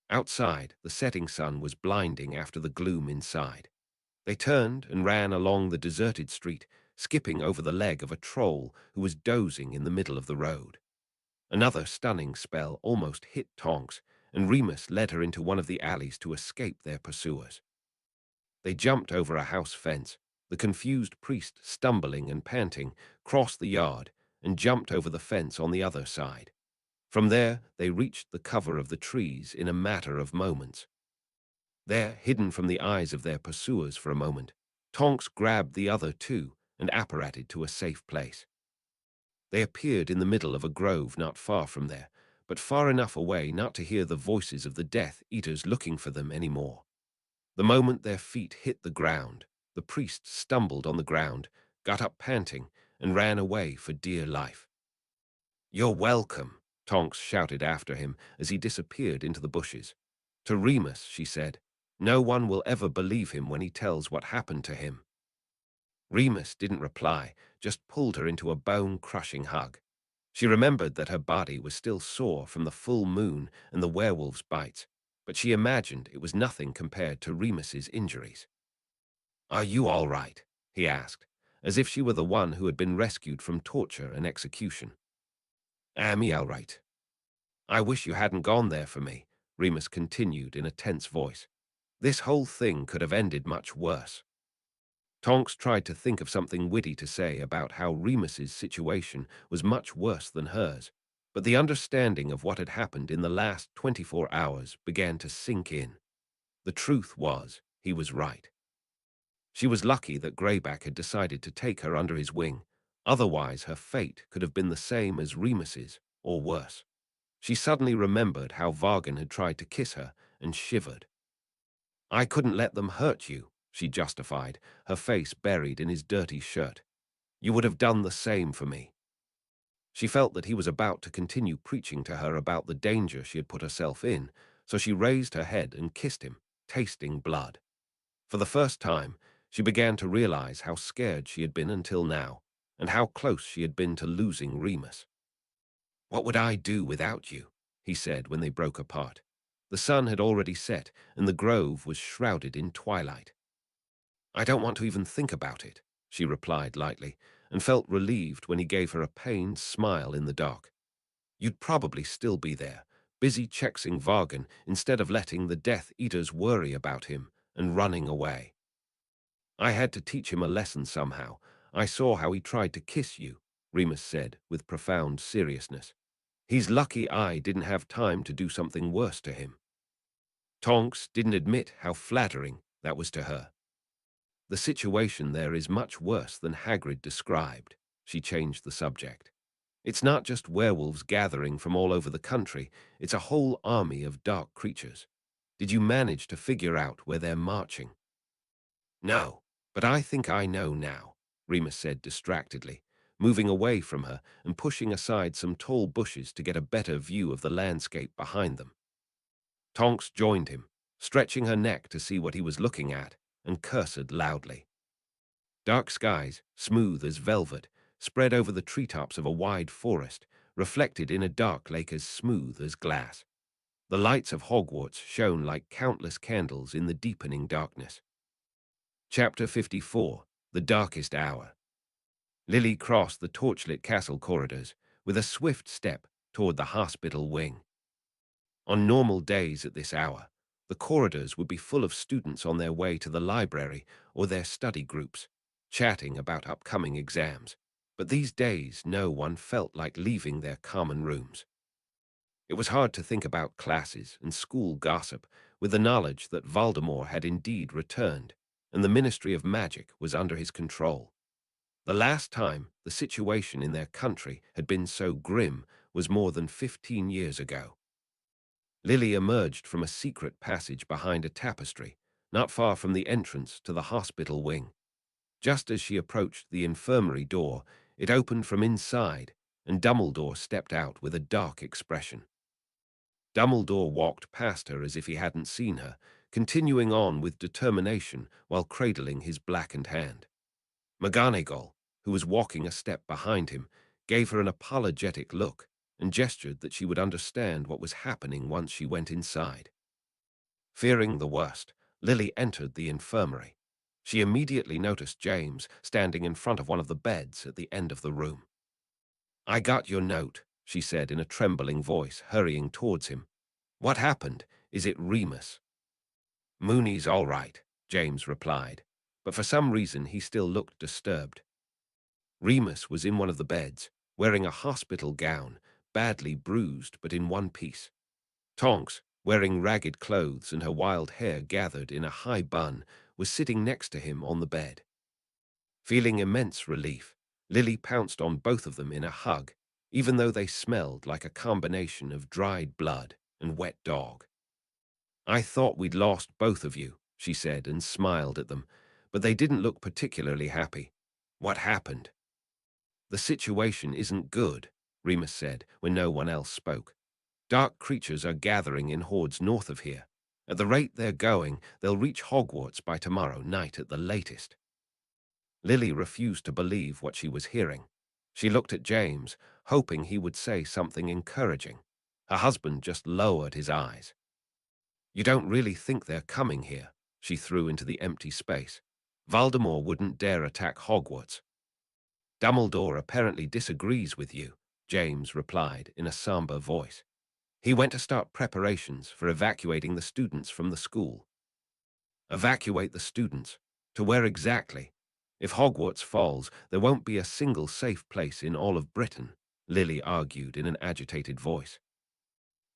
Outside, the setting sun was blinding after the gloom inside. They turned and ran along the deserted street, skipping over the leg of a troll who was dozing in the middle of the road. Another stunning spell almost hit Tonks, and Remus led her into one of the alleys to escape their pursuers. They jumped over a house fence. The confused priest, stumbling and panting, crossed the yard and jumped over the fence on the other side. From there, they reached the cover of the trees in a matter of moments. There, hidden from the eyes of their pursuers for a moment, Tonks grabbed the other two and apparated to a safe place. They appeared in the middle of a grove not far from there, but far enough away not to hear the voices of the Death Eaters looking for them anymore. The moment their feet hit the ground, the priest stumbled on the ground, got up panting, and ran away for dear life. "You're welcome," Tonks shouted after him as he disappeared into the bushes. To Remus, she said, "No one will ever believe him when he tells what happened to him." Remus didn't reply, just pulled her into a bone-crushing hug. She remembered that her body was still sore from the full moon and the werewolf's bites, but she imagined it was nothing compared to Remus's injuries. "Are you all right?" he asked, as if she were the one who had been rescued from torture and execution. "Am I all right? I wish you hadn't gone there for me," Remus continued in a tense voice. "This whole thing could have ended much worse." Tonks tried to think of something witty to say about how Remus's situation was much worse than hers, but the understanding of what had happened in the last 24 hours began to sink in. The truth was, he was right. She was lucky that Greyback had decided to take her under his wing, otherwise her fate could have been the same as Remus's, or worse. She suddenly remembered how Vargan had tried to kiss her and shivered. "I couldn't let them hurt you," she justified, her face buried in his dirty shirt. "You would have done the same for me." She felt that he was about to continue preaching to her about the danger she had put herself in, so she raised her head and kissed him, tasting blood. For the first time, she began to realize how scared she had been until now, and how close she had been to losing Remus. "What would I do without you?" he said when they broke apart. The sun had already set, and the grove was shrouded in twilight. "I don't want to even think about it," she replied lightly, and felt relieved when he gave her a pained smile in the dock. You'd probably still be there, busy checking Vargan instead of letting the Death Eaters worry about him and running away. I had to teach him a lesson somehow. I saw how he tried to kiss you, Remus said with profound seriousness. He's lucky I didn't have time to do something worse to him. Tonks didn't admit how flattering that was to her. The situation there is much worse than Hagrid described. She changed the subject. It's not just werewolves gathering from all over the country, it's a whole army of dark creatures. Did you manage to figure out where they're marching? No, but I think I know now, Remus said distractedly, moving away from her and pushing aside some tall bushes to get a better view of the landscape behind them. Tonks joined him, stretching her neck to see what he was looking at, and cursed loudly. Dark skies, smooth as velvet, spread over the treetops of a wide forest, reflected in a dark lake as smooth as glass. The lights of Hogwarts shone like countless candles in the deepening darkness. Chapter 54, The Darkest Hour. Lily crossed the torchlit castle corridors with a swift step toward the hospital wing. On normal days at this hour, the corridors would be full of students on their way to the library or their study groups, chatting about upcoming exams. But these days, no one felt like leaving their common rooms. It was hard to think about classes and school gossip with the knowledge that Voldemort had indeed returned, and the Ministry of Magic was under his control. The last time the situation in their country had been so grim was more than 15 years ago. Lily emerged from a secret passage behind a tapestry, not far from the entrance to the hospital wing. Just as she approached the infirmary door, it opened from inside, and Dumbledore stepped out with a dark expression. Dumbledore walked past her as if he hadn't seen her, continuing on with determination while cradling his blackened hand. McGonagall, who was walking a step behind him, gave her an apologetic look and gestured that she would understand what was happening once she went inside. Fearing the worst, Lily entered the infirmary. She immediately noticed James standing in front of one of the beds at the end of the room. "I got your note," she said in a trembling voice, hurrying towards him. "What happened? Is it Remus?" "Mooney's all right," James replied, but for some reason he still looked disturbed. Remus was in one of the beds, wearing a hospital gown, badly bruised but in one piece. Tonks, wearing ragged clothes and her wild hair gathered in a high bun, was sitting next to him on the bed. Feeling immense relief, Lily pounced on both of them in a hug, even though they smelled like a combination of dried blood and wet dog. "I thought we'd lost both of you," she said and smiled at them, but they didn't look particularly happy. "What happened?" "The situation isn't good," Remus said when no one else spoke. "Dark creatures are gathering in hordes north of here. At the rate they're going, they'll reach Hogwarts by tomorrow night at the latest." Lily refused to believe what she was hearing. She looked at James, hoping he would say something encouraging. Her husband just lowered his eyes. "You don't really think they're coming here?" she threw into the empty space. "Voldemort wouldn't dare attack Hogwarts." "Dumbledore apparently disagrees with you," James replied in a somber voice. "He went to start preparations for evacuating the students from the school." "Evacuate the students? To where exactly? If Hogwarts falls, there won't be a single safe place in all of Britain," Lily argued in an agitated voice.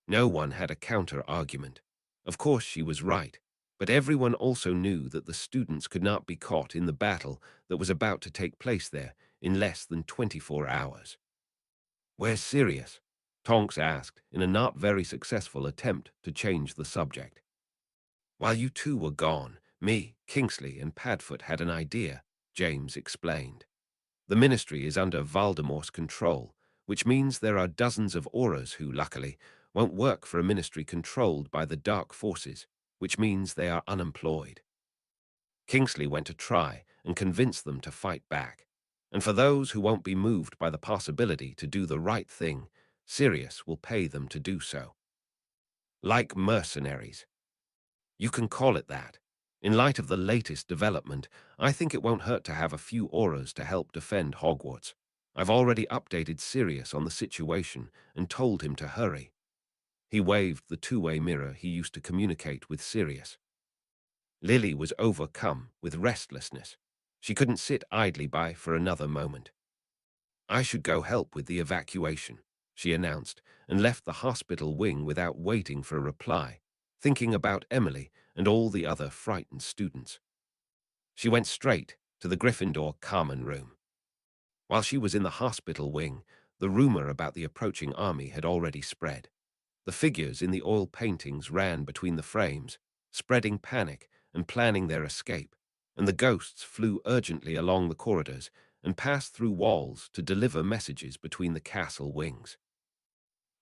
No one had a counter-argument. Of course she was right, but everyone also knew that the students could not be caught in the battle that was about to take place there in less than 24 hours. "Where's Sirius?" Tonks asked in a not very successful attempt to change the subject. "While you two were gone, me, Kingsley, and Padfoot had an idea," James explained. "The Ministry is under Voldemort's control, which means there are dozens of Aurors who, luckily, won't work for a ministry controlled by the dark forces, which means they are unemployed. Kingsley went to try and convince them to fight back, and for those who won't be moved by the possibility to do the right thing, Sirius will pay them to do so. Like mercenaries. You can call it that. In light of the latest development, I think it won't hurt to have a few auras to help defend Hogwarts. I've already updated Sirius on the situation and told him to hurry. He waved the two-way mirror he used to communicate with Sirius. Lily was overcome with restlessness. She couldn't sit idly by for another moment. I should go help with the evacuation, she announced, and left the hospital wing without waiting for a reply, thinking about Emily and all the other frightened students. She went straight to the Gryffindor common room. While she was in the hospital wing, the rumor about the approaching army had already spread. The figures in the oil paintings ran between the frames, spreading panic and planning their escape, and the ghosts flew urgently along the corridors and passed through walls to deliver messages between the castle wings.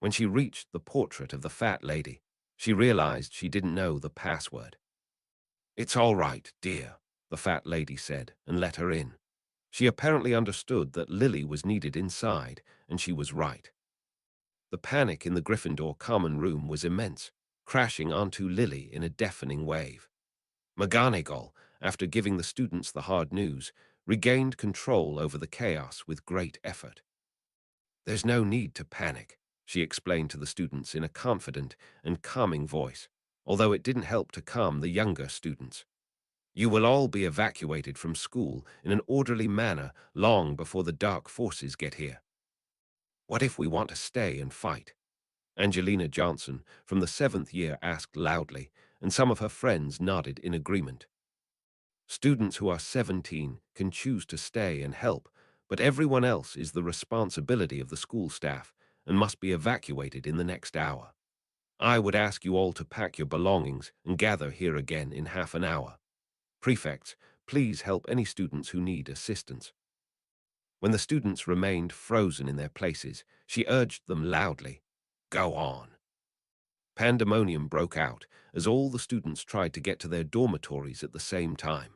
When she reached the portrait of the fat lady, she realized she didn't know the password. "It's all right, dear," the fat lady said, and let her in. She apparently understood that Lily was needed inside, and she was right. The panic in the Gryffindor common room was immense, crashing onto Lily in a deafening wave. McGonagall, after giving the students the hard news, regained control over the chaos with great effort. "There's no need to panic," she explained to the students in a confident and calming voice, although it didn't help to calm the younger students. "You will all be evacuated from school in an orderly manner long before the dark forces get here. What if we want to stay and fight?" Angelina Johnson from the 7th year asked loudly, and some of her friends nodded in agreement. "Students who are 17 can choose to stay and help, but everyone else is the responsibility of the school staff and must be evacuated in the next hour. I would ask you all to pack your belongings and gather here again in half an hour. Prefects, please help any students who need assistance." When the students remained frozen in their places, she urged them loudly, "Go on." Pandemonium broke out as all the students tried to get to their dormitories at the same time.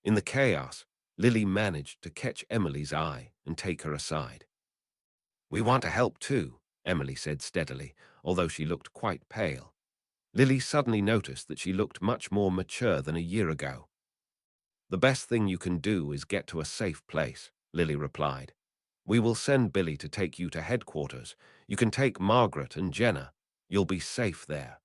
In the chaos, Lily managed to catch Emily's eye and take her aside. "We want to help too," Emily said steadily, although she looked quite pale. Lily suddenly noticed that she looked much more mature than a year ago. "The best thing you can do is get to a safe place," Lily replied. "We will send Billy to take you to headquarters. You can take Margaret and Jenna. You'll be safe there."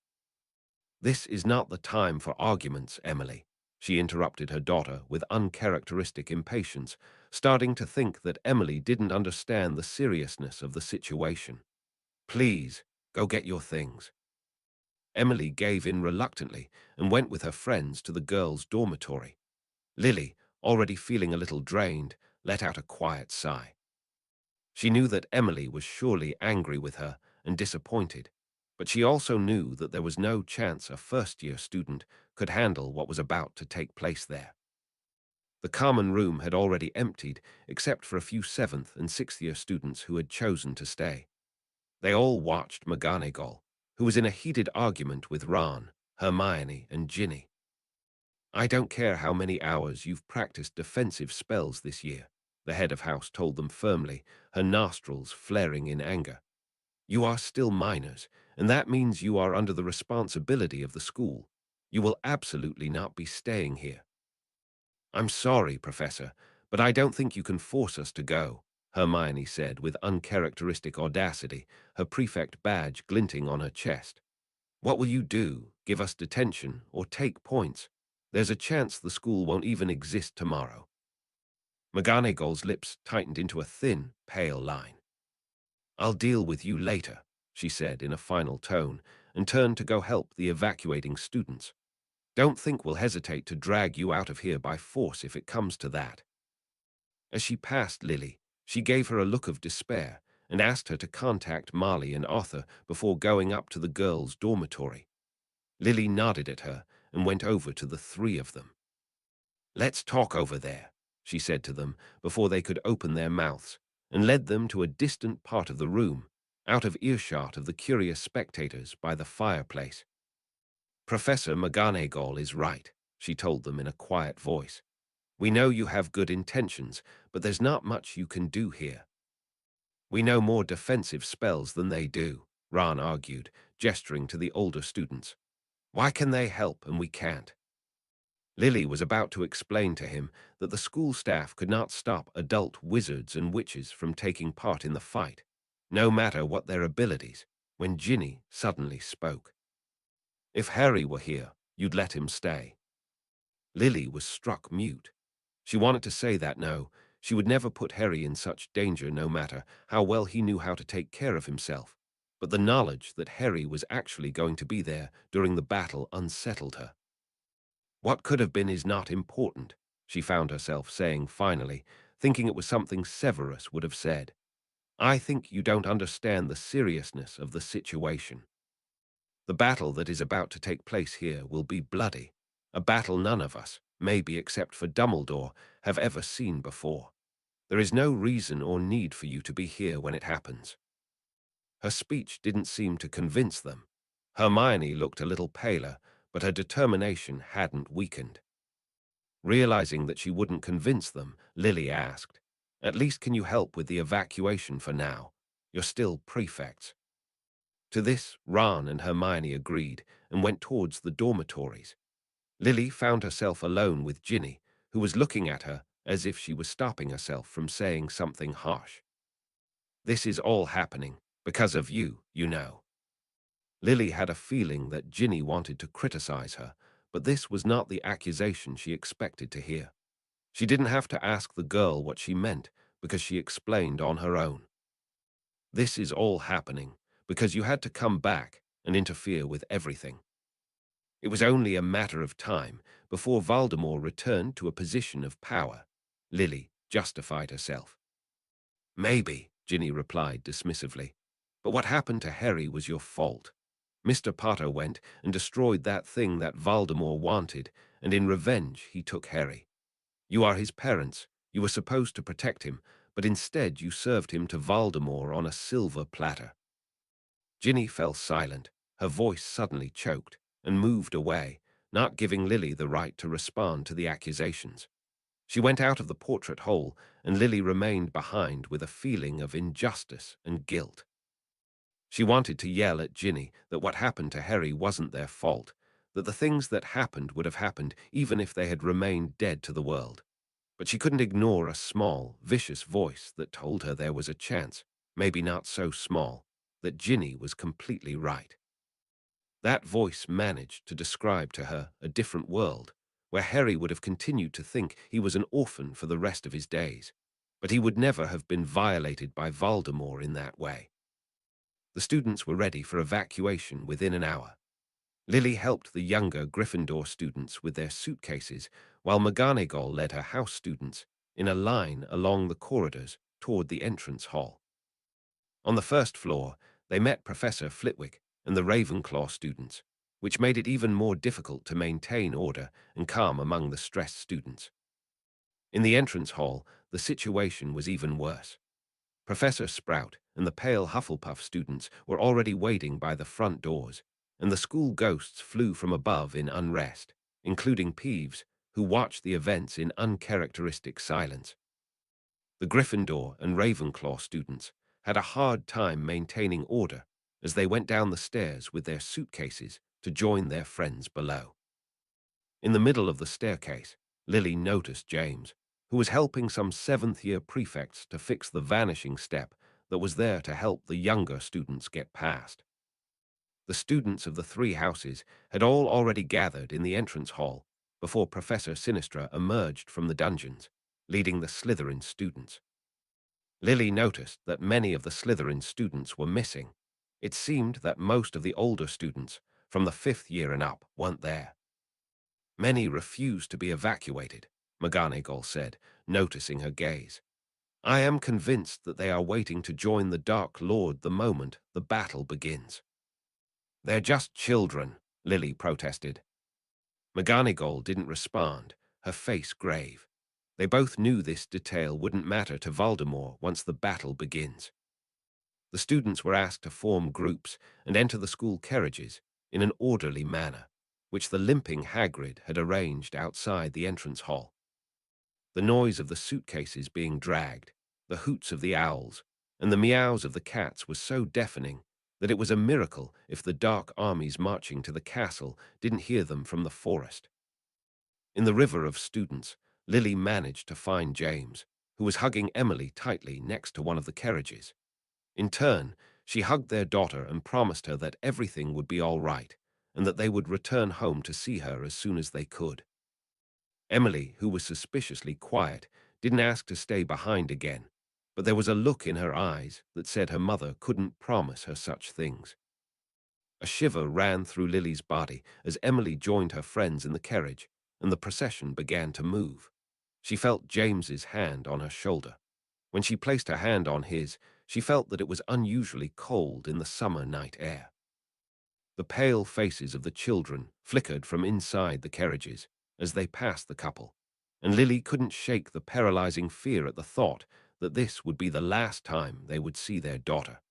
"This is not the time for arguments, Emily," she interrupted her daughter with uncharacteristic impatience, starting to think that Emily didn't understand the seriousness of the situation. "Please, go get your things." Emily gave in reluctantly and went with her friends to the girls' dormitory. Lily, already feeling a little drained, let out a quiet sigh. She knew that Emily was surely angry with her and disappointed, but she also knew that there was no chance a first-year student could handle what was about to take place there. The common room had already emptied, except for a few 7th and 6th-year students who had chosen to stay. They all watched McGonagall, who was in a heated argument with Ron, Hermione, and Ginny. "I don't care how many hours you've practiced defensive spells this year," the head of house told them firmly, her nostrils flaring in anger. "You are still minors, and that means you are under the responsibility of the school. You will absolutely not be staying here." "I'm sorry, Professor, but I don't think you can force us to go," Hermione said with uncharacteristic audacity, her prefect badge glinting on her chest. "What will you do? Give us detention or take points? There's a chance the school won't even exist tomorrow." McGonagall's lips tightened into a thin, pale line. "I'll deal with you later," she said in a final tone, and turned to go help the evacuating students. "Don't think we'll hesitate to drag you out of here by force if it comes to that." As she passed Lily, she gave her a look of despair and asked her to contact Marley and Arthur before going up to the girls' dormitory. Lily nodded at her and went over to the three of them. "Let's talk over there," she said to them before they could open their mouths, and led them to a distant part of the room, out of earshot of the curious spectators by the fireplace. "Professor McGonagall is right," she told them in a quiet voice. "We know you have good intentions, but there's not much you can do here." "We know more defensive spells than they do," Ron argued, gesturing to the older students. "Why can they help and we can't?" Lily was about to explain to him that the school staff could not stop adult wizards and witches from taking part in the fight, no matter what their abilities, when Ginny suddenly spoke. If Harry were here, you'd let him stay. Lily was struck mute. She wanted to say that no, she would never put Harry in such danger no matter how well he knew how to take care of himself. But the knowledge that Harry was actually going to be there during the battle unsettled her. What could have been is not important, she found herself saying finally, thinking it was something Severus would have said. I think you don't understand the seriousness of the situation. The battle that is about to take place here will be bloody, a battle none of us, maybe except for Dumbledore, have ever seen before. There is no reason or need for you to be here when it happens. Her speech didn't seem to convince them. Hermione looked a little paler, but her determination hadn't weakened. Realizing that she wouldn't convince them, Lily asked, "At least can you help with the evacuation for now? You're still prefects." To this, Ron and Hermione agreed and went towards the dormitories. Lily found herself alone with Ginny, who was looking at her as if she was stopping herself from saying something harsh. "This is all happening because of you, you know." Lily had a feeling that Ginny wanted to criticize her, but this was not the accusation she expected to hear. She didn't have to ask the girl what she meant because she explained on her own. "This is all happening because you had to come back and interfere with everything. It was only a matter of time before Voldemort returned to a position of power." Lily justified herself. "Maybe," Ginny replied dismissively, "but what happened to Harry was your fault. Mr. Potter went and destroyed that thing that Voldemort wanted, and in revenge he took Harry. You are his parents. You were supposed to protect him, but instead you served him to Voldemort on a silver platter." Ginny fell silent, her voice suddenly choked, and moved away, not giving Lily the right to respond to the accusations. She went out of the portrait hole, and Lily remained behind with a feeling of injustice and guilt. She wanted to yell at Ginny that what happened to Harry wasn't their fault, that the things that happened would have happened even if they had remained dead to the world. But she couldn't ignore a small, vicious voice that told her there was a chance, maybe not so small, that Ginny was completely right. That voice managed to describe to her a different world, where Harry would have continued to think he was an orphan for the rest of his days, but he would never have been violated by Voldemort in that way. The students were ready for evacuation within an hour. Lily helped the younger Gryffindor students with their suitcases, while McGonagall led her house students in a line along the corridors toward the entrance hall. On the first floor, they met Professor Flitwick and the Ravenclaw students, which made it even more difficult to maintain order and calm among the stressed students. In the entrance hall, the situation was even worse. Professor Sprout and the pale Hufflepuff students were already waiting by the front doors, and the school ghosts flew from above in unrest, including Peeves, who watched the events in uncharacteristic silence. The Gryffindor and Ravenclaw students had a hard time maintaining order as they went down the stairs with their suitcases to join their friends below. In the middle of the staircase, Lily noticed James, who was helping some seventh-year prefects to fix the vanishing step that was there to help the younger students get past. The students of the three houses had all already gathered in the entrance hall before Professor Sinistra emerged from the dungeons, leading the Slytherin students. Lily noticed that many of the Slytherin students were missing. It seemed that most of the older students, from the fifth year and up, weren't there. "Many refused to be evacuated," McGonagall said, noticing her gaze. "I am convinced that they are waiting to join the Dark Lord the moment the battle begins." "They're just children," Lily protested. McGonagall didn't respond, her face grave. They both knew this detail wouldn't matter to Voldemort once the battle begins. The students were asked to form groups and enter the school carriages in an orderly manner, which the limping Hagrid had arranged outside the entrance hall. The noise of the suitcases being dragged, the hoots of the owls, and the meows of the cats was so deafening that it was a miracle if the dark armies marching to the castle didn't hear them from the forest. In the river of students, Lily managed to find James, who was hugging Emily tightly next to one of the carriages. In turn, she hugged their daughter and promised her that everything would be all right, and that they would return home to see her as soon as they could. Emily, who was suspiciously quiet, didn't ask to stay behind again, but there was a look in her eyes that said her mother couldn't promise her such things. A shiver ran through Lily's body as Emily joined her friends in the carriage, and the procession began to move. She felt James's hand on her shoulder. When she placed her hand on his, she felt that it was unusually cold in the summer night air. The pale faces of the children flickered from inside the carriages as they passed the couple, and Lily couldn't shake the paralyzing fear at the thought that this would be the last time they would see their daughter.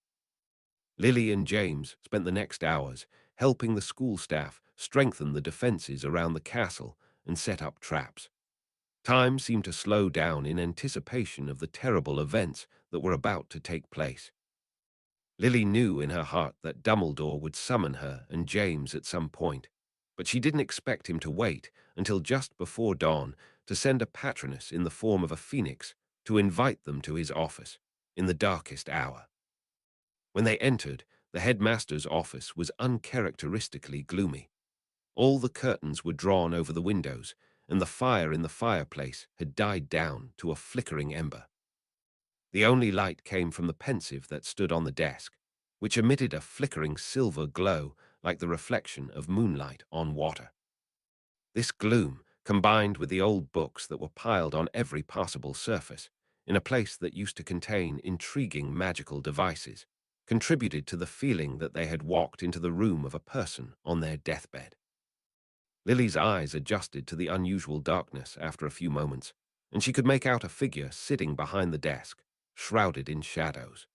Lily and James spent the next hours helping the school staff strengthen the defenses around the castle and set up traps. Time seemed to slow down in anticipation of the terrible events that were about to take place. Lily knew in her heart that Dumbledore would summon her and James at some point, but she didn't expect him to wait until just before dawn to send a patroness in the form of a phoenix to invite them to his office in the darkest hour. When they entered, the headmaster's office was uncharacteristically gloomy. All the curtains were drawn over the windows, and the fire in the fireplace had died down to a flickering ember. The only light came from the pensive that stood on the desk, which emitted a flickering silver glow like the reflection of moonlight on water. This gloom, combined with the old books that were piled on every possible surface, in a place that used to contain intriguing magical devices, contributed to the feeling that they had walked into the room of a person on their deathbed. Lily's eyes adjusted to the unusual darkness after a few moments, and she could make out a figure sitting behind the desk, shrouded in shadows.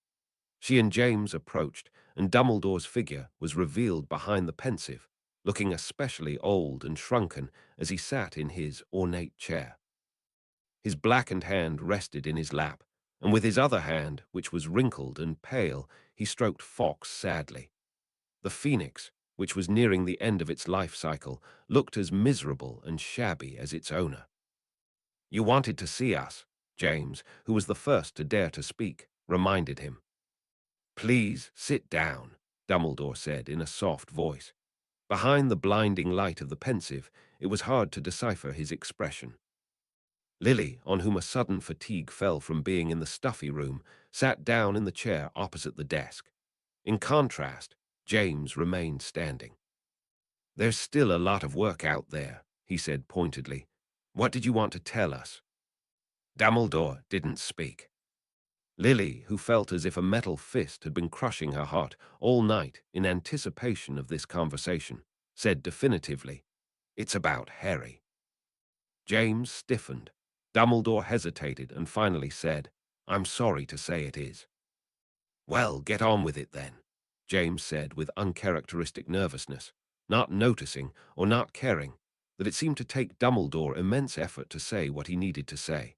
She and James approached, and Dumbledore's figure was revealed behind the pensive, looking especially old and shrunken as he sat in his ornate chair. His blackened hand rested in his lap, and with his other hand, which was wrinkled and pale, he stroked Fawkes sadly. The phoenix, which was nearing the end of its life cycle, looked as miserable and shabby as its owner. "You wanted to see us," James, who was the first to dare to speak, reminded him. "Please sit down," Dumbledore said in a soft voice. Behind the blinding light of the pensive, it was hard to decipher his expression. Lily, on whom a sudden fatigue fell from being in the stuffy room, sat down in the chair opposite the desk. In contrast, James remained standing. "There's still a lot of work out there," he said pointedly. "What did you want to tell us?" Dumbledore didn't speak. Lily, who felt as if a metal fist had been crushing her heart all night in anticipation of this conversation, said definitively, "It's about Harry." James stiffened. Dumbledore hesitated and finally said, "I'm sorry to say it is." "Well, get on with it then," James said with uncharacteristic nervousness, not noticing or not caring that it seemed to take Dumbledore immense effort to say what he needed to say.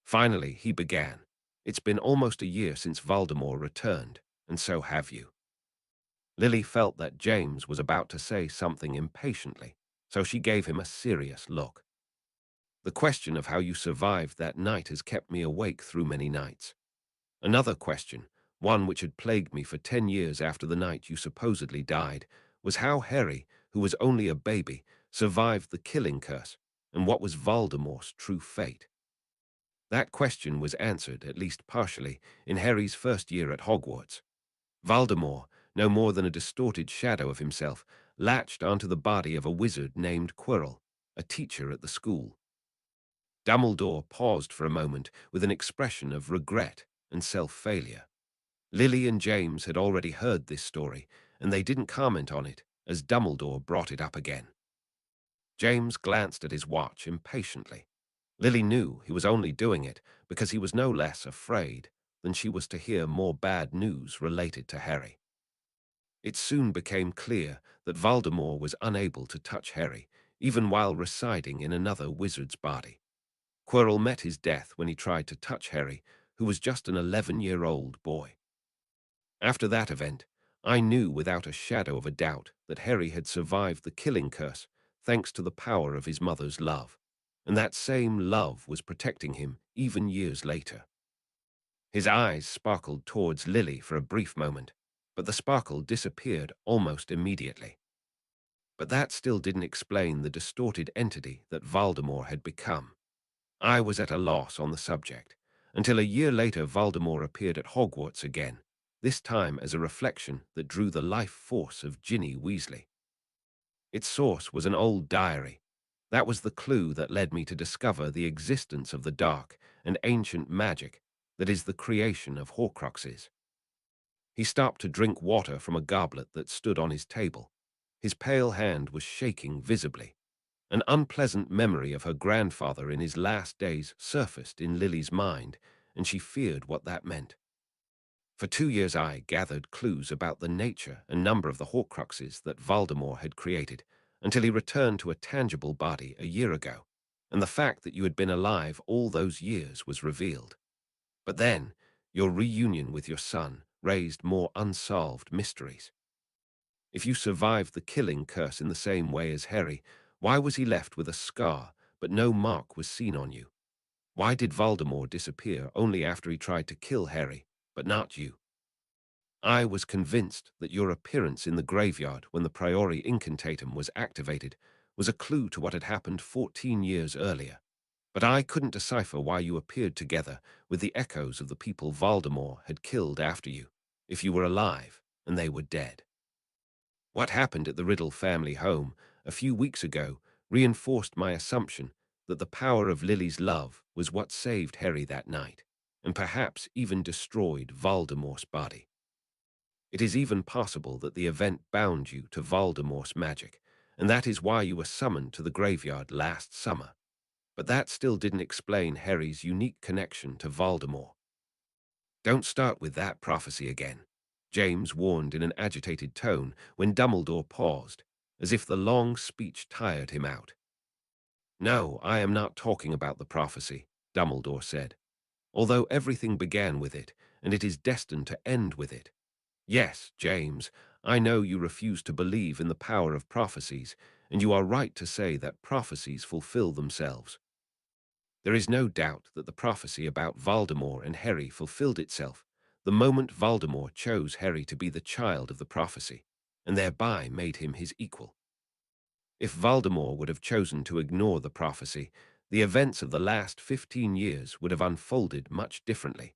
Finally, he began. "It's been almost a year since Voldemort returned, and so have you." Lily felt that James was about to say something impatiently, so she gave him a serious look. "The question of how you survived that night has kept me awake through many nights. Another question, one which had plagued me for 10 years after the night you supposedly died, was how Harry, who was only a baby, survived the killing curse, and what was Voldemort's true fate. That question was answered, at least partially, in Harry's first year at Hogwarts. Voldemort, no more than a distorted shadow of himself, latched onto the body of a wizard named Quirrell, a teacher at the school. Dumbledore paused for a moment with an expression of regret and self-failure. Lily and James had already heard this story, and they didn't comment on it as Dumbledore brought it up again. James glanced at his watch impatiently. Lily knew he was only doing it because he was no less afraid than she was to hear more bad news related to Harry. It soon became clear that Voldemort was unable to touch Harry, even while residing in another wizard's body. Quirrell met his death when he tried to touch Harry, who was just an 11-year-old boy. After that event, I knew without a shadow of a doubt that Harry had survived the killing curse, thanks to the power of his mother's love, and that same love was protecting him even years later. His eyes sparkled towards Lily for a brief moment, but the sparkle disappeared almost immediately. But that still didn't explain the distorted entity that Voldemort had become. I was at a loss on the subject, until a year later Voldemort appeared at Hogwarts again, this time as a reflection that drew the life force of Ginny Weasley. Its source was an old diary. That was the clue that led me to discover the existence of the dark and ancient magic that is the creation of Horcruxes. He stopped to drink water from a goblet that stood on his table. His pale hand was shaking visibly. An unpleasant memory of her grandfather in his last days surfaced in Lily's mind, and she feared what that meant. For 2 years I gathered clues about the nature and number of the Horcruxes that Voldemort had created, until he returned to a tangible body a year ago, and the fact that you had been alive all those years was revealed. But then, your reunion with your son raised more unsolved mysteries. If you survived the killing curse in the same way as Harry, why was he left with a scar, but no mark was seen on you? Why did Voldemort disappear only after he tried to kill Harry, but not you? I was convinced that your appearance in the graveyard when the Priori Incantatem was activated was a clue to what had happened 14 years earlier. But I couldn't decipher why you appeared together with the echoes of the people Voldemort had killed after you, if you were alive and they were dead. What happened at the Riddle family home a few weeks ago reinforced my assumption that the power of Lily's love was what saved Harry that night, and perhaps even destroyed Voldemort's body. It is even possible that the event bound you to Voldemort's magic, and that is why you were summoned to the graveyard last summer. But that still didn't explain Harry's unique connection to Voldemort. Don't start with that prophecy again, James warned in an agitated tone when Dumbledore paused, as if the long speech tired him out. No, I am not talking about the prophecy, Dumbledore said, although everything began with it, and it is destined to end with it. Yes, James, I know you refuse to believe in the power of prophecies, and you are right to say that prophecies fulfill themselves. There is no doubt that the prophecy about Voldemort and Harry fulfilled itself the moment Voldemort chose Harry to be the child of the prophecy, and thereby made him his equal. If Voldemort would have chosen to ignore the prophecy, the events of the last 15 years would have unfolded much differently.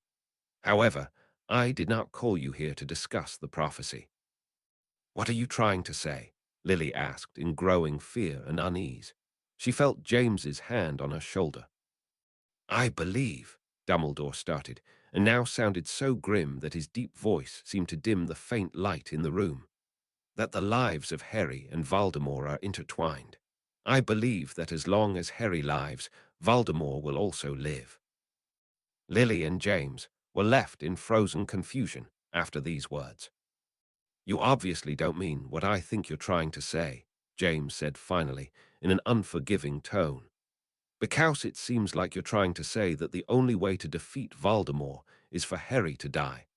However, I did not call you here to discuss the prophecy. What are you trying to say? Lily asked in growing fear and unease. She felt James's hand on her shoulder. I believe, Dumbledore started, and now sounded so grim that his deep voice seemed to dim the faint light in the room, that the lives of Harry and Voldemort are intertwined. I believe that as long as Harry lives, Voldemort will also live. Lily and James were left in frozen confusion after these words. You obviously don't mean what I think you're trying to say, James said finally, in an unforgiving tone. Because it seems like you're trying to say that the only way to defeat Voldemort is for Harry to die.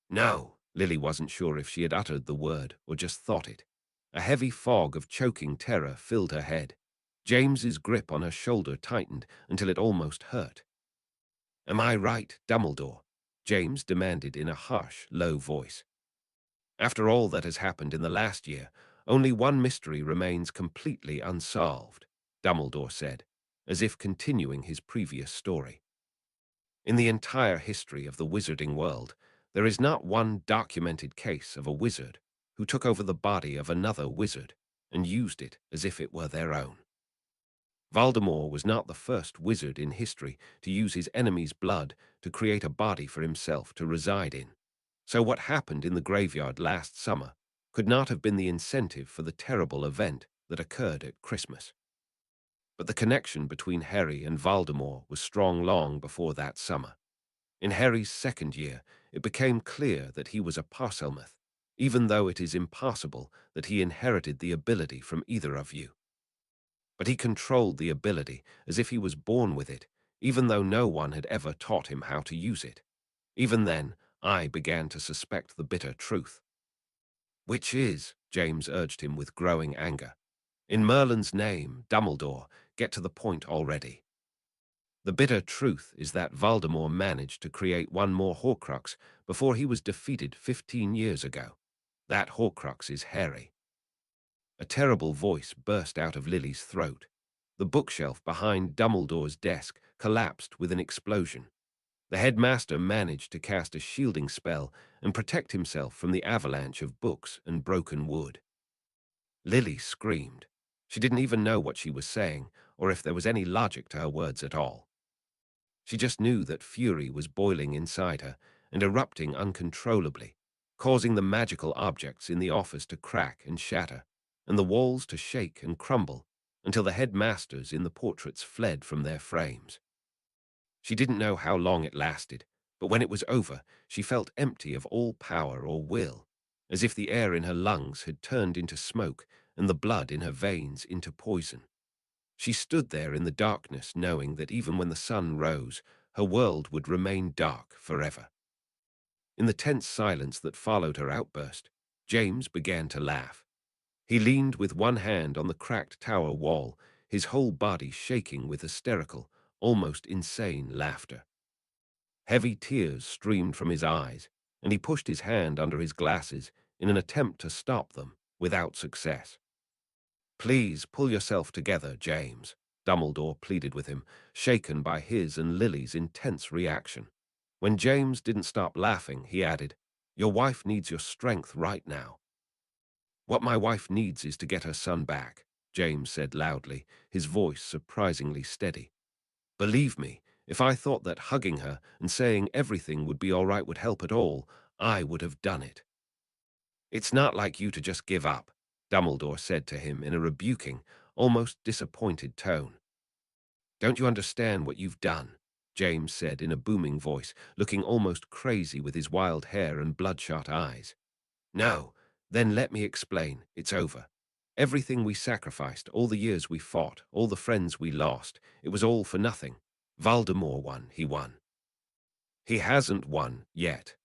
No, Lily wasn't sure if she had uttered the word or just thought it. A heavy fog of choking terror filled her head. James's grip on her shoulder tightened until it almost hurt. Am I right, Dumbledore? James demanded in a harsh, low voice. After all that has happened in the last year, only one mystery remains completely unsolved, Dumbledore said, as if continuing his previous story. In the entire history of the wizarding world, there is not one documented case of a wizard who took over the body of another wizard and used it as if it were their own. Voldemort was not the first wizard in history to use his enemy's blood to create a body for himself to reside in. So what happened in the graveyard last summer could not have been the incentive for the terrible event that occurred at Christmas. But the connection between Harry and Voldemort was strong long before that summer. In Harry's second year, it became clear that he was a Parselmouth, even though it is impossible that he inherited the ability from either of you. But he controlled the ability as if he was born with it, even though no one had ever taught him how to use it. Even then, I began to suspect the bitter truth. Which is, James urged him with growing anger. In Merlin's name, Dumbledore, get to the point already. The bitter truth is that Voldemort managed to create one more Horcrux before he was defeated 15 years ago. That Horcrux is Harry. A terrible voice burst out of Lily's throat. The bookshelf behind Dumbledore's desk collapsed with an explosion. The headmaster managed to cast a shielding spell and protect himself from the avalanche of books and broken wood. Lily screamed. She didn't even know what she was saying, or if there was any logic to her words at all. She just knew that fury was boiling inside her and erupting uncontrollably, causing the magical objects in the office to crack and shatter, and the walls to shake and crumble until the headmasters in the portraits fled from their frames. She didn't know how long it lasted, but when it was over, she felt empty of all power or will, as if the air in her lungs had turned into smoke and the blood in her veins into poison. She stood there in the darkness, knowing that even when the sun rose, her world would remain dark forever. In the tense silence that followed her outburst, James began to laugh. He leaned with one hand on the cracked tower wall, his whole body shaking with hysterical, almost insane laughter. Heavy tears streamed from his eyes, and he pushed his hand under his glasses in an attempt to stop them, without success. "Please pull yourself together, James," Dumbledore pleaded with him, shaken by his and Lily's intense reaction. When James didn't stop laughing, he added, "Your wife needs your strength right now." "What my wife needs is to get her son back," James said loudly, his voice surprisingly steady. "Believe me, if I thought that hugging her and saying everything would be all right would help at all, I would have done it." "It's not like you to just give up," Dumbledore said to him in a rebuking, almost disappointed tone. "Don't you understand what you've done?" James said in a booming voice, looking almost crazy with his wild hair and bloodshot eyes. "No, then let me explain. It's over. Everything we sacrificed, all the years we fought, all the friends we lost, it was all for nothing. Voldemort won, he won. He hasn't won yet."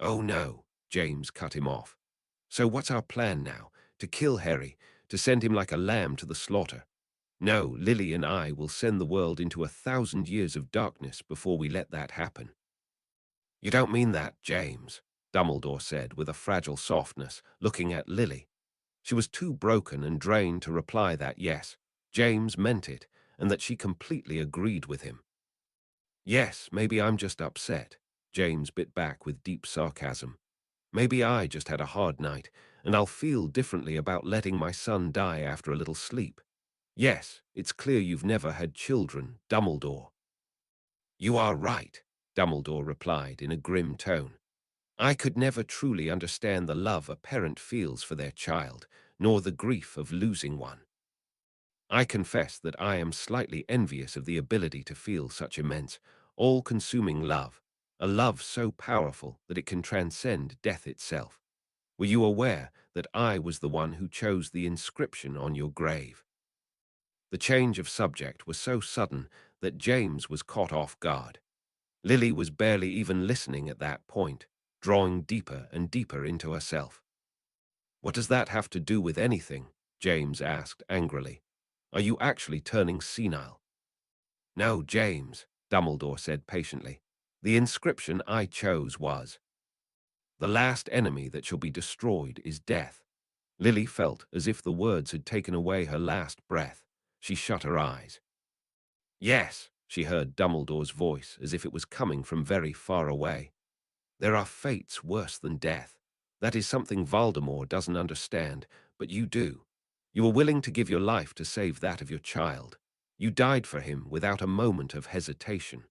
"Oh no," James cut him off. "So what's our plan now? To kill Harry, to send him like a lamb to the slaughter? No, Lily and I will send the world into 1,000 years of darkness before we let that happen." "You don't mean that, James," Dumbledore said with a fragile softness, looking at Lily. She was too broken and drained to reply that yes, James meant it, and that she completely agreed with him. "Yes, maybe I'm just upset," James bit back with deep sarcasm. "Maybe I just had a hard night, and I'll feel differently about letting my son die after a little sleep. Yes, it's clear you've never had children, Dumbledore." "You are right," Dumbledore replied in a grim tone. "I could never truly understand the love a parent feels for their child, nor the grief of losing one. I confess that I am slightly envious of the ability to feel such immense, all-consuming love, a love so powerful that it can transcend death itself. Were you aware that I was the one who chose the inscription on your grave?" The change of subject was so sudden that James was caught off guard. Lily was barely even listening at that point, drawing deeper and deeper into herself. "What does that have to do with anything?" James asked angrily. "Are you actually turning senile?" "No, James," Dumbledore said patiently. "The inscription I chose was, 'The last enemy that shall be destroyed is death.'" Lily felt as if the words had taken away her last breath. She shut her eyes. "Yes," she heard Dumbledore's voice as if it was coming from very far away. "There are fates worse than death. That is something Voldemort doesn't understand, but you do. You were willing to give your life to save that of your child. You died for him without a moment of hesitation.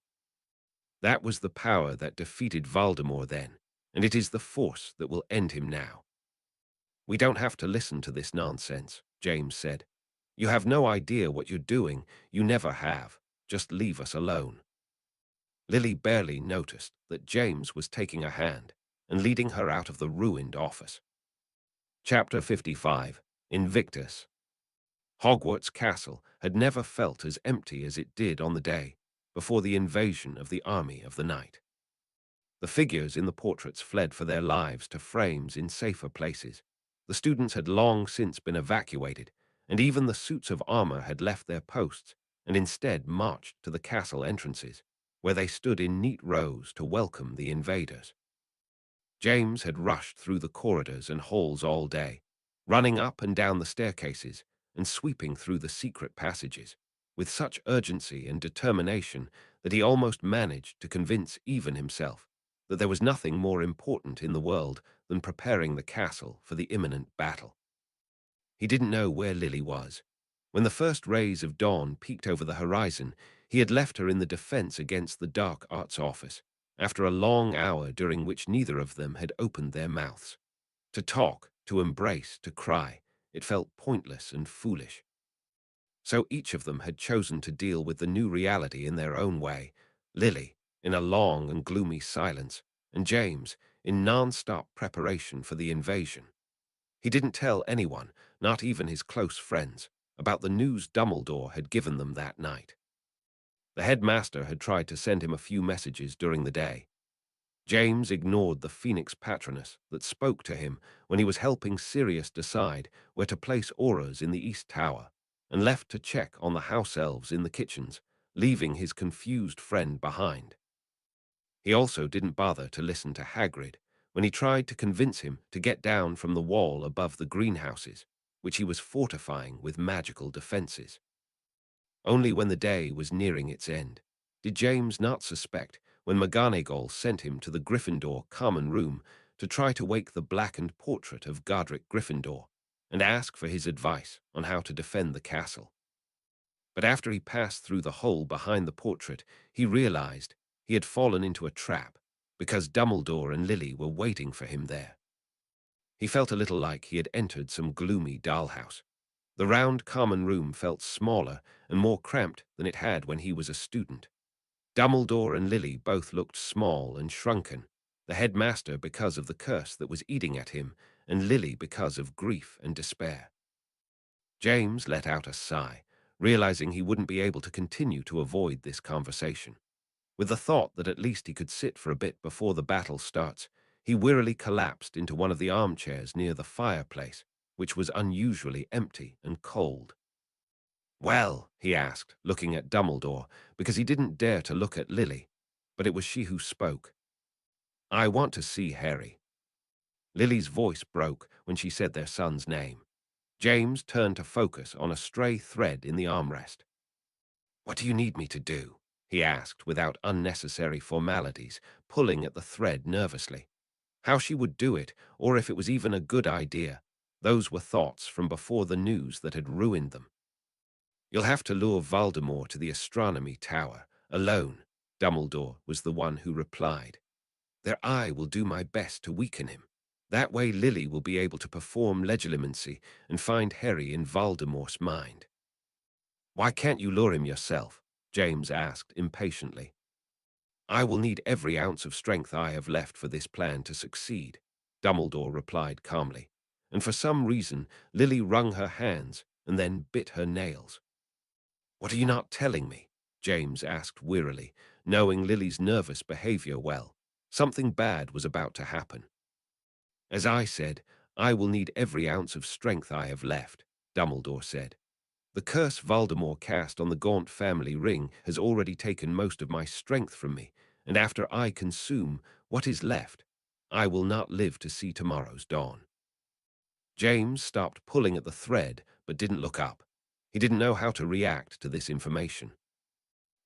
That was the power that defeated Voldemort then, and it is the force that will end him now." "We don't have to listen to this nonsense," James said. "You have no idea what you're doing. You never have. Just leave us alone." Lily barely noticed that James was taking her hand and leading her out of the ruined office. Chapter 55, Invictus. Hogwarts Castle had never felt as empty as it did on the day before the invasion of the Army of the Night. The figures in the portraits fled for their lives to frames in safer places. The students had long since been evacuated, and even the suits of armor had left their posts and instead marched to the castle entrances, where they stood in neat rows to welcome the invaders. James had rushed through the corridors and halls all day, running up and down the staircases and sweeping through the secret passages, with such urgency and determination that he almost managed to convince even himself that there was nothing more important in the world than preparing the castle for the imminent battle. He didn't know where Lily was. When the first rays of dawn peeked over the horizon, he had left her in the defense against the dark arts office, after a long hour during which neither of them had opened their mouths. To talk, to embrace, to cry, it felt pointless and foolish. So each of them had chosen to deal with the new reality in their own way, Lily in a long and gloomy silence, and James in non-stop preparation for the invasion. He didn't tell anyone, not even his close friends, about the news Dumbledore had given them that night. The headmaster had tried to send him a few messages during the day. James ignored the Phoenix patroness that spoke to him when he was helping Sirius decide where to place auras in the East Tower, and left to check on the house elves in the kitchens, leaving his confused friend behind. He also didn't bother to listen to Hagrid when he tried to convince him to get down from the wall above the greenhouses, which he was fortifying with magical defenses. Only when the day was nearing its end did James not suspect when McGonagall sent him to the Gryffindor common room to try to wake the blackened portrait of Godric Gryffindor and ask for his advice on how to defend the castle. But after he passed through the hole behind the portrait, he realized he had fallen into a trap because Dumbledore and Lily were waiting for him there. He felt a little like he had entered some gloomy dollhouse. The round common room felt smaller and more cramped than it had when he was a student. Dumbledore and Lily both looked small and shrunken, the headmaster because of the curse that was eating at him, and Lily because of grief and despair. James let out a sigh, realizing he wouldn't be able to continue to avoid this conversation. With the thought that at least he could sit for a bit before the battle starts, he wearily collapsed into one of the armchairs near the fireplace, which was unusually empty and cold. "Well," he asked, looking at Dumbledore, because he didn't dare to look at Lily, but it was she who spoke. "I want to see Harry." Lily's voice broke when she said their son's name. James turned to focus on a stray thread in the armrest. "What do you need me to do?" he asked without unnecessary formalities, pulling at the thread nervously. How she would do it, or if it was even a good idea, those were thoughts from before the news that had ruined them. "You'll have to lure Voldemort to the astronomy tower, alone," Dumbledore was the one who replied. "There I will do my best to weaken him. That way Lily will be able to perform legilimency and find Harry in Voldemort's mind." "Why can't you lure him yourself?" James asked impatiently. "I will need every ounce of strength I have left for this plan to succeed," Dumbledore replied calmly, and for some reason Lily wrung her hands and then bit her nails. "What are you not telling me?" James asked wearily, knowing Lily's nervous behavior well. Something bad was about to happen. "As I said, I will need every ounce of strength I have left," Dumbledore said. "The curse Voldemort cast on the Gaunt family ring has already taken most of my strength from me, and after I consume what is left, I will not live to see tomorrow's dawn." James stopped pulling at the thread, but didn't look up. He didn't know how to react to this information.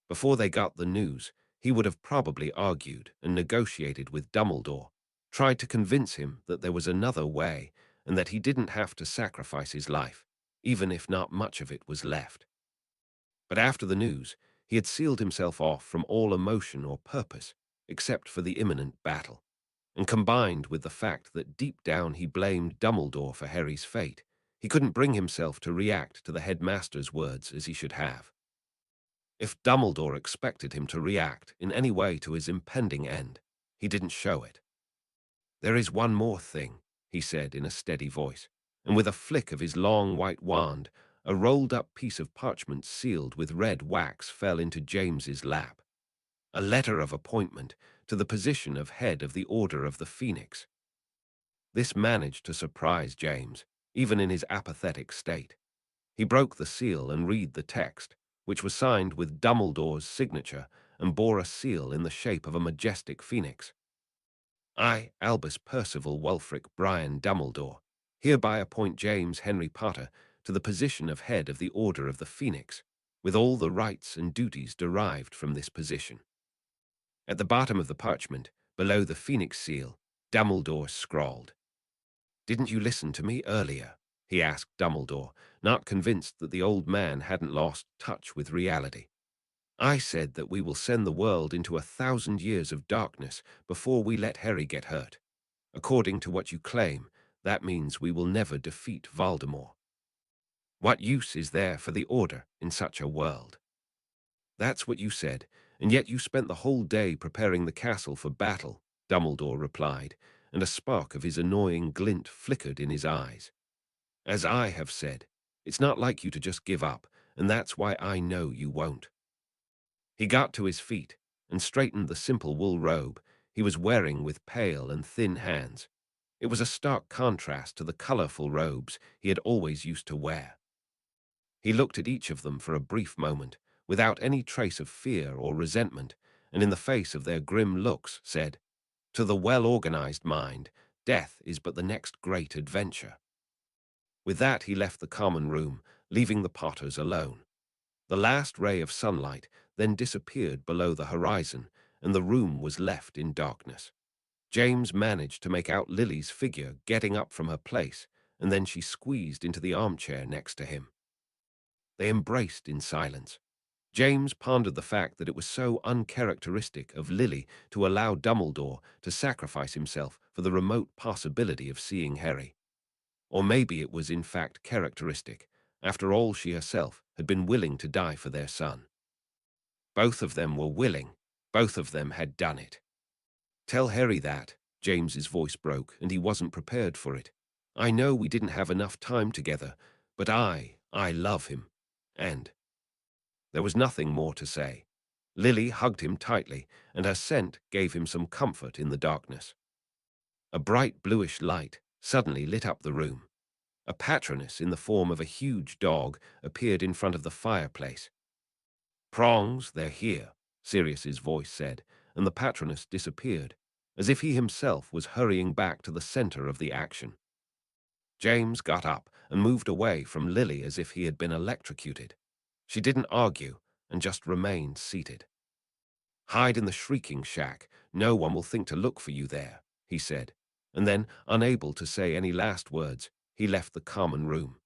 Before they got the news, he would have probably argued and negotiated with Dumbledore, tried to convince him that there was another way and that he didn't have to sacrifice his life, even if not much of it was left. But after the news, he had sealed himself off from all emotion or purpose, except for the imminent battle, and combined with the fact that deep down he blamed Dumbledore for Harry's fate, he couldn't bring himself to react to the headmaster's words as he should have. If Dumbledore expected him to react in any way to his impending end, he didn't show it. "There is one more thing," he said in a steady voice, and with a flick of his long white wand, a rolled-up piece of parchment sealed with red wax fell into James's lap. A letter of appointment to the position of head of the Order of the Phoenix. This managed to surprise James, even in his apathetic state. He broke the seal and read the text, which was signed with Dumbledore's signature and bore a seal in the shape of a majestic phoenix. I, Albus Percival Wulfric Brian Dumbledore, hereby appoint James Henry Potter to the position of head of the Order of the Phoenix, with all the rights and duties derived from this position. At the bottom of the parchment, below the phoenix seal, Dumbledore scrawled, "Didn't you listen to me earlier?" he asked Dumbledore, not convinced that the old man hadn't lost touch with reality. "I said that we will send the world into 1,000 years of darkness before we let Harry get hurt. According to what you claim, that means we will never defeat Voldemort. What use is there for the Order in such a world?" "That's what you said, and yet you spent the whole day preparing the castle for battle," Dumbledore replied, and a spark of his annoying glint flickered in his eyes. "As I have said, it's not like you to just give up, and that's why I know you won't." He got to his feet and straightened the simple wool robe he was wearing with pale and thin hands. It was a stark contrast to the colorful robes he had always used to wear. He looked at each of them for a brief moment, without any trace of fear or resentment, and in the face of their grim looks said, "To the well-organized mind, death is but the next great adventure." With that he left the common room, leaving the Potters alone. The last ray of sunlight then disappeared below the horizon, and the room was left in darkness. James managed to make out Lily's figure getting up from her place, and then she squeezed into the armchair next to him. They embraced in silence. James pondered the fact that it was so uncharacteristic of Lily to allow Dumbledore to sacrifice himself for the remote possibility of seeing Harry. Or maybe it was in fact characteristic. After all, she herself had been willing to die for their son. Both of them were willing. Both of them had done it. "Tell Harry that." James's voice broke, and he wasn't prepared for it. "I know we didn't have enough time together, but I love him. And—" There was nothing more to say. Lily hugged him tightly, and her scent gave him some comfort in the darkness. A bright bluish light suddenly lit up the room. A patroness in the form of a huge dog appeared in front of the fireplace. "Prongs, they're here," Sirius's voice said, and the patroness disappeared, as if he himself was hurrying back to the center of the action. James got up and moved away from Lily as if he had been electrocuted. She didn't argue and just remained seated. "Hide in the shrieking shack. No one will think to look for you there," he said, and then, unable to say any last words, he left the common room.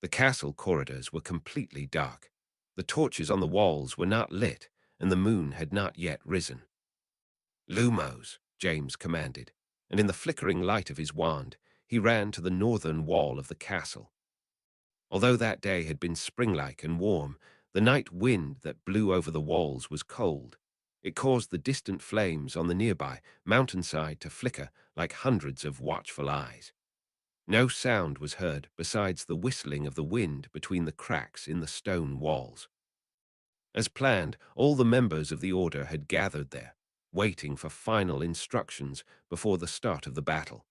The castle corridors were completely dark. The torches on the walls were not lit, and the moon had not yet risen. "Lumos," James commanded, and in the flickering light of his wand, he ran to the northern wall of the castle. Although that day had been springlike and warm, the night wind that blew over the walls was cold. It caused the distant flames on the nearby mountainside to flicker like hundreds of watchful eyes. No sound was heard besides the whistling of the wind between the cracks in the stone walls. As planned, all the members of the Order had gathered there, waiting for final instructions before the start of the battle.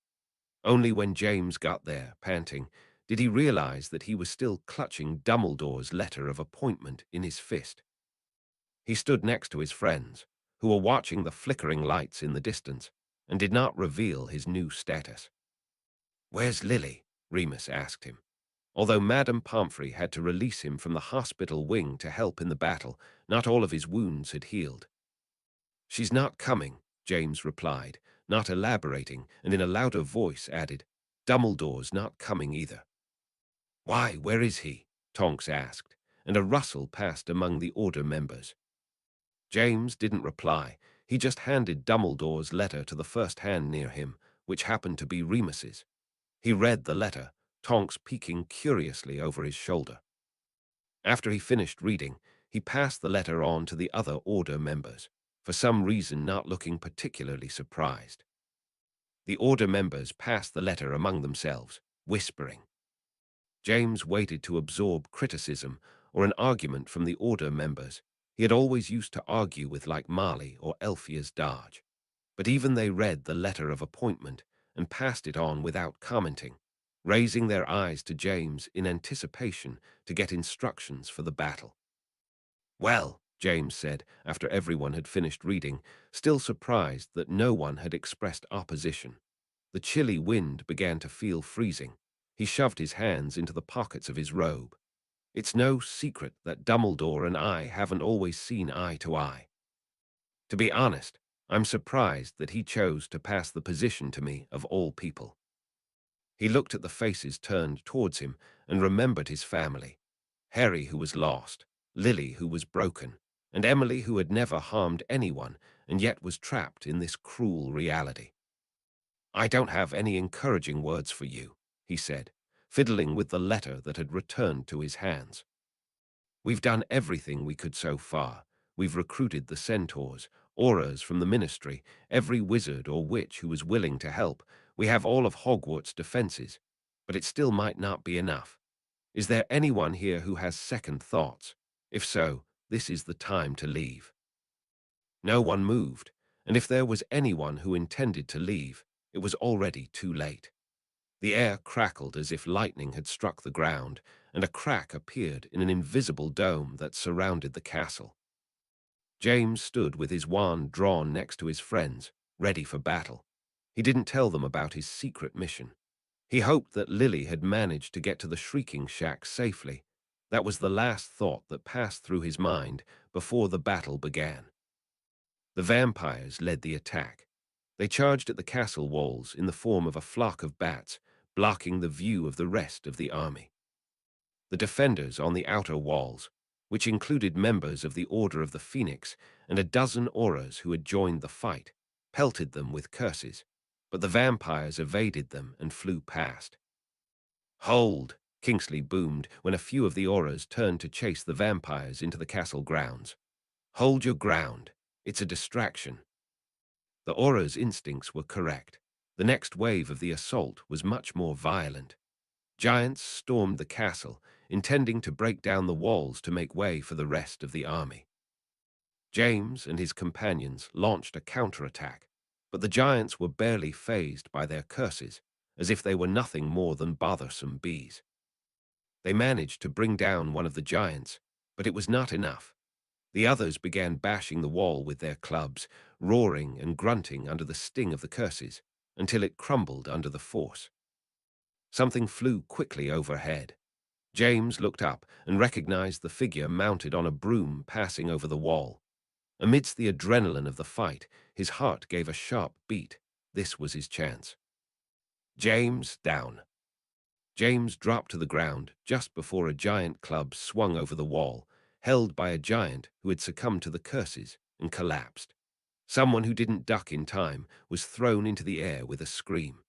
Only when James got there, panting, did he realize that he was still clutching Dumbledore's letter of appointment in his fist. He stood next to his friends, who were watching the flickering lights in the distance, and did not reveal his new status. "Where's Lily?" Remus asked him. Although Madame Pomfrey had to release him from the hospital wing to help in the battle, not all of his wounds had healed. "She's not coming," James replied, not elaborating, and in a louder voice added, "Dumbledore's not coming either." "Why, where is he?" Tonks asked, and a rustle passed among the Order members. James didn't reply. He just handed Dumbledore's letter to the first hand near him, which happened to be Remus's. He read the letter, Tonks peeking curiously over his shoulder. After he finished reading, he passed the letter on to the other Order members, for some reason not looking particularly surprised. The Order members passed the letter among themselves, whispering. James waited to absorb criticism or an argument from the Order members. He had always used to argue with like Marley or Elphia's Dodge, but even they read the letter of appointment and passed it on without commenting. raising their eyes to James in anticipation to get instructions for the battle. "Well," James said, after everyone had finished reading, still surprised that no one had expressed opposition. The chilly wind began to feel freezing. He shoved his hands into the pockets of his robe. "It's no secret that Dumbledore and I haven't always seen eye to eye. To be honest, I'm surprised that he chose to pass the position to me of all people." He looked at the faces turned towards him and remembered his family. Harry, who was lost, Lily, who was broken, and Emily, who had never harmed anyone and yet was trapped in this cruel reality. "I don't have any encouraging words for you," he said, fiddling with the letter that had returned to his hands. "We've done everything we could so far. We've recruited the centaurs, auras from the ministry, every wizard or witch who was willing to help. We have all of Hogwarts' defenses, but it still might not be enough. Is there anyone here who has second thoughts? If so, this is the time to leave." No one moved, and if there was anyone who intended to leave, it was already too late. The air crackled as if lightning had struck the ground, and a crack appeared in an invisible dome that surrounded the castle. James stood with his wand drawn next to his friends, ready for battle. He didn't tell them about his secret mission. He hoped that Lily had managed to get to the Shrieking Shack safely. That was the last thought that passed through his mind before the battle began. The vampires led the attack. They charged at the castle walls in the form of a flock of bats, blocking the view of the rest of the army. The defenders on the outer walls, which included members of the Order of the Phoenix and a dozen auras who had joined the fight, pelted them with curses, but the vampires evaded them and flew past. "Hold!" Kingsley boomed when a few of the auras turned to chase the vampires into the castle grounds. "Hold your ground. It's a distraction." The aura's instincts were correct. The next wave of the assault was much more violent. Giants stormed the castle, intending to break down the walls to make way for the rest of the army. James and his companions launched a counterattack, but the giants were barely fazed by their curses, as if they were nothing more than bothersome bees. They managed to bring down one of the giants, but it was not enough. The others began bashing the wall with their clubs, roaring and grunting under the sting of the curses, until it crumbled under the force. Something flew quickly overhead. James looked up and recognized the figure mounted on a broom passing over the wall. Amidst the adrenaline of the fight, his heart gave a sharp beat. This was his chance. "James, down." James dropped to the ground just before a giant club swung over the wall, held by a giant who had succumbed to the curses and collapsed. Someone who didn't duck in time was thrown into the air with a scream.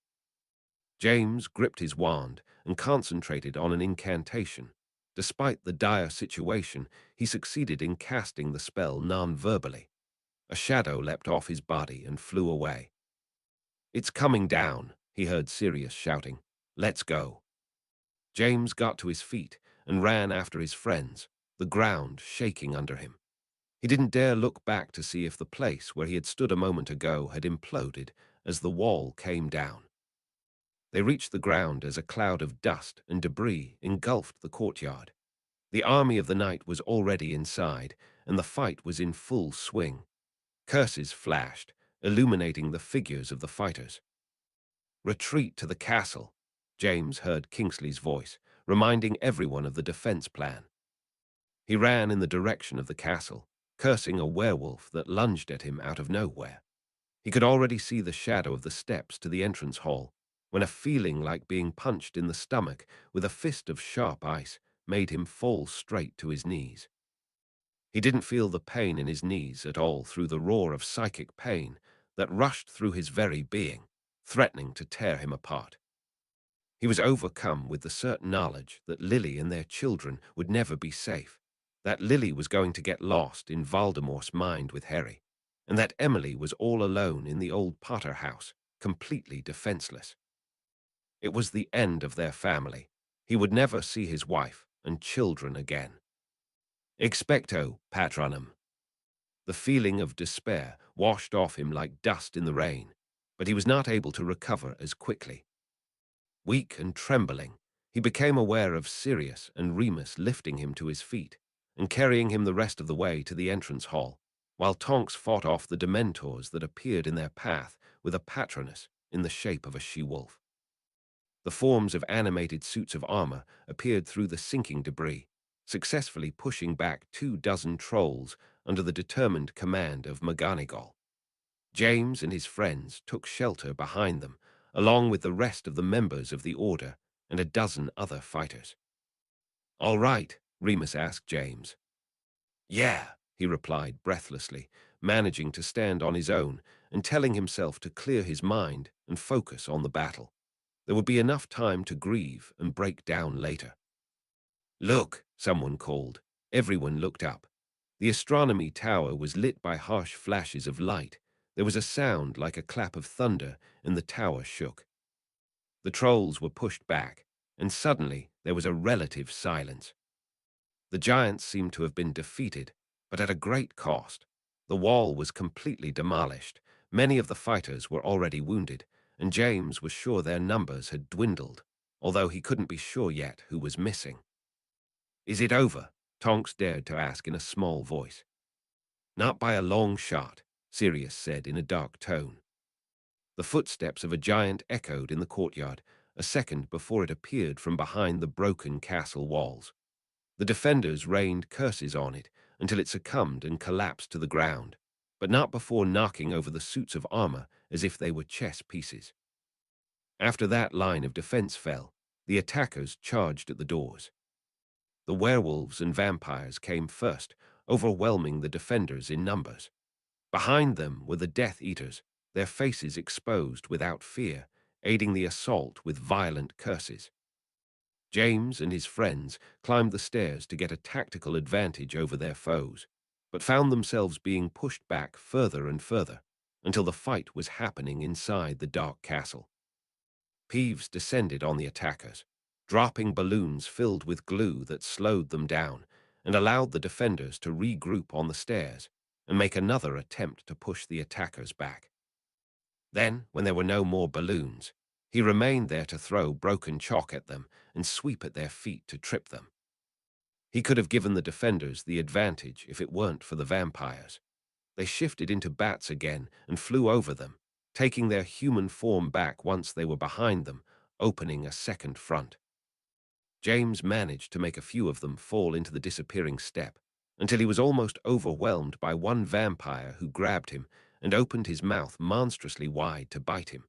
James gripped his wand and concentrated on an incantation. Despite the dire situation, he succeeded in casting the spell non-verbally. A shadow leapt off his body and flew away. "It's coming down," he heard Sirius shouting. "Let's go." James got to his feet and ran after his friends, the ground shaking under him. He didn't dare look back to see if the place where he had stood a moment ago had imploded as the wall came down. They reached the ground as a cloud of dust and debris engulfed the courtyard. The army of the night was already inside, and the fight was in full swing. Curses flashed, illuminating the figures of the fighters. "Retreat to the castle," James heard Kingsley's voice, reminding everyone of the defense plan. He ran in the direction of the castle, cursing a werewolf that lunged at him out of nowhere. He could already see the shadow of the steps to the entrance hall, when a feeling like being punched in the stomach with a fist of sharp ice made him fall straight to his knees. He didn't feel the pain in his knees at all through the roar of psychic pain that rushed through his very being, threatening to tear him apart. He was overcome with the certain knowledge that Lily and their children would never be safe, that Lily was going to get lost in Voldemort's mind with Harry, and that Emily was all alone in the old Potter house, completely defenseless. It was the end of their family. He would never see his wife and children again. Expecto patronum. The feeling of despair washed off him like dust in the rain, but he was not able to recover as quickly. Weak and trembling, he became aware of Sirius and Remus lifting him to his feet and carrying him the rest of the way to the entrance hall, while Tonks fought off the Dementors that appeared in their path with a Patronus in the shape of a she-wolf. The forms of animated suits of armor appeared through the sinking debris, successfully pushing back 24 trolls under the determined command of McGonagall. James and his friends took shelter behind them, along with the rest of the members of the Order and a dozen other fighters. "All right," Remus asked James. "Yeah," he replied breathlessly, managing to stand on his own and telling himself to clear his mind and focus on the battle. There would be enough time to grieve and break down later. "Look," someone called. Everyone looked up. The astronomy tower was lit by harsh flashes of light. There was a sound like a clap of thunder, and the tower shook. The trolls were pushed back, and suddenly there was a relative silence. The giants seemed to have been defeated, but at a great cost. The wall was completely demolished. Many of the fighters were already wounded, and James was sure their numbers had dwindled, although he couldn't be sure yet who was missing. "Is it over?" Tonks dared to ask in a small voice. "Not by a long shot," Sirius said in a dark tone. The footsteps of a giant echoed in the courtyard, a second before it appeared from behind the broken castle walls. The defenders rained curses on it until it succumbed and collapsed to the ground, but not before knocking over the suits of armor as if they were chess pieces. After that line of defense fell, the attackers charged at the doors. The werewolves and vampires came first, overwhelming the defenders in numbers. Behind them were the Death Eaters, their faces exposed without fear, aiding the assault with violent curses. James and his friends climbed the stairs to get a tactical advantage over their foes, but found themselves being pushed back further and further until the fight was happening inside the dark castle. Peeves descended on the attackers, dropping balloons filled with glue that slowed them down and allowed the defenders to regroup on the stairs and make another attempt to push the attackers back. Then, when there were no more balloons, he remained there to throw broken chalk at them and sweep at their feet to trip them. He could have given the defenders the advantage if it weren't for the vampires. They shifted into bats again and flew over them, taking their human form back once they were behind them, opening a second front. James managed to make a few of them fall into the disappearing step, until he was almost overwhelmed by one vampire who grabbed him and opened his mouth monstrously wide to bite him.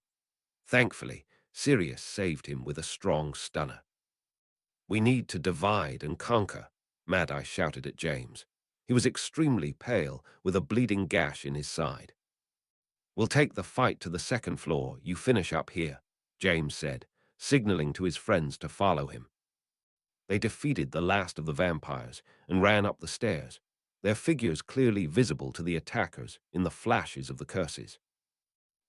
Thankfully, Sirius saved him with a strong stunner. "We need to divide and conquer," Mad Eye shouted at James. He was extremely pale, with a bleeding gash in his side. "We'll take the fight to the second floor, you finish up here," James said, signaling to his friends to follow him. They defeated the last of the vampires and ran up the stairs, their figures clearly visible to the attackers in the flashes of the curses.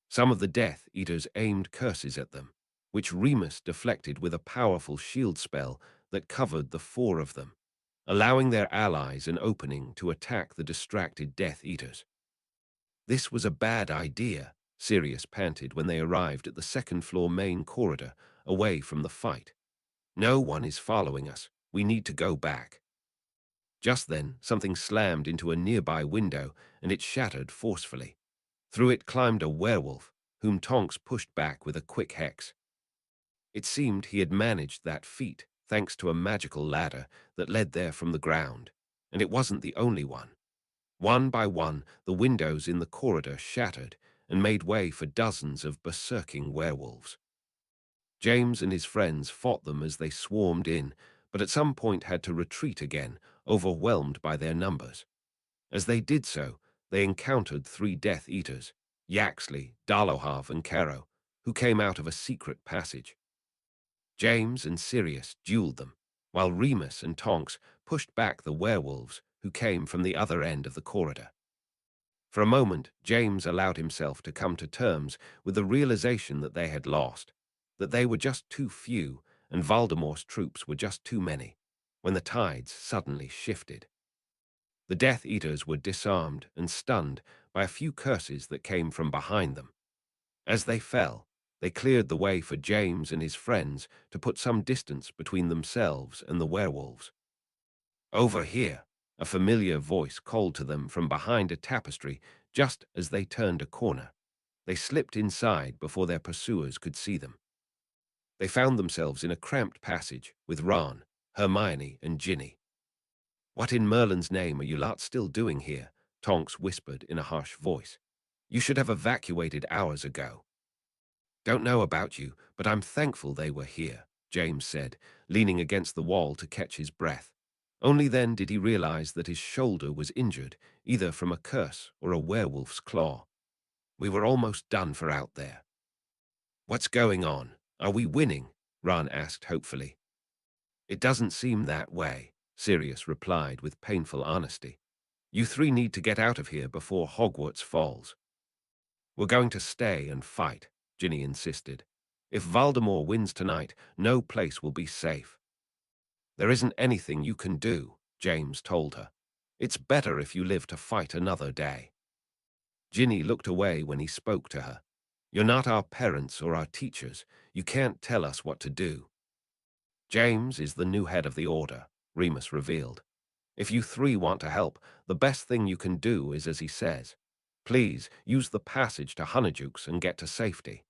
Some of the Death Eaters aimed curses at them, which Remus deflected with a powerful shield spell that covered the four of them, allowing their allies an opening to attack the distracted Death Eaters. "This was a bad idea," Sirius panted when they arrived at the second-floor main corridor, away from the fight. "No one is following us. We need to go back." Just then, something slammed into a nearby window, and it shattered forcefully. Through it climbed a werewolf, whom Tonks pushed back with a quick hex. It seemed he had managed that feat thanks to a magical ladder that led there from the ground, and it wasn't the only one. One by one, the windows in the corridor shattered and made way for dozens of berserking werewolves. James and his friends fought them as they swarmed in, but at some point had to retreat again, overwhelmed by their numbers. As they did so, they encountered three Death Eaters, Yaxley, Dalohav, and Caro, who came out of a secret passage. James and Sirius dueled them, while Remus and Tonks pushed back the werewolves who came from the other end of the corridor. For a moment, James allowed himself to come to terms with the realization that they had lost, that they were just too few and Voldemort's troops were just too many, when the tides suddenly shifted. The Death Eaters were disarmed and stunned by a few curses that came from behind them. As they fell, They cleared the way for James and his friends to put some distance between themselves and the werewolves. "Over here," a familiar voice called to them from behind a tapestry just as they turned a corner. They slipped inside before their pursuers could see them. They found themselves in a cramped passage with Ron, Hermione, and Ginny. "What in Merlin's name are you lot still doing here?" Tonks whispered in a harsh voice. "You should have evacuated hours ago." "Don't know about you, but I'm thankful they were here," James said, leaning against the wall to catch his breath. Only then did he realize that his shoulder was injured, either from a curse or a werewolf's claw. "We were almost done for out there." "What's going on? Are we winning?" Ron asked hopefully. "It doesn't seem that way," Sirius replied with painful honesty. "You three need to get out of here before Hogwarts falls." "We're going to stay and fight," Ginny insisted. "If Voldemort wins tonight, no place will be safe." "There isn't anything you can do," James told her. "It's better if you live to fight another day." Ginny looked away when he spoke to her. "You're not our parents or our teachers. You can't tell us what to do." "James is the new head of the Order," Remus revealed. "If you three want to help, the best thing you can do is as he says. Please, use the passage to Honeydukes and get to safety."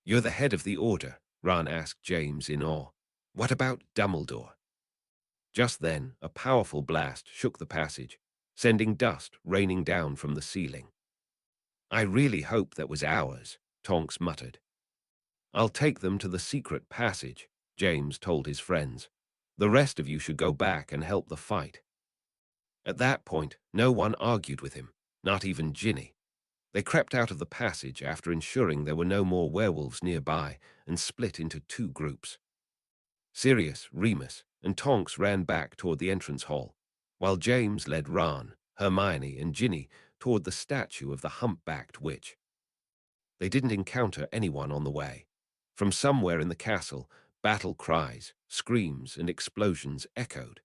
"You're the head of the Order," Ron asked James in awe. "What about Dumbledore?" Just then, a powerful blast shook the passage, sending dust raining down from the ceiling. "I really hope that was ours," Tonks muttered. "I'll take them to the secret passage," James told his friends. "The rest of you should go back and help the fight." At that point, no one argued with him, not even Ginny. They crept out of the passage after ensuring there were no more werewolves nearby and split into two groups. Sirius, Remus, and Tonks ran back toward the entrance hall, while James led Ron, Hermione, and Ginny toward the statue of the humpbacked witch. They didn't encounter anyone on the way. From somewhere in the castle, battle cries, screams, and explosions echoed.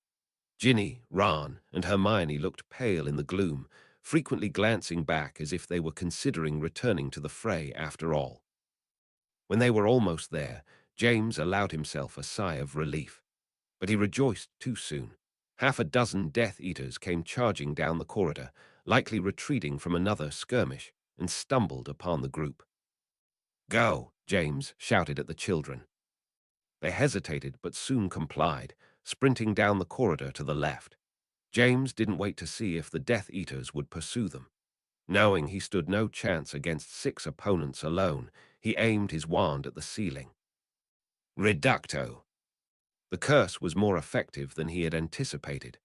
Ginny, Ron, and Hermione looked pale in the gloom, frequently glancing back as if they were considering returning to the fray after all. When they were almost there, James allowed himself a sigh of relief. But he rejoiced too soon. Half a dozen Death Eaters came charging down the corridor, likely retreating from another skirmish, and stumbled upon the group. "Go!" James shouted at the children. They hesitated but soon complied, sprinting down the corridor to the left. James didn't wait to see if the Death Eaters would pursue them. Knowing he stood no chance against 6 opponents alone, he aimed his wand at the ceiling. Reducto! The curse was more effective than he had anticipated.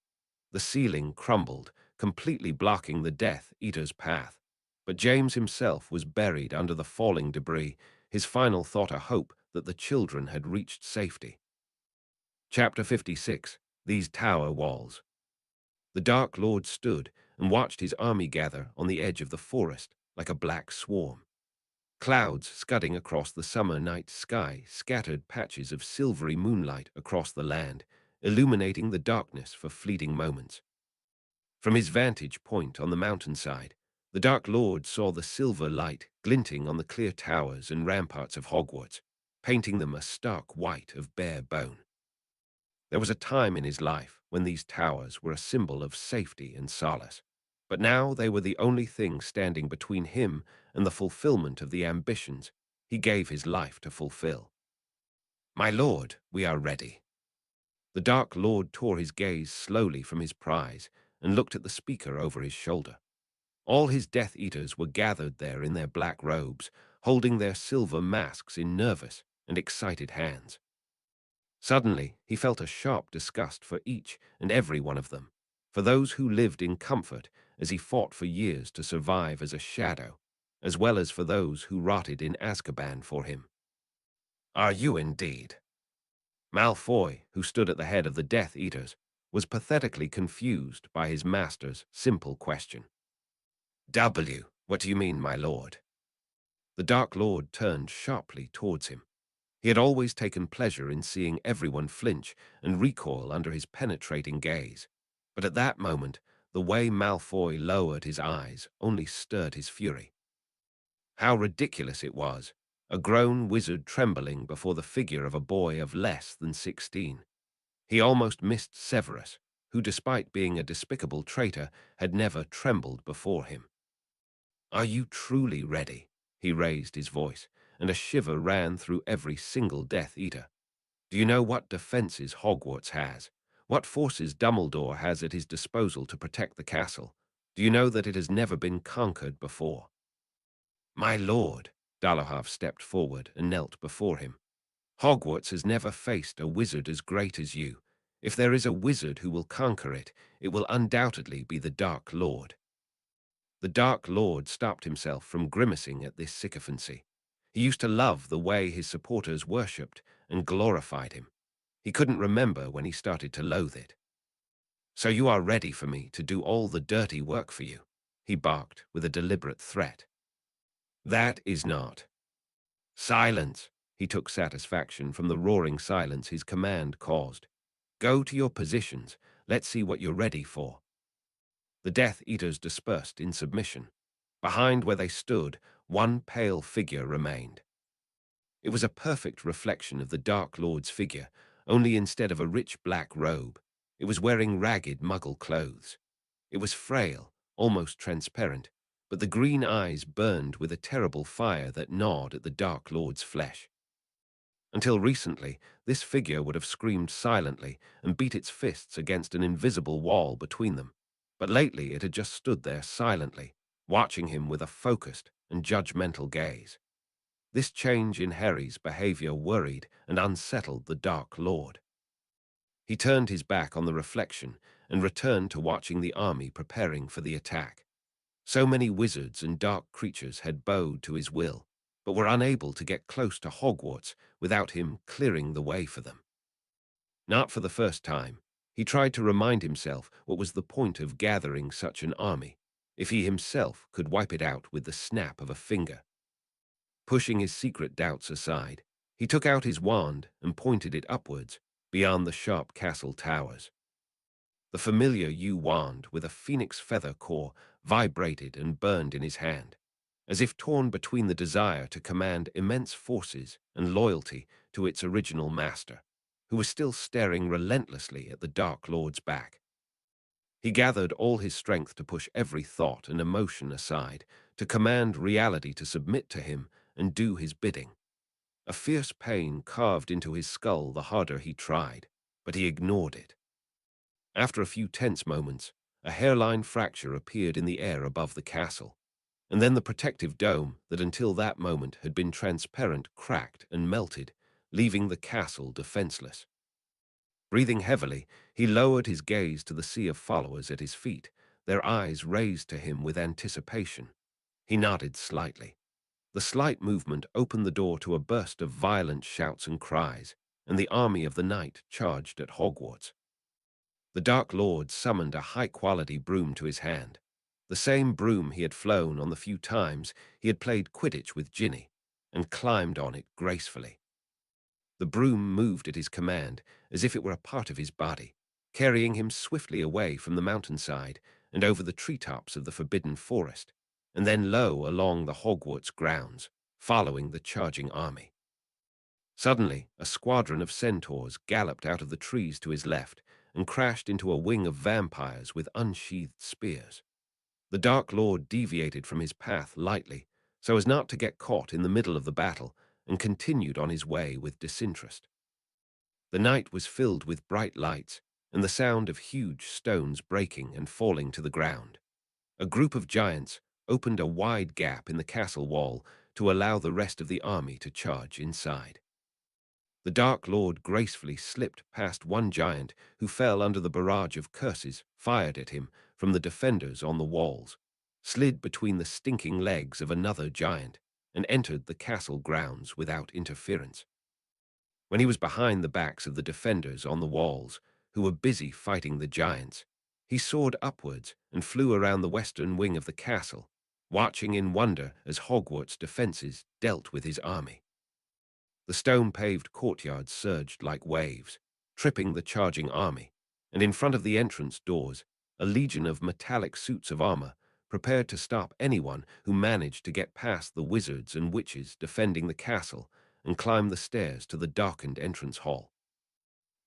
The ceiling crumbled, completely blocking the Death Eater's path. But James himself was buried under the falling debris, his final thought a hope that the children had reached safety. Chapter 56. These Tower Walls. The Dark Lord stood and watched his army gather on the edge of the forest like a black swarm. Clouds scudding across the summer night sky scattered patches of silvery moonlight across the land, illuminating the darkness for fleeting moments. From his vantage point on the mountainside, the Dark Lord saw the silver light glinting on the clear towers and ramparts of Hogwarts, painting them a stark white of bare bone. There was a time in his life when these towers were a symbol of safety and solace, but now they were the only thing standing between him and the fulfillment of the ambitions he gave his life to fulfill. "My lord, we are ready." The Dark Lord tore his gaze slowly from his prize and looked at the speaker over his shoulder. All his Death Eaters were gathered there in their black robes, holding their silver masks in nervous and excited hands. Suddenly, he felt a sharp disgust for each and every one of them, for those who lived in comfort as he fought for years to survive as a shadow, as well as for those who rotted in Azkaban for him. "Are you indeed?" Malfoy, who stood at the head of the Death Eaters, was pathetically confused by his master's simple question. What do you mean, my lord?" The Dark Lord turned sharply towards him. He had always taken pleasure in seeing everyone flinch and recoil under his penetrating gaze, but at that moment, the way Malfoy lowered his eyes only stirred his fury. How ridiculous it was! a grown wizard trembling before the figure of a boy of less than 16. He almost missed Severus, who, despite being a despicable traitor, had never trembled before him. "Are you truly ready?" He raised his voice, and a shiver ran through every single Death Eater. "Do you know what defenses Hogwarts has? What forces Dumbledore has at his disposal to protect the castle? Do you know that it has never been conquered before?" "My lord," Dolohov stepped forward and knelt before him. "Hogwarts has never faced a wizard as great as you. If there is a wizard who will conquer it, it will undoubtedly be the Dark Lord." The Dark Lord stopped himself from grimacing at this sycophancy. He used to love the way his supporters worshipped and glorified him. He couldn't remember when he started to loathe it. "So you are ready for me to do all the dirty work for you?" he barked with a deliberate threat. "That is not." "Silence!" He took satisfaction from the roaring silence his command caused. "Go to your positions. Let's see what you're ready for." The Death Eaters dispersed in submission. Behind where they stood, one pale figure remained. It was a perfect reflection of the Dark Lord's figure, only instead of a rich black robe, it was wearing ragged Muggle clothes. It was frail, almost transparent, but the green eyes burned with a terrible fire that gnawed at the Dark Lord's flesh. Until recently, this figure would have screamed silently and beat its fists against an invisible wall between them. But lately it had just stood there silently, watching him with a focused and judgmental gaze. This change in Harry's behavior worried and unsettled the Dark Lord. He turned his back on the reflection and returned to watching the army preparing for the attack. So many wizards and dark creatures had bowed to his will, but were unable to get close to Hogwarts without him clearing the way for them. Not for the first time, he tried to remind himself what was the point of gathering such an army, if he himself could wipe it out with the snap of a finger. Pushing his secret doubts aside, he took out his wand and pointed it upwards, beyond the sharp castle towers. The familiar yew wand with a phoenix feather core vibrated and burned in his hand, as if torn between the desire to command immense forces and loyalty to its original master, who was still staring relentlessly at the Dark Lord's back. He gathered all his strength to push every thought and emotion aside, to command reality to submit to him and do his bidding. A fierce pain carved into his skull the harder he tried, but he ignored it. After a few tense moments, a hairline fracture appeared in the air above the castle, and then the protective dome that until that moment had been transparent cracked and melted, leaving the castle defenseless. Breathing heavily, he lowered his gaze to the sea of followers at his feet, their eyes raised to him with anticipation. He nodded slightly. The slight movement opened the door to a burst of violent shouts and cries, and the army of the night charged at Hogwarts. The Dark Lord summoned a high-quality broom to his hand, the same broom he had flown on the few times he had played Quidditch with Ginny, and climbed on it gracefully. The broom moved at his command as if it were a part of his body, carrying him swiftly away from the mountainside and over the treetops of the Forbidden Forest, and then low along the Hogwarts grounds, following the charging army. Suddenly, a squadron of centaurs galloped out of the trees to his left and crashed into a wing of vampires with unsheathed spears. The Dark Lord deviated from his path lightly, so as not to get caught in the middle of the battle, and continued on his way with disinterest. The night was filled with bright lights and the sound of huge stones breaking and falling to the ground. A group of giants opened a wide gap in the castle wall to allow the rest of the army to charge inside. The Dark Lord gracefully slipped past one giant who fell under the barrage of curses fired at him from the defenders on the walls, slid between the stinking legs of another giant, and entered the castle grounds without interference. When he was behind the backs of the defenders on the walls, who were busy fighting the giants, he soared upwards and flew around the western wing of the castle, watching in wonder as Hogwarts' defenses dealt with his army. The stone-paved courtyard surged like waves, tripping the charging army, and in front of the entrance doors, a legion of metallic suits of armor prepared to stop anyone who managed to get past the wizards and witches defending the castle and climb the stairs to the darkened entrance hall.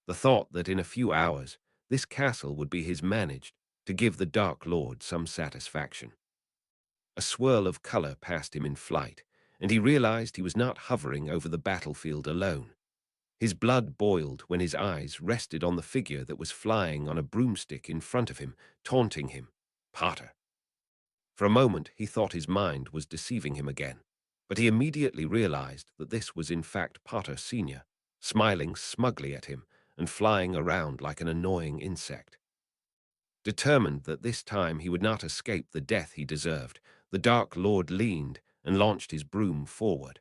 The thought that in a few hours this castle would be his managed to give the Dark Lord some satisfaction. A swirl of color passed him in flight, and he realized he was not hovering over the battlefield alone. His blood boiled when his eyes rested on the figure that was flying on a broomstick in front of him, taunting him. Potter. For a moment he thought his mind was deceiving him again, but he immediately realized that this was in fact Potter Sr., smiling smugly at him and flying around like an annoying insect. Determined that this time he would not escape the death he deserved, the Dark Lord leaned and launched his broom forward.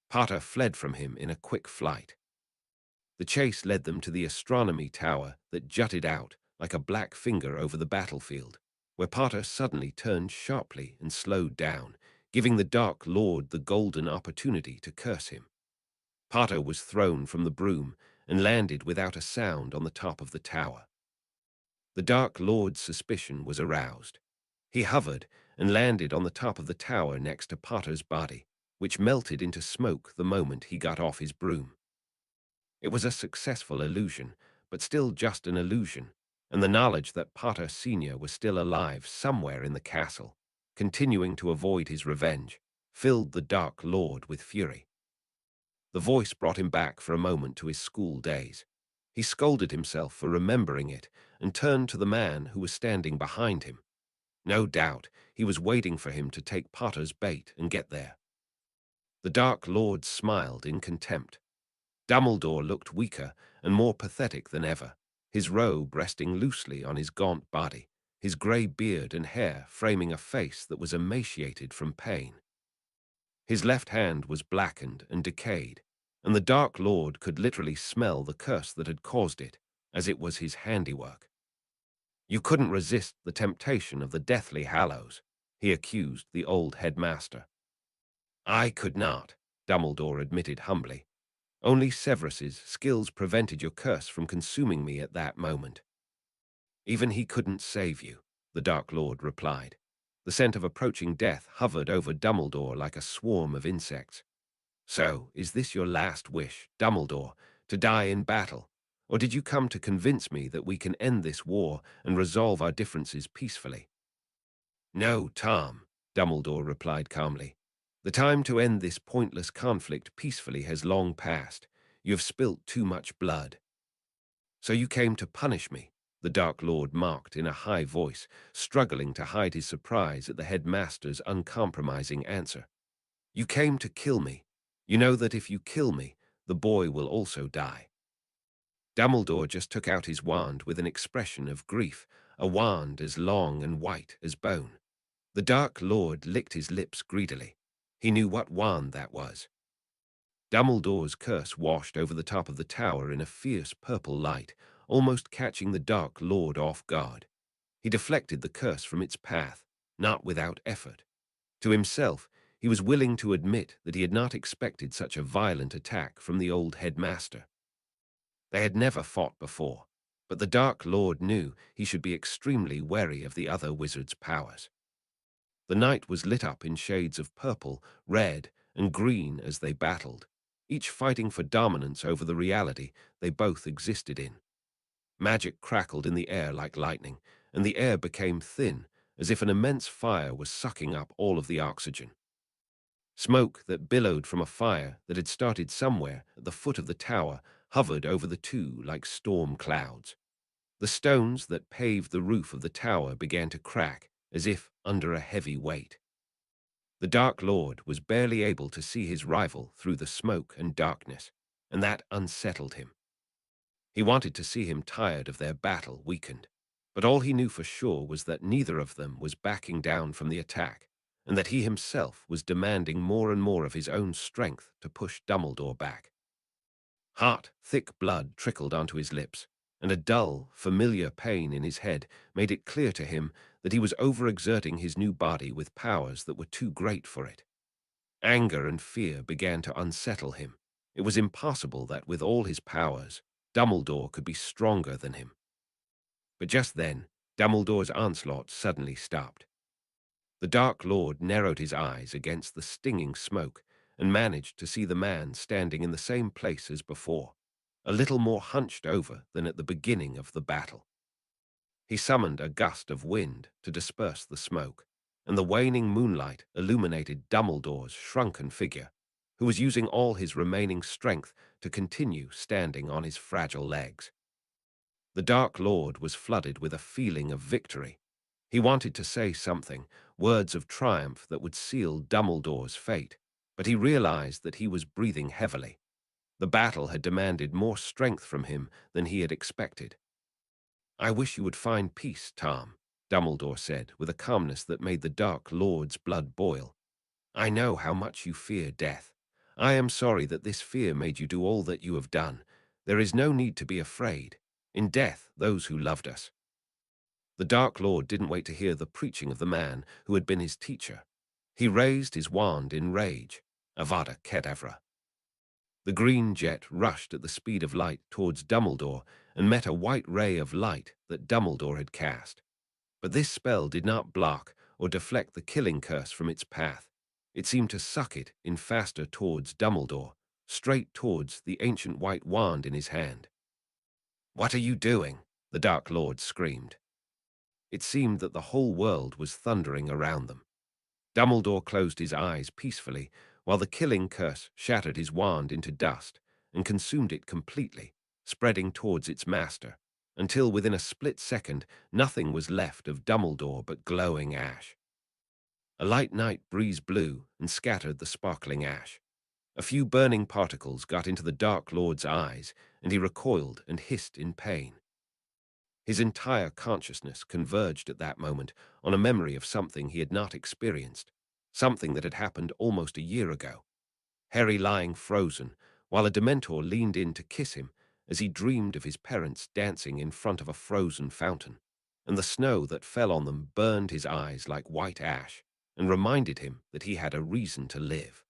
Potter fled from him in a quick flight. The chase led them to the astronomy tower that jutted out like a black finger over the battlefield, where Potter suddenly turned sharply and slowed down, giving the Dark Lord the golden opportunity to curse him. Potter was thrown from the broom and landed without a sound on the top of the tower. The Dark Lord's suspicion was aroused. He hovered and landed on the top of the tower next to Potter's body, which melted into smoke the moment he got off his broom. It was a successful illusion, but still just an illusion, and the knowledge that Potter Sr. was still alive somewhere in the castle, continuing to avoid his revenge, filled the Dark Lord with fury. The voice brought him back for a moment to his school days. He scolded himself for remembering it and turned to the man who was standing behind him. No doubt he was waiting for him to take Potter's bait and get there. The Dark Lord smiled in contempt. Dumbledore looked weaker and more pathetic than ever, his robe resting loosely on his gaunt body, his grey beard and hair framing a face that was emaciated from pain. His left hand was blackened and decayed, and the Dark Lord could literally smell the curse that had caused it, as it was his handiwork. You couldn't resist the temptation of the Deathly Hallows, he accused the old headmaster. I could not, Dumbledore admitted humbly. Only Severus's skills prevented your curse from consuming me at that moment. Even he couldn't save you, the Dark Lord replied. The scent of approaching death hovered over Dumbledore like a swarm of insects. So, is this your last wish, Dumbledore, to die in battle? Or did you come to convince me that we can end this war and resolve our differences peacefully? No, Tom, Dumbledore replied calmly. The time to end this pointless conflict peacefully has long passed. You have spilt too much blood. So you came to punish me, the Dark Lord mocked in a high voice, struggling to hide his surprise at the headmaster's uncompromising answer. You came to kill me. You know that if you kill me, the boy will also die. Dumbledore just took out his wand with an expression of grief, a wand as long and white as bone. The Dark Lord licked his lips greedily. He knew what wand that was. Dumbledore's curse washed over the top of the tower in a fierce purple light, almost catching the Dark Lord off guard. He deflected the curse from its path, not without effort. To himself, he was willing to admit that he had not expected such a violent attack from the old headmaster. They had never fought before, but the Dark Lord knew he should be extremely wary of the other wizard's powers. The night was lit up in shades of purple, red, and green as they battled, each fighting for dominance over the reality they both existed in. Magic crackled in the air like lightning, and the air became thin, as if an immense fire was sucking up all of the oxygen. Smoke that billowed from a fire that had started somewhere at the foot of the tower hovered over the two like storm clouds. The stones that paved the roof of the tower began to crack, as if under a heavy weight. The Dark Lord was barely able to see his rival through the smoke and darkness, and that unsettled him. He wanted to see him tired of their battle weakened, but all he knew for sure was that neither of them was backing down from the attack, and that he himself was demanding more and more of his own strength to push Dumbledore back. Hot, thick blood trickled onto his lips, and a dull, familiar pain in his head made it clear to him that he was overexerting his new body with powers that were too great for it. Anger and fear began to unsettle him. It was impossible that with all his powers, Dumbledore could be stronger than him. But just then, Dumbledore's onslaught suddenly stopped. The Dark Lord narrowed his eyes against the stinging smoke and managed to see the man standing in the same place as before, a little more hunched over than at the beginning of the battle. He summoned a gust of wind to disperse the smoke, and the waning moonlight illuminated Dumbledore's shrunken figure, who was using all his remaining strength to continue standing on his fragile legs. The Dark Lord was flooded with a feeling of victory. He wanted to say something, words of triumph that would seal Dumbledore's fate, but he realized that he was breathing heavily. The battle had demanded more strength from him than he had expected. "I wish you would find peace, Tom," Dumbledore said, with a calmness that made the Dark Lord's blood boil. "I know how much you fear death. I am sorry that this fear made you do all that you have done. There is no need to be afraid. In death, those who loved us." The Dark Lord didn't wait to hear the preaching of the man who had been his teacher. He raised his wand in rage. Avada Kedavra. The green jet rushed at the speed of light towards Dumbledore and met a white ray of light that Dumbledore had cast. But this spell did not block or deflect the killing curse from its path. It seemed to suck it in faster towards Dumbledore, straight towards the ancient white wand in his hand. "What are you doing?" the Dark Lord screamed. It seemed that the whole world was thundering around them. Dumbledore closed his eyes peacefully while the killing curse shattered his wand into dust and consumed it completely, spreading towards its master, until within a split second nothing was left of Dumbledore but glowing ash. A light night breeze blew and scattered the sparkling ash. A few burning particles got into the Dark Lord's eyes, and he recoiled and hissed in pain. His entire consciousness converged at that moment on a memory of something he had not experienced, something that had happened almost a year ago. Harry lying frozen, while a Dementor leaned in to kiss him as he dreamed of his parents dancing in front of a frozen fountain, and the snow that fell on them burned his eyes like white ash and reminded him that he had a reason to live.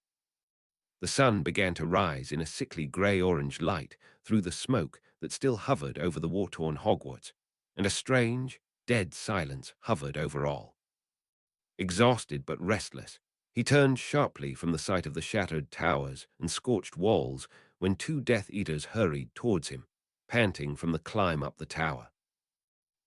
The sun began to rise in a sickly grey-orange light through the smoke that still hovered over the war-torn Hogwarts, and a strange, dead silence hovered over all. Exhausted but restless, he turned sharply from the sight of the shattered towers and scorched walls when two Death Eaters hurried towards him, panting from the climb up the tower.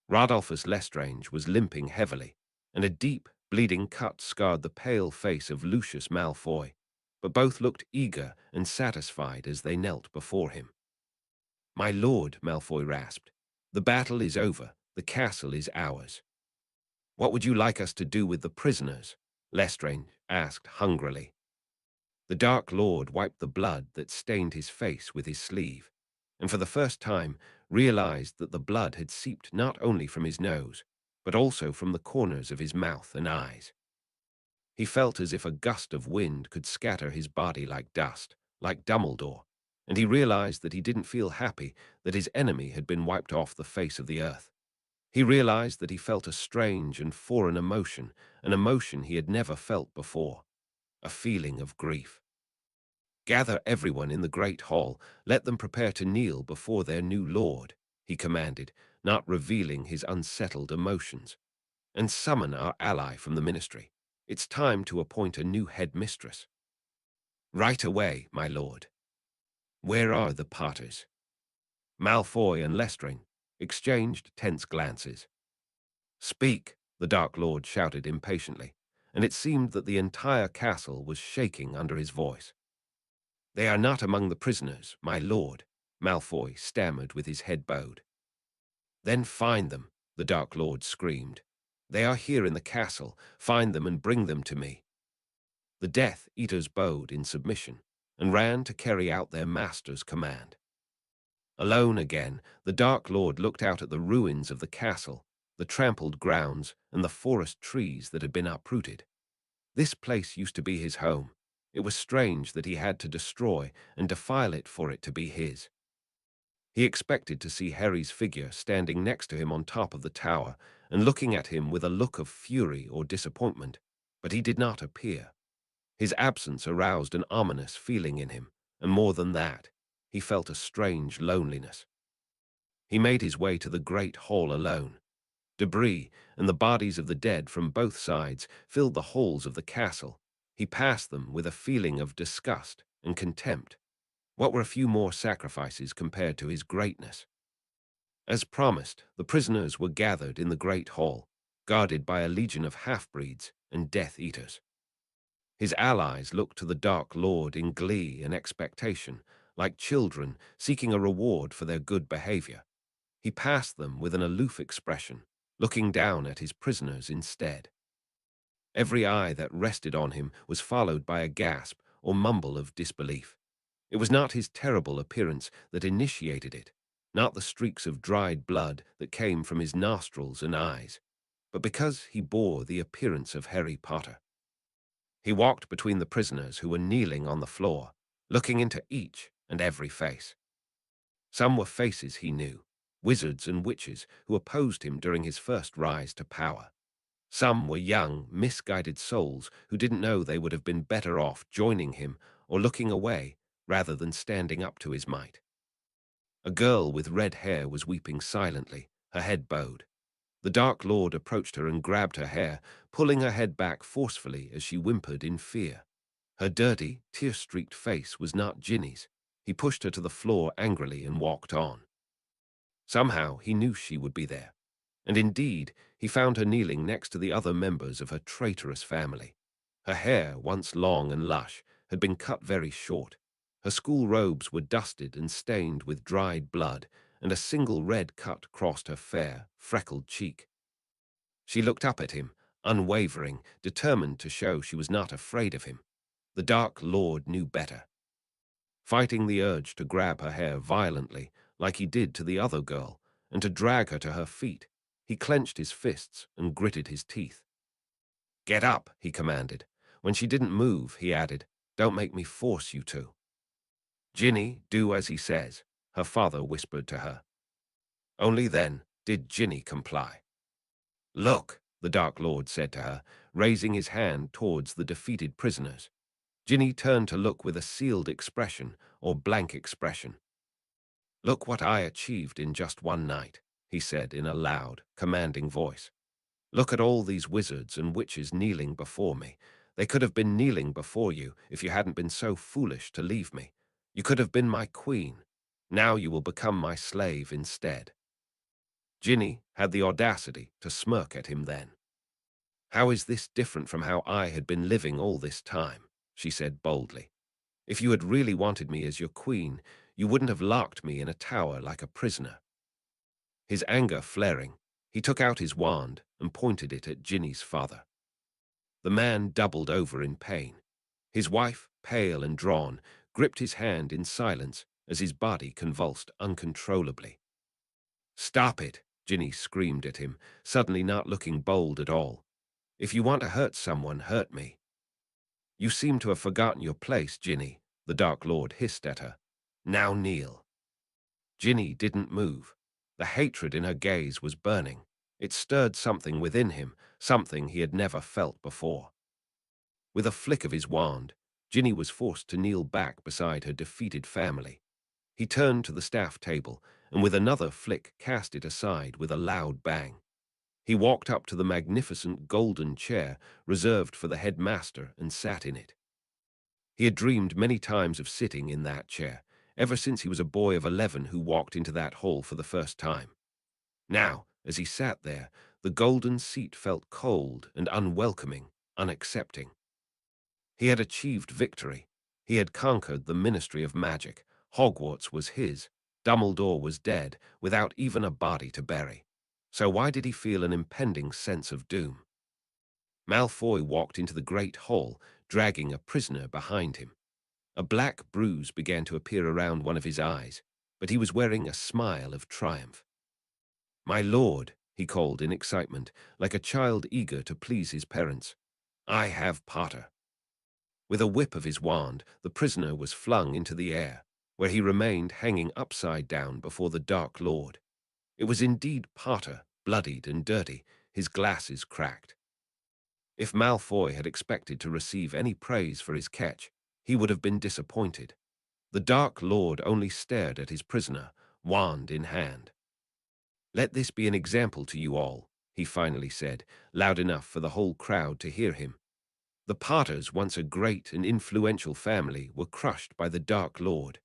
Rodolphus Lestrange was limping heavily, and a deep, bleeding cut scarred the pale face of Lucius Malfoy, but both looked eager and satisfied as they knelt before him. "My lord," Malfoy rasped, "the battle is over. The castle is ours." "What would you like us to do with the prisoners?" Lestrange asked hungrily. The Dark Lord wiped the blood that stained his face with his sleeve, and for the first time realized that the blood had seeped not only from his nose, but also from the corners of his mouth and eyes. He felt as if a gust of wind could scatter his body like dust, like Dumbledore, and he realized that he didn't feel happy that his enemy had been wiped off the face of the earth. He realized that he felt a strange and foreign emotion, an emotion he had never felt before, a feeling of grief. "Gather everyone in the great hall, let them prepare to kneel before their new lord," he commanded, not revealing his unsettled emotions, "and summon our ally from the ministry. It's time to appoint a new headmistress." "Right away, my lord." "Where are the Potters?" Malfoy and Lestrange exchanged tense glances. "Speak," the Dark Lord shouted impatiently, and it seemed that the entire castle was shaking under his voice. "They are not among the prisoners, my lord," Malfoy stammered with his head bowed. "Then find them," the Dark Lord screamed. "They are here in the castle. Find them and bring them to me." The Death Eaters bowed in submission and ran to carry out their master's command. Alone again, the Dark Lord looked out at the ruins of the castle, the trampled grounds, and the forest trees that had been uprooted. This place used to be his home. It was strange that he had to destroy and defile it for it to be his. He expected to see Harry's figure standing next to him on top of the tower and looking at him with a look of fury or disappointment, but he did not appear. His absence aroused an ominous feeling in him, and more than that, he felt a strange loneliness. He made his way to the great hall alone. Debris and the bodies of the dead from both sides filled the halls of the castle. He passed them with a feeling of disgust and contempt. What were a few more sacrifices compared to his greatness? As promised, the prisoners were gathered in the great hall, guarded by a legion of half-breeds and Death-Eaters. His allies looked to the Dark Lord in glee and expectation, like children seeking a reward for their good behavior. He passed them with an aloof expression, looking down at his prisoners instead. Every eye that rested on him was followed by a gasp or mumble of disbelief. It was not his terrible appearance that initiated it, not the streaks of dried blood that came from his nostrils and eyes, but because he bore the appearance of Harry Potter. He walked between the prisoners who were kneeling on the floor, looking into each and every face. Some were faces he knew, wizards and witches who opposed him during his first rise to power. Some were young, misguided souls who didn't know they would have been better off joining him or looking away rather than standing up to his might. A girl with red hair was weeping silently, her head bowed. The Dark Lord approached her and grabbed her hair, pulling her head back forcefully as she whimpered in fear. Her dirty, tear-streaked face was not Ginny's. He pushed her to the floor angrily and walked on. Somehow he knew she would be there, and indeed he found her kneeling next to the other members of her traitorous family. Her hair, once long and lush, had been cut very short. Her school robes were dusted and stained with dried blood, and a single red cut crossed her fair, freckled cheek. She looked up at him, unwavering, determined to show she was not afraid of him. The Dark Lord knew better. Fighting the urge to grab her hair violently, like he did to the other girl, and to drag her to her feet, he clenched his fists and gritted his teeth. "Get up," he commanded. When she didn't move, he added, "Don't make me force you to." "Ginny, do as he says," her father whispered to her. Only then did Ginny comply. "Look," the Dark Lord said to her, raising his hand towards the defeated prisoners. Ginny turned to look with a sealed expression or blank expression. "Look what I achieved in just one night," he said in a loud, commanding voice. "Look at all these wizards and witches kneeling before me. They could have been kneeling before you if you hadn't been so foolish to leave me. You could have been my queen. Now you will become my slave instead." Ginny had the audacity to smirk at him then. "How is this different from how I had been living all this time?" she said boldly. "If you had really wanted me as your queen, you wouldn't have locked me in a tower like a prisoner." His anger flaring, he took out his wand and pointed it at Ginny's father. The man doubled over in pain. His wife, pale and drawn, gripped his hand in silence as his body convulsed uncontrollably. "Stop it," Ginny screamed at him, suddenly not looking bold at all. "If you want to hurt someone, hurt me." "You seem to have forgotten your place, Ginny," the Dark Lord hissed at her. "Now kneel." Ginny didn't move. The hatred in her gaze was burning. It stirred something within him, something he had never felt before. With a flick of his wand, Ginny was forced to kneel back beside her defeated family. He turned to the staff table and with another flick cast it aside with a loud bang. He walked up to the magnificent golden chair reserved for the headmaster and sat in it. He had dreamed many times of sitting in that chair, ever since he was a boy of 11 who walked into that hall for the first time. Now, as he sat there, the golden seat felt cold and unwelcoming, unaccepting. He had achieved victory. He had conquered the Ministry of Magic. Hogwarts was his. Dumbledore was dead, without even a body to bury. So why did he feel an impending sense of doom? Malfoy walked into the great hall, dragging a prisoner behind him. A black bruise began to appear around one of his eyes, but he was wearing a smile of triumph. "My lord," he called in excitement, like a child eager to please his parents, "I have Potter." With a whip of his wand, the prisoner was flung into the air, where he remained hanging upside down before the Dark Lord. It was indeed Potter, bloodied and dirty, his glasses cracked. If Malfoy had expected to receive any praise for his catch, he would have been disappointed. The Dark Lord only stared at his prisoner, wand in hand. "Let this be an example to you all," he finally said, loud enough for the whole crowd to hear him. The Potters, once a great and influential family, were crushed by the Dark Lord.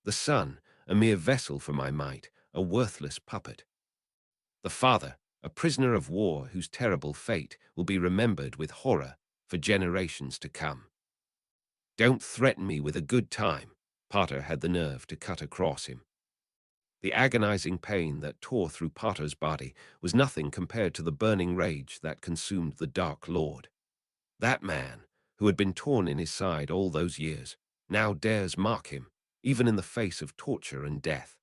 The son, a mere vessel for my might, a worthless puppet. The father, a prisoner of war whose terrible fate will be remembered with horror for generations to come. Don't threaten me with a good time, Potter had the nerve to cut across him. The agonizing pain that tore through Potter's body was nothing compared to the burning rage that consumed the Dark Lord. That man, who had been torn in his side all those years, now dares mock him, even in the face of torture and death.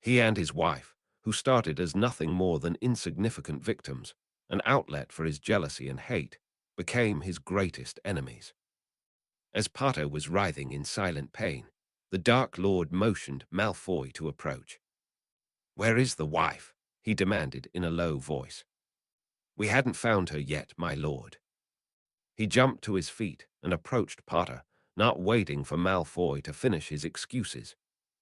He and his wife, who started as nothing more than insignificant victims, an outlet for his jealousy and hate, became his greatest enemies. As Potter was writhing in silent pain, the Dark Lord motioned Malfoy to approach. "Where is the wife?" he demanded in a low voice. "We hadn't found her yet, my lord." He jumped to his feet and approached Potter, not waiting for Malfoy to finish his excuses.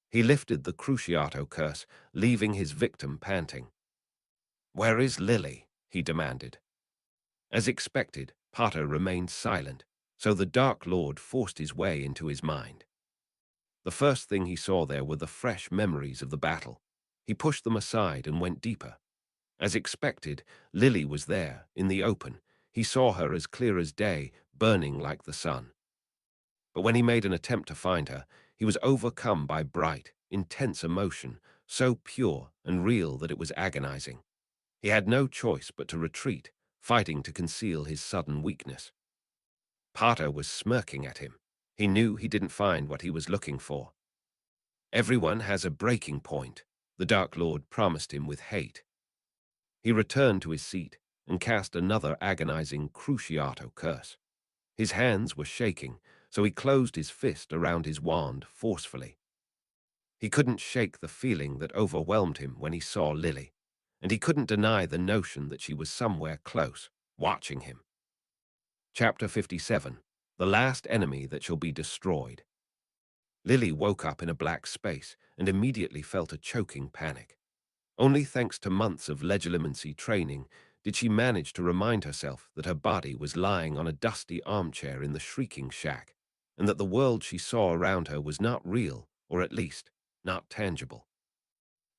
He lifted the Cruciato curse, leaving his victim panting. "Where is Lily?" he demanded. As expected, Potter remained silent, so the Dark Lord forced his way into his mind. The first thing he saw there were the fresh memories of the battle. He pushed them aside and went deeper. As expected, Lily was there, in the open. He saw her as clear as day, burning like the sun. But when he made an attempt to find her, he was overcome by bright, intense emotion, so pure and real that it was agonizing. He had no choice but to retreat, fighting to conceal his sudden weakness. Potter was smirking at him. He knew he didn't find what he was looking for. "Everyone has a breaking point," the Dark Lord promised him with hate. He returned to his seat and cast another agonizing Cruciato curse. His hands were shaking, so he closed his fist around his wand forcefully. He couldn't shake the feeling that overwhelmed him when he saw Lily, and he couldn't deny the notion that she was somewhere close, watching him. Chapter 57. The Last Enemy That Shall Be Destroyed. Lily woke up in a black space and immediately felt a choking panic. Only thanks to months of legilimency training did she manage to remind herself that her body was lying on a dusty armchair in the Shrieking Shack, and that the world she saw around her was not real, or at least, not tangible.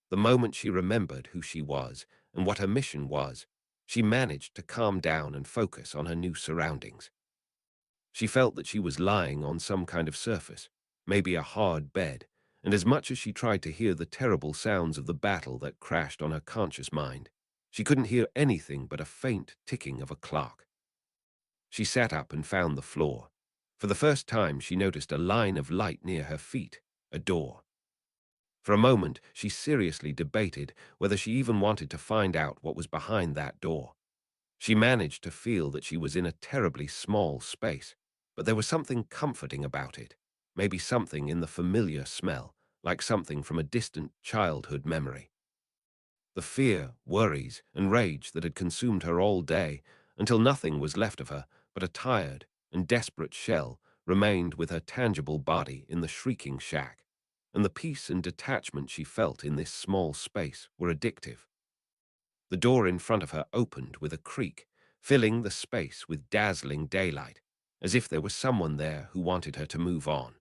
The moment she remembered who she was and what her mission was, she managed to calm down and focus on her new surroundings. She felt that she was lying on some kind of surface, maybe a hard bed, and as much as she tried to hear the terrible sounds of the battle that crashed on her conscious mind, she couldn't hear anything but a faint ticking of a clock. She sat up and found the floor. For the first time, she noticed a line of light near her feet, a door. For a moment, she seriously debated whether she even wanted to find out what was behind that door. She managed to feel that she was in a terribly small space, but there was something comforting about it, maybe something in the familiar smell, like something from a distant childhood memory. The fear, worries, and rage that had consumed her all day, until nothing was left of her but a tired and desperate shell, remained with her tangible body in the Shrieking Shack, and the peace and detachment she felt in this small space were addictive. The door in front of her opened with a creak, filling the space with dazzling daylight, as if there was someone there who wanted her to move on.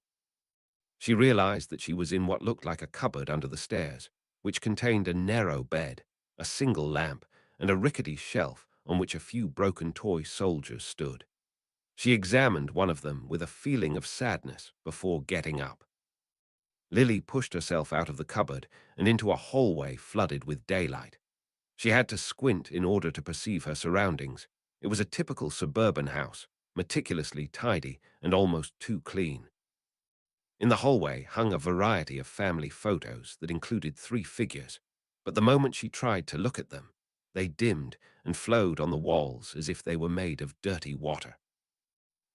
She realized that she was in what looked like a cupboard under the stairs, which contained a narrow bed, a single lamp, and a rickety shelf on which a few broken toy soldiers stood. She examined one of them with a feeling of sadness before getting up. Lily pushed herself out of the cupboard and into a hallway flooded with daylight. She had to squint in order to perceive her surroundings. It was a typical suburban house, meticulously tidy and almost too clean. In the hallway hung a variety of family photos that included 3 figures, but the moment she tried to look at them, they dimmed and flowed on the walls as if they were made of dirty water.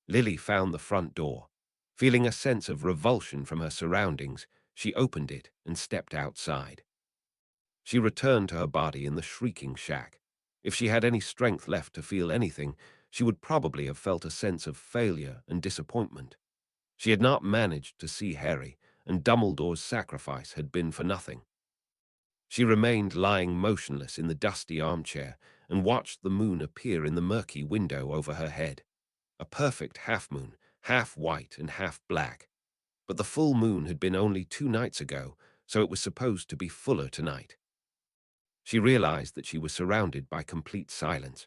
Lily found the front door. Feeling a sense of revulsion from her surroundings, she opened it and stepped outside. She returned to her body in the Shrieking Shack. If she had any strength left to feel anything, she would probably have felt a sense of failure and disappointment. She had not managed to see Harry, and Dumbledore's sacrifice had been for nothing. She remained lying motionless in the dusty armchair and watched the moon appear in the murky window over her head. A perfect half-moon, half white and half black. But the full moon had been only 2 nights ago, so it was supposed to be fuller tonight. She realized that she was surrounded by complete silence.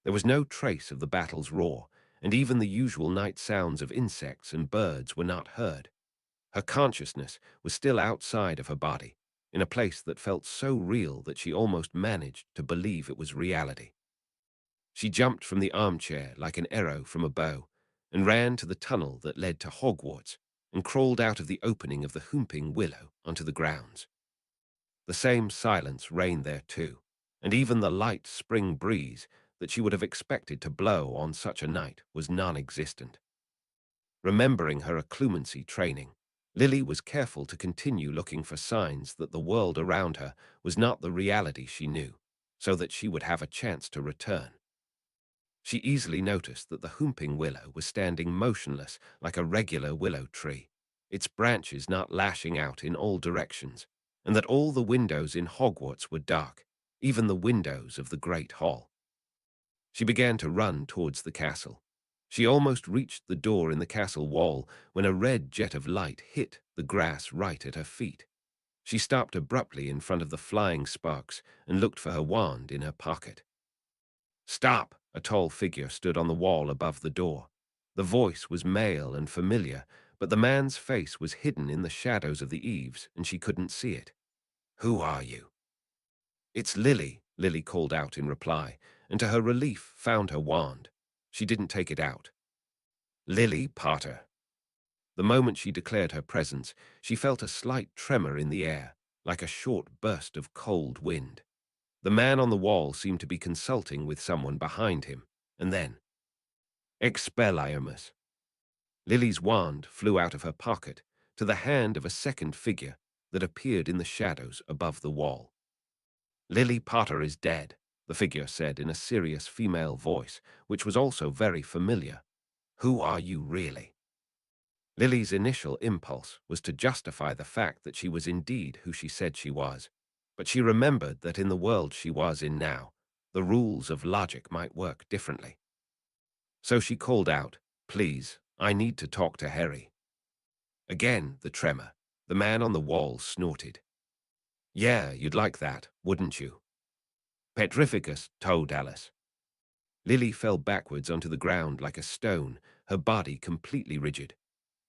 There was no trace of the battle's roar, and even the usual night sounds of insects and birds were not heard. Her consciousness was still outside of her body, in a place that felt so real that she almost managed to believe it was reality. She jumped from the armchair like an arrow from a bow, and ran to the tunnel that led to Hogwarts, and crawled out of the opening of the Whomping Willow onto the grounds. The same silence reigned there too, and even the light spring breeze that she would have expected to blow on such a night was non-existent. Remembering her occlumency training, Lily was careful to continue looking for signs that the world around her was not the reality she knew, so that she would have a chance to return. She easily noticed that the Whomping Willow was standing motionless like a regular willow tree, its branches not lashing out in all directions, and that all the windows in Hogwarts were dark, even the windows of the Great Hall. She began to run towards the castle. She almost reached the door in the castle wall when a red jet of light hit the grass right at her feet. She stopped abruptly in front of the flying sparks and looked for her wand in her pocket. "Stop!" A tall figure stood on the wall above the door. The voice was male and familiar, but the man's face was hidden in the shadows of the eaves, and she couldn't see it. "Who are you?" "It's Lily," Lily called out in reply, and to her relief found her wand. She didn't take it out. "Lily Potter." The moment she declared her presence, she felt a slight tremor in the air, like a short burst of cold wind. The man on the wall seemed to be consulting with someone behind him, and then, Expelliarmus. Lily's wand flew out of her pocket to the hand of a second figure that appeared in the shadows above the wall. "Lily Potter is dead," the figure said in a serious female voice, which was also very familiar. "Who are you really?" Lily's initial impulse was to justify the fact that she was indeed who she said she was, but she remembered that in the world she was in now, the rules of logic might work differently. So she called out, "Please, I need to talk to Harry." Again, the tremor. The man on the wall snorted. "Yeah, you'd like that, wouldn't you?" Petrificus told Alice. Lily fell backwards onto the ground like a stone, her body completely rigid.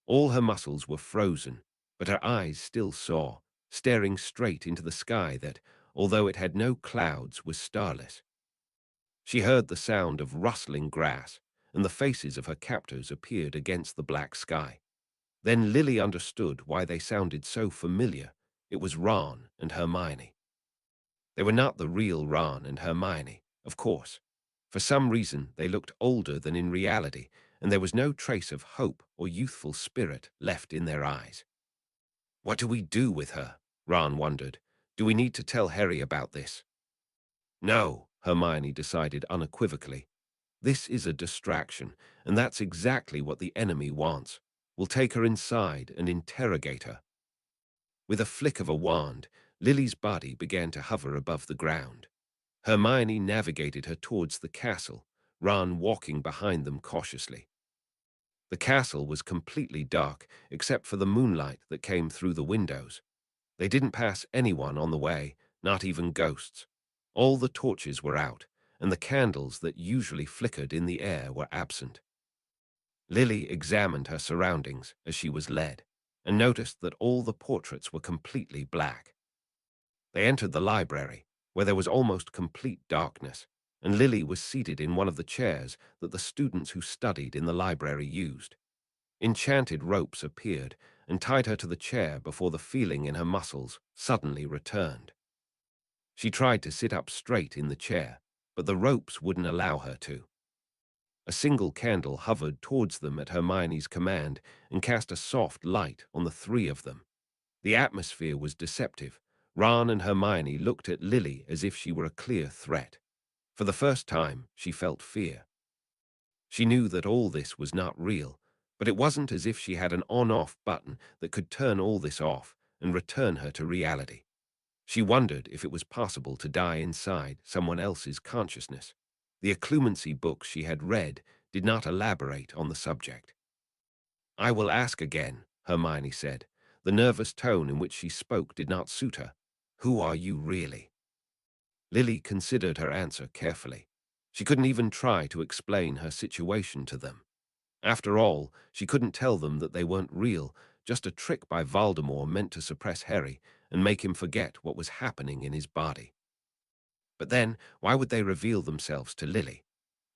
All her muscles were frozen, but her eyes still saw, staring straight into the sky that, although it had no clouds, was starless. She heard the sound of rustling grass, and the faces of her captors appeared against the black sky. Then Lily understood why they sounded so familiar. It was Ron and Hermione. They were not the real Ron and Hermione, of course. For some reason, they looked older than in reality, and there was no trace of hope or youthful spirit left in their eyes. "What do we do with her?" Ron wondered. "Do we need to tell Harry about this?" "No," Hermione decided unequivocally. "This is a distraction, and that's exactly what the enemy wants. We'll take her inside and interrogate her." With a flick of a wand, Lily's body began to hover above the ground. Hermione navigated her towards the castle, Ron walking behind them cautiously. The castle was completely dark, except for the moonlight that came through the windows. They didn't pass anyone on the way, not even ghosts. All the torches were out, and the candles that usually flickered in the air were absent. Lily examined her surroundings as she was led, and noticed that all the portraits were completely black. They entered the library, where there was almost complete darkness, and Lily was seated in one of the chairs that the students who studied in the library used. Enchanted ropes appeared and tied her to the chair before the feeling in her muscles suddenly returned. She tried to sit up straight in the chair, but the ropes wouldn't allow her to. A single candle hovered towards them at Hermione's command and cast a soft light on the three of them. The atmosphere was deceptive. Ron and Hermione looked at Lily as if she were a clear threat. For the first time, she felt fear. She knew that all this was not real, but it wasn't as if she had an on-off button that could turn all this off and return her to reality. She wondered if it was possible to die inside someone else's consciousness. The occlumency books she had read did not elaborate on the subject. "I will ask again," Hermione said. The nervous tone in which she spoke did not suit her. "Who are you really?" Lily considered her answer carefully. She couldn't even try to explain her situation to them. After all, she couldn't tell them that they weren't real, just a trick by Voldemort meant to suppress Harry and make him forget what was happening in his body. But then, why would they reveal themselves to Lily?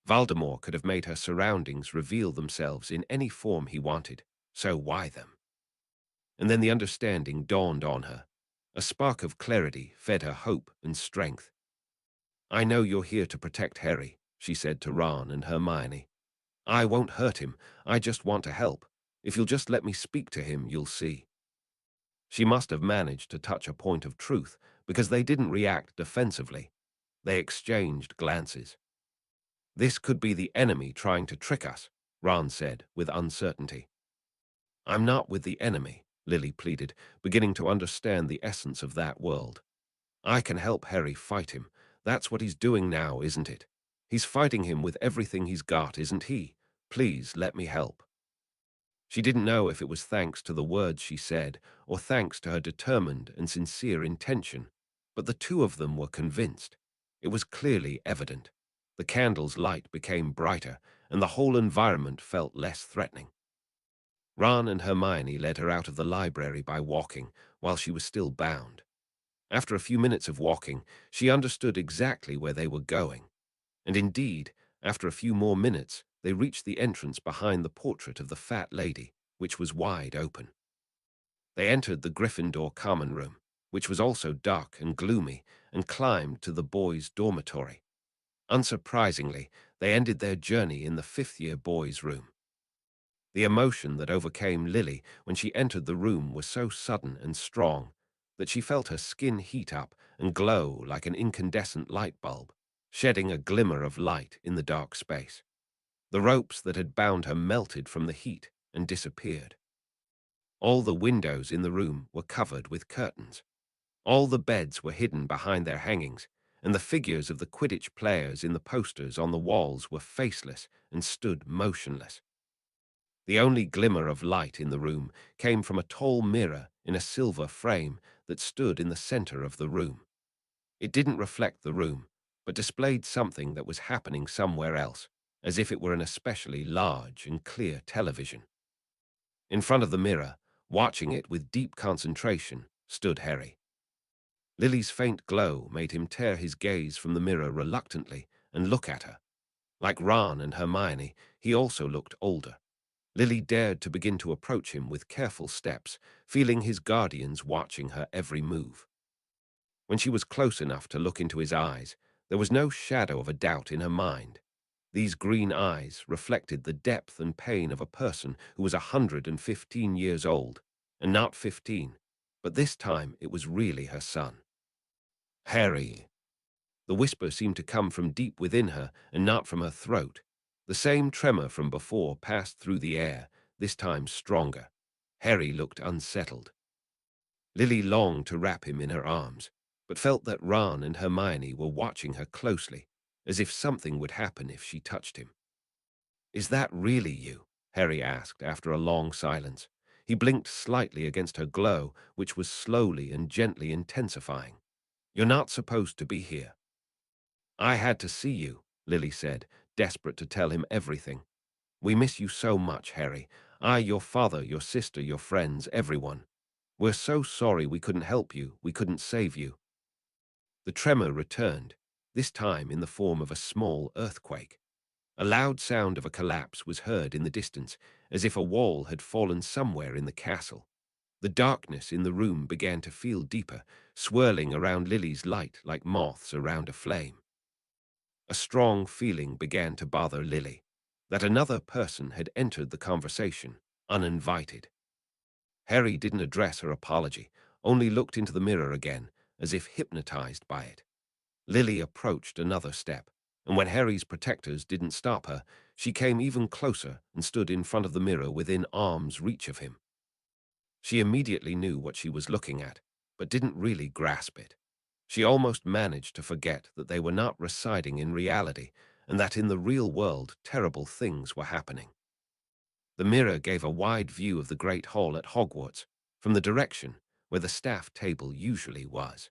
Voldemort could have made her surroundings reveal themselves in any form he wanted, so why them? And then the understanding dawned on her. A spark of clarity fed her hope and strength. "I know you're here to protect Harry," she said to Ron and Hermione. "I won't hurt him. I just want to help. If you'll just let me speak to him, you'll see." She must have managed to touch a point of truth, because they didn't react defensively. They exchanged glances. "This could be the enemy trying to trick us," Ron said with uncertainty. "I'm not with the enemy," Lily pleaded, beginning to understand the essence of that world. "I can help Harry fight him. That's what he's doing now, isn't it? He's fighting him with everything he's got, isn't he? Please let me help." She didn't know if it was thanks to the words she said or thanks to her determined and sincere intention, but the two of them were convinced. It was clearly evident. The candle's light became brighter, and the whole environment felt less threatening. Ron and Hermione led her out of the library by walking, while she was still bound. After a few minutes of walking, she understood exactly where they were going. And indeed, after a few more minutes, they reached the entrance behind the portrait of the fat lady, which was wide open. They entered the Gryffindor common room, which was also dark and gloomy, and climbed to the boys' dormitory. Unsurprisingly, they ended their journey in the fifth-year boys' room. The emotion that overcame Lily when she entered the room was so sudden and strong that she felt her skin heat up and glow like an incandescent light bulb, shedding a glimmer of light in the dark space. The ropes that had bound her melted from the heat and disappeared. All the windows in the room were covered with curtains. All the beds were hidden behind their hangings, and the figures of the Quidditch players in the posters on the walls were faceless and stood motionless. The only glimmer of light in the room came from a tall mirror in a silver frame that stood in the center of the room. It didn't reflect the room, but displayed something that was happening somewhere else, as if it were an especially large and clear television. In front of the mirror, watching it with deep concentration, stood Harry. Lily's faint glow made him tear his gaze from the mirror reluctantly and look at her. Like Ron and Hermione, he also looked older. Lily dared to begin to approach him with careful steps, feeling his guardians watching her every move. When she was close enough to look into his eyes, there was no shadow of a doubt in her mind. These green eyes reflected the depth and pain of a person who was 115 years old, and not 15, but this time it was really her son. "Harry." The whisper seemed to come from deep within her and not from her throat. The same tremor from before passed through the air, this time stronger. Harry looked unsettled. Lily longed to wrap him in her arms, but felt that Ron and Hermione were watching her closely, as if something would happen if she touched him. "Is that really you?" Harry asked after a long silence. He blinked slightly against her glow, which was slowly and gently intensifying. "You're not supposed to be here." "I had to see you," Lily said, desperate to tell him everything. "We miss you so much, Harry. Your father, your sister, your friends, everyone. We're so sorry we couldn't help you, we couldn't save you." The tremor returned, this time in the form of a small earthquake. A loud sound of a collapse was heard in the distance, as if a wall had fallen somewhere in the castle. The darkness in the room began to feel deeper, swirling around Lily's light like moths around a flame. A strong feeling began to bother Lily, that another person had entered the conversation, uninvited. Harry didn't address her apology, only looked into the mirror again, as if hypnotized by it. Lily approached another step, and when Harry's protectors didn't stop her, she came even closer and stood in front of the mirror within arm's reach of him. She immediately knew what she was looking at, but didn't really grasp it. She almost managed to forget that they were not residing in reality and that in the real world terrible things were happening. The mirror gave a wide view of the Great Hall at Hogwarts from the direction where the staff table usually was.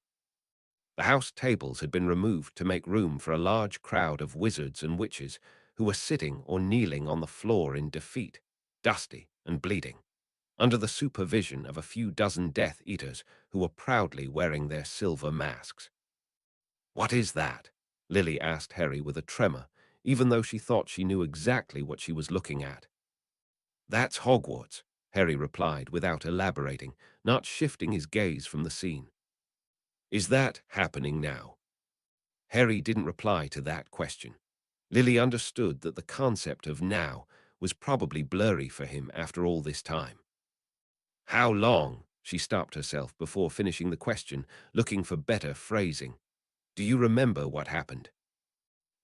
The house tables had been removed to make room for a large crowd of wizards and witches who were sitting or kneeling on the floor in defeat, dusty and bleeding, under the supervision of a few dozen Death Eaters who were proudly wearing their silver masks. "What is that?" Lily asked Harry with a tremor, even though she thought she knew exactly what she was looking at. "That's Hogwarts," Harry replied without elaborating, not shifting his gaze from the scene. "Is that happening now?" Harry didn't reply to that question. Lily understood that the concept of now was probably blurry for him after all this time. "How long?" She stopped herself before finishing the question, looking for better phrasing. "Do you remember what happened?"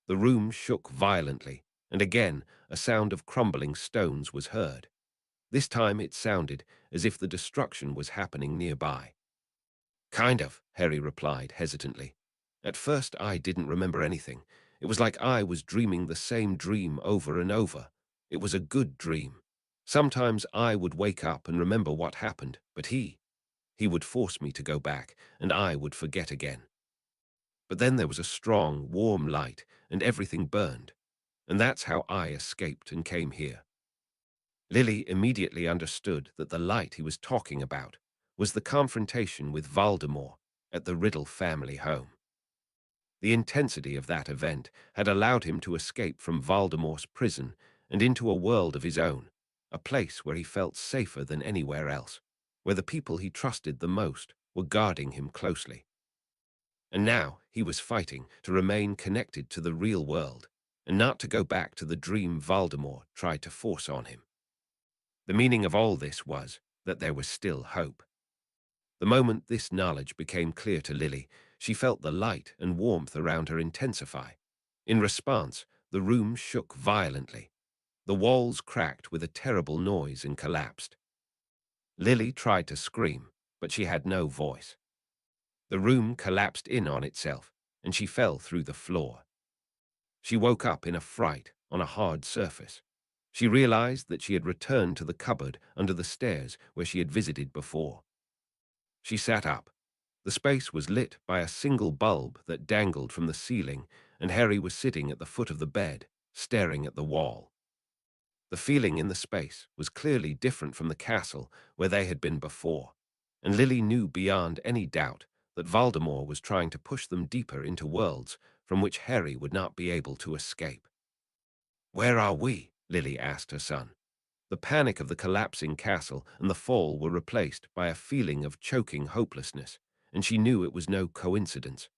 The room shook violently, and again a sound of crumbling stones was heard. This time it sounded as if the destruction was happening nearby. "Kind of," Harry replied hesitantly. "At first I didn't remember anything. It was like I was dreaming the same dream over and over. It was a good dream. Sometimes I would wake up and remember what happened, but he would force me to go back, and I would forget again. But then there was a strong, warm light, and everything burned. And that's how I escaped and came here." Lily immediately understood that the light he was talking about was the confrontation with Voldemort at the Riddle family home. The intensity of that event had allowed him to escape from Voldemort's prison and into a world of his own, a place where he felt safer than anywhere else, where the people he trusted the most were guarding him closely. And now he was fighting to remain connected to the real world and not to go back to the dream Voldemort tried to force on him. The meaning of all this was that there was still hope. The moment this knowledge became clear to Lily, she felt the light and warmth around her intensify. In response, the room shook violently. The walls cracked with a terrible noise and collapsed. Lily tried to scream, but she had no voice. The room collapsed in on itself, and she fell through the floor. She woke up in a fright on a hard surface. She realized that she had returned to the cupboard under the stairs where she had visited before. She sat up. The space was lit by a single bulb that dangled from the ceiling, and Harry was sitting at the foot of the bed, staring at the wall. The feeling in the space was clearly different from the castle where they had been before, and Lily knew beyond any doubt that Voldemort was trying to push them deeper into worlds from which Harry would not be able to escape. "Where are we?" Lily asked her son. The panic of the collapsing castle and the fall were replaced by a feeling of choking hopelessness, and she knew it was no coincidence.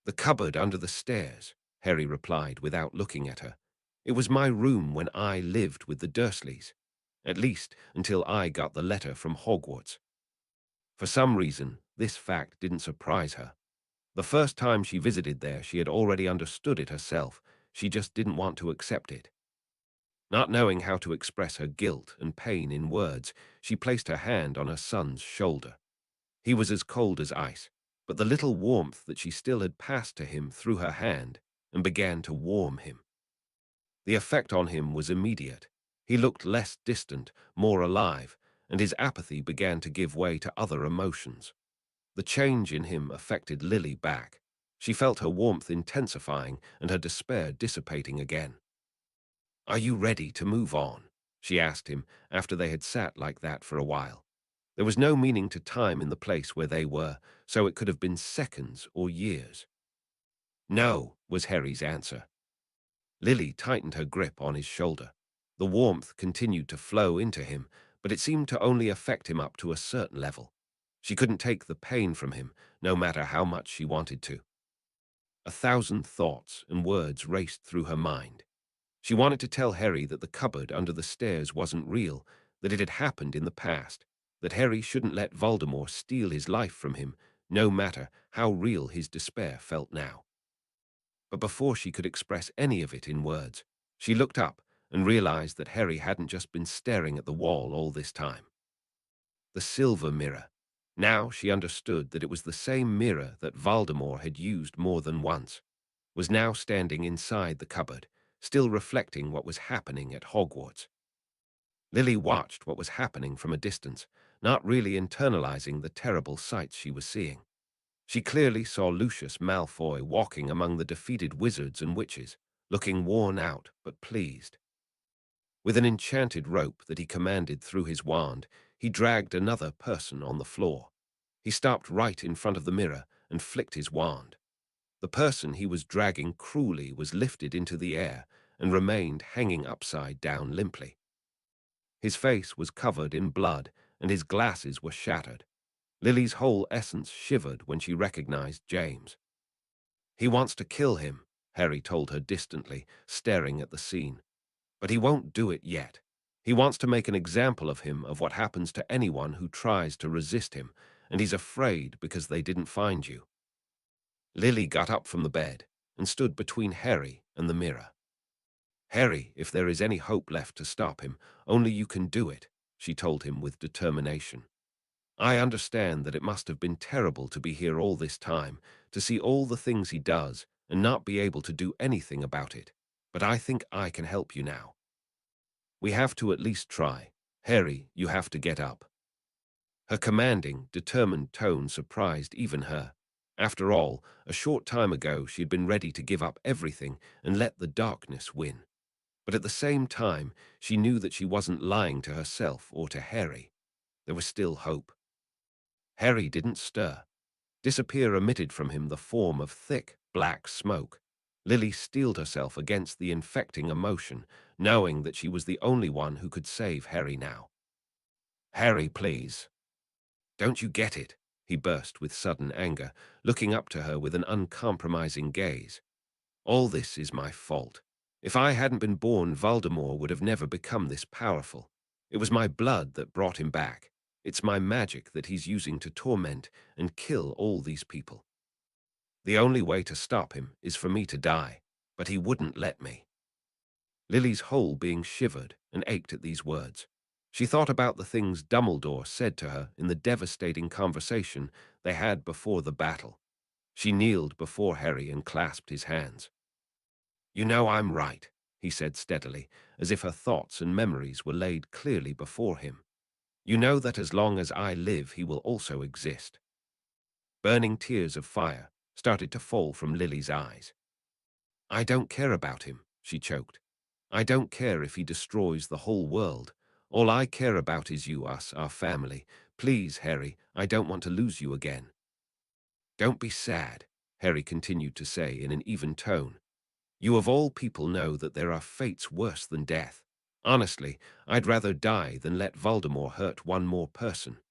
"The cupboard under the stairs," Harry replied without looking at her. "It was my room when I lived with the Dursleys, at least until I got the letter from Hogwarts." For some reason, this fact didn't surprise her. The first time she visited there, she had already understood it herself. She just didn't want to accept it. Not knowing how to express her guilt and pain in words, she placed her hand on her son's shoulder. He was as cold as ice, but the little warmth that she still had passed to him through her hand and began to warm him. The effect on him was immediate. He looked less distant, more alive, and his apathy began to give way to other emotions. The change in him affected Lily back. She felt her warmth intensifying and her despair dissipating again. "Are you ready to move on?" she asked him after they had sat like that for a while. There was no meaning to time in the place where they were, so it could have been seconds or years. "No," was Harry's answer. Lily tightened her grip on his shoulder. The warmth continued to flow into him, but it seemed to only affect him up to a certain level. She couldn't take the pain from him, no matter how much she wanted to. 1,000 thoughts and words raced through her mind. She wanted to tell Harry that the cupboard under the stairs wasn't real, that it had happened in the past, that Harry shouldn't let Voldemort steal his life from him, no matter how real his despair felt now. But before she could express any of it in words, she looked up and realized that Harry hadn't just been staring at the wall all this time. The silver mirror. Now she understood that it was the same mirror that Voldemort had used more than once, was now standing inside the cupboard, still reflecting what was happening at Hogwarts. Lily watched what was happening from a distance, not really internalizing the terrible sights she was seeing. She clearly saw Lucius Malfoy walking among the defeated wizards and witches, looking worn out but pleased. With an enchanted rope that he commanded through his wand, he dragged another person on the floor. He stopped right in front of the mirror and flicked his wand. The person he was dragging cruelly was lifted into the air and remained hanging upside down limply. His face was covered in blood and his glasses were shattered. Lily's whole essence shivered when she recognized James. "He wants to kill him," Harry told her distantly, staring at the scene. "But he won't do it yet. He wants to make an example of him, of what happens to anyone who tries to resist him, and he's afraid because they didn't find you." Lily got up from the bed and stood between Harry and the mirror. "Harry, if there is any hope left to stop him, only you can do it," she told him with determination. "I understand that it must have been terrible to be here all this time, to see all the things he does and not be able to do anything about it. But I think I can help you now. We have to at least try. Harry, you have to get up." Her commanding, determined tone surprised even her. After all, a short time ago she had been ready to give up everything and let the darkness win. But at the same time, she knew that she wasn't lying to herself or to Harry. There was still hope. Harry didn't stir. Disappear emitted from him the form of thick, black smoke. Lily steeled herself against the infecting emotion, knowing that she was the only one who could save Harry now. "Harry, please." "Don't you get it?" he burst with sudden anger, looking up to her with an uncompromising gaze. "All this is my fault. If I hadn't been born, Voldemort would have never become this powerful. It was my blood that brought him back. It's my magic that he's using to torment and kill all these people. The only way to stop him is for me to die, but he wouldn't let me." Lily's whole being shivered and ached at these words. She thought about the things Dumbledore said to her in the devastating conversation they had before the battle. She kneeled before Harry and clasped his hands. "You know I'm right," he said steadily, as if her thoughts and memories were laid clearly before him. "You know that as long as I live, he will also exist." Burning tears of fire started to fall from Lily's eyes. "I don't care about him," she choked. "I don't care if he destroys the whole world. All I care about is you, us, our family. Please, Harry, I don't want to lose you again." "Don't be sad," Harry continued to say in an even tone. "You of all people know that there are fates worse than death. Honestly, I'd rather die than let Voldemort hurt one more person."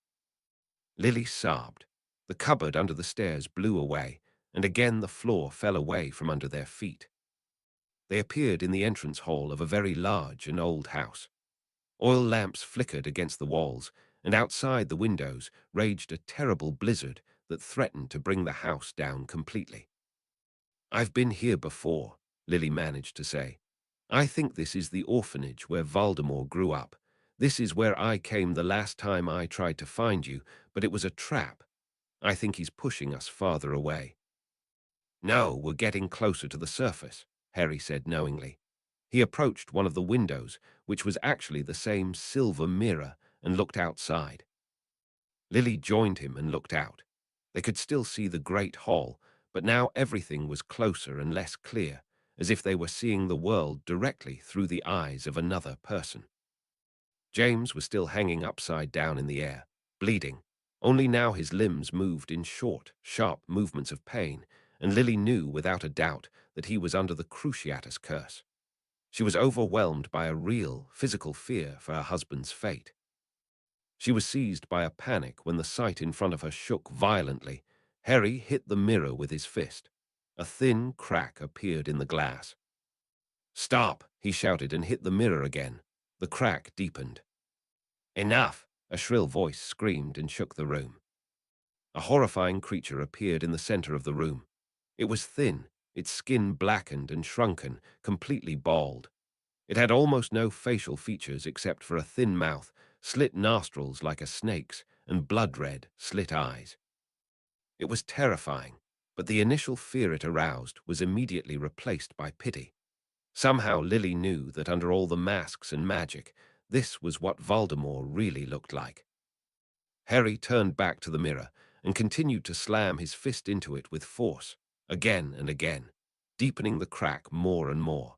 Lily sobbed. The cupboard under the stairs blew away, and again the floor fell away from under their feet. They appeared in the entrance hall of a very large and old house. Oil lamps flickered against the walls, and outside the windows raged a terrible blizzard that threatened to bring the house down completely. "I've been here before," Lily managed to say. "I think this is the orphanage where Voldemort grew up. This is where I came the last time I tried to find you, but it was a trap. I think he's pushing us farther away." "No, we're getting closer to the surface," Harry said knowingly. He approached one of the windows, which was actually the same silver mirror, and looked outside. Lily joined him and looked out. They could still see the great hall, but now everything was closer and less clear, as if they were seeing the world directly through the eyes of another person. James was still hanging upside down in the air, bleeding. Only now his limbs moved in short, sharp movements of pain, and Lily knew without a doubt that he was under the Cruciatus curse. She was overwhelmed by a real, physical fear for her husband's fate. She was seized by a panic when the sight in front of her shook violently. Harry hit the mirror with his fist. A thin crack appeared in the glass. "Stop!" he shouted and hit the mirror again. The crack deepened. "Enough!" a shrill voice screamed and shook the room. A horrifying creature appeared in the center of the room. It was thin, its skin blackened and shrunken, completely bald. It had almost no facial features except for a thin mouth, slit nostrils like a snake's, and blood-red, slit eyes. It was terrifying, but the initial fear it aroused was immediately replaced by pity. Somehow Lily knew that under all the masks and magic, this was what Voldemort really looked like. Harry turned back to the mirror and continued to slam his fist into it with force, again and again, deepening the crack more and more.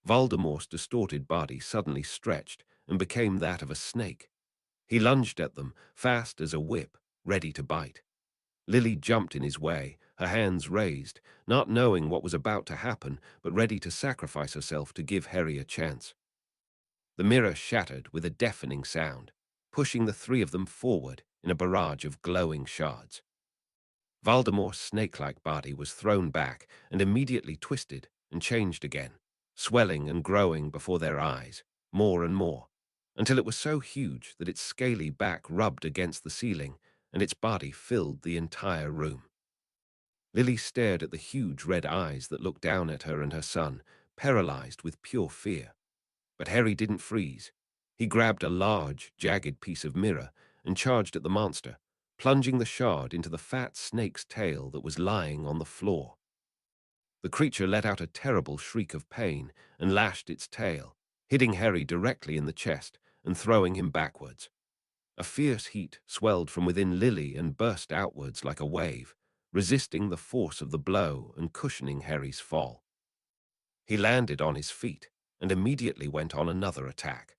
Voldemort's distorted body suddenly stretched and became that of a snake. He lunged at them, fast as a whip, ready to bite. Lily jumped in his way, her hands raised, not knowing what was about to happen, but ready to sacrifice herself to give Harry a chance. The mirror shattered with a deafening sound, pushing the three of them forward in a barrage of glowing shards. Voldemort's snake-like body was thrown back and immediately twisted and changed again, swelling and growing before their eyes, more and more, until it was so huge that its scaly back rubbed against the ceiling and its body filled the entire room. Lily stared at the huge red eyes that looked down at her and her son, paralyzed with pure fear. But Harry didn't freeze. He grabbed a large, jagged piece of mirror and charged at the monster, plunging the shard into the fat snake's tail that was lying on the floor. The creature let out a terrible shriek of pain and lashed its tail, hitting Harry directly in the chest and throwing him backwards. A fierce heat swelled from within Lily and burst outwards like a wave, resisting the force of the blow and cushioning Harry's fall. He landed on his feet and immediately went on another attack.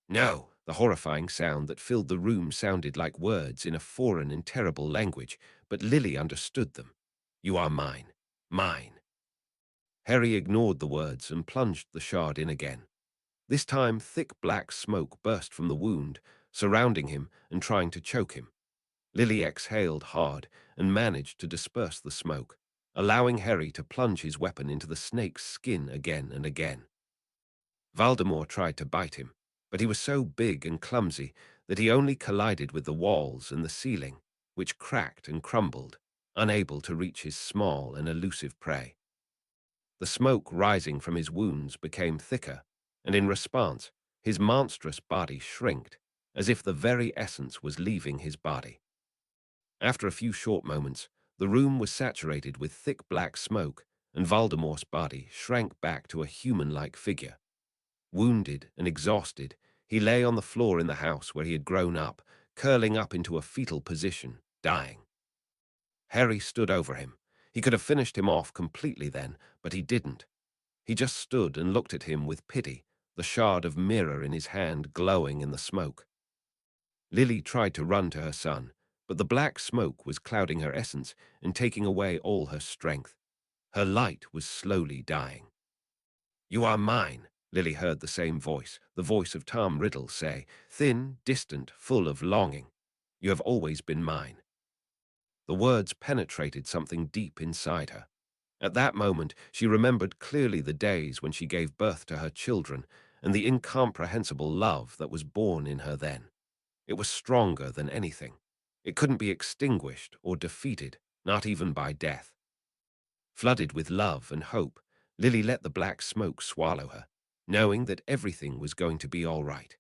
No, the horrifying sound that filled the room sounded like words in a foreign and terrible language, but Lily understood them. You are mine, mine. Harry ignored the words and plunged the shard in again. This time thick black smoke burst from the wound, surrounding him and trying to choke him. Lily exhaled hard and managed to disperse the smoke, allowing Harry to plunge his weapon into the snake's skin again and again. Voldemort tried to bite him, but he was so big and clumsy that he only collided with the walls and the ceiling, which cracked and crumbled, unable to reach his small and elusive prey. The smoke rising from his wounds became thicker, and in response, his monstrous body shrinked, as if the very essence was leaving his body. After a few short moments, the room was saturated with thick black smoke, and Voldemort's body shrank back to a human-like figure. Wounded and exhausted, he lay on the floor in the house where he had grown up, curling up into a fetal position, dying. Harry stood over him. He could have finished him off completely then, but he didn't. He just stood and looked at him with pity, the shard of mirror in his hand glowing in the smoke. Lily tried to run to her son, but the black smoke was clouding her essence and taking away all her strength. Her light was slowly dying. You are mine, Lily heard the same voice, the voice of Tom Riddle, say, thin, distant, full of longing. You have always been mine. The words penetrated something deep inside her. At that moment, she remembered clearly the days when she gave birth to her children and the incomprehensible love that was born in her then. It was stronger than anything. It couldn't be extinguished or defeated, not even by death. Flooded with love and hope, Lily let the black smoke swallow her, knowing that everything was going to be all right.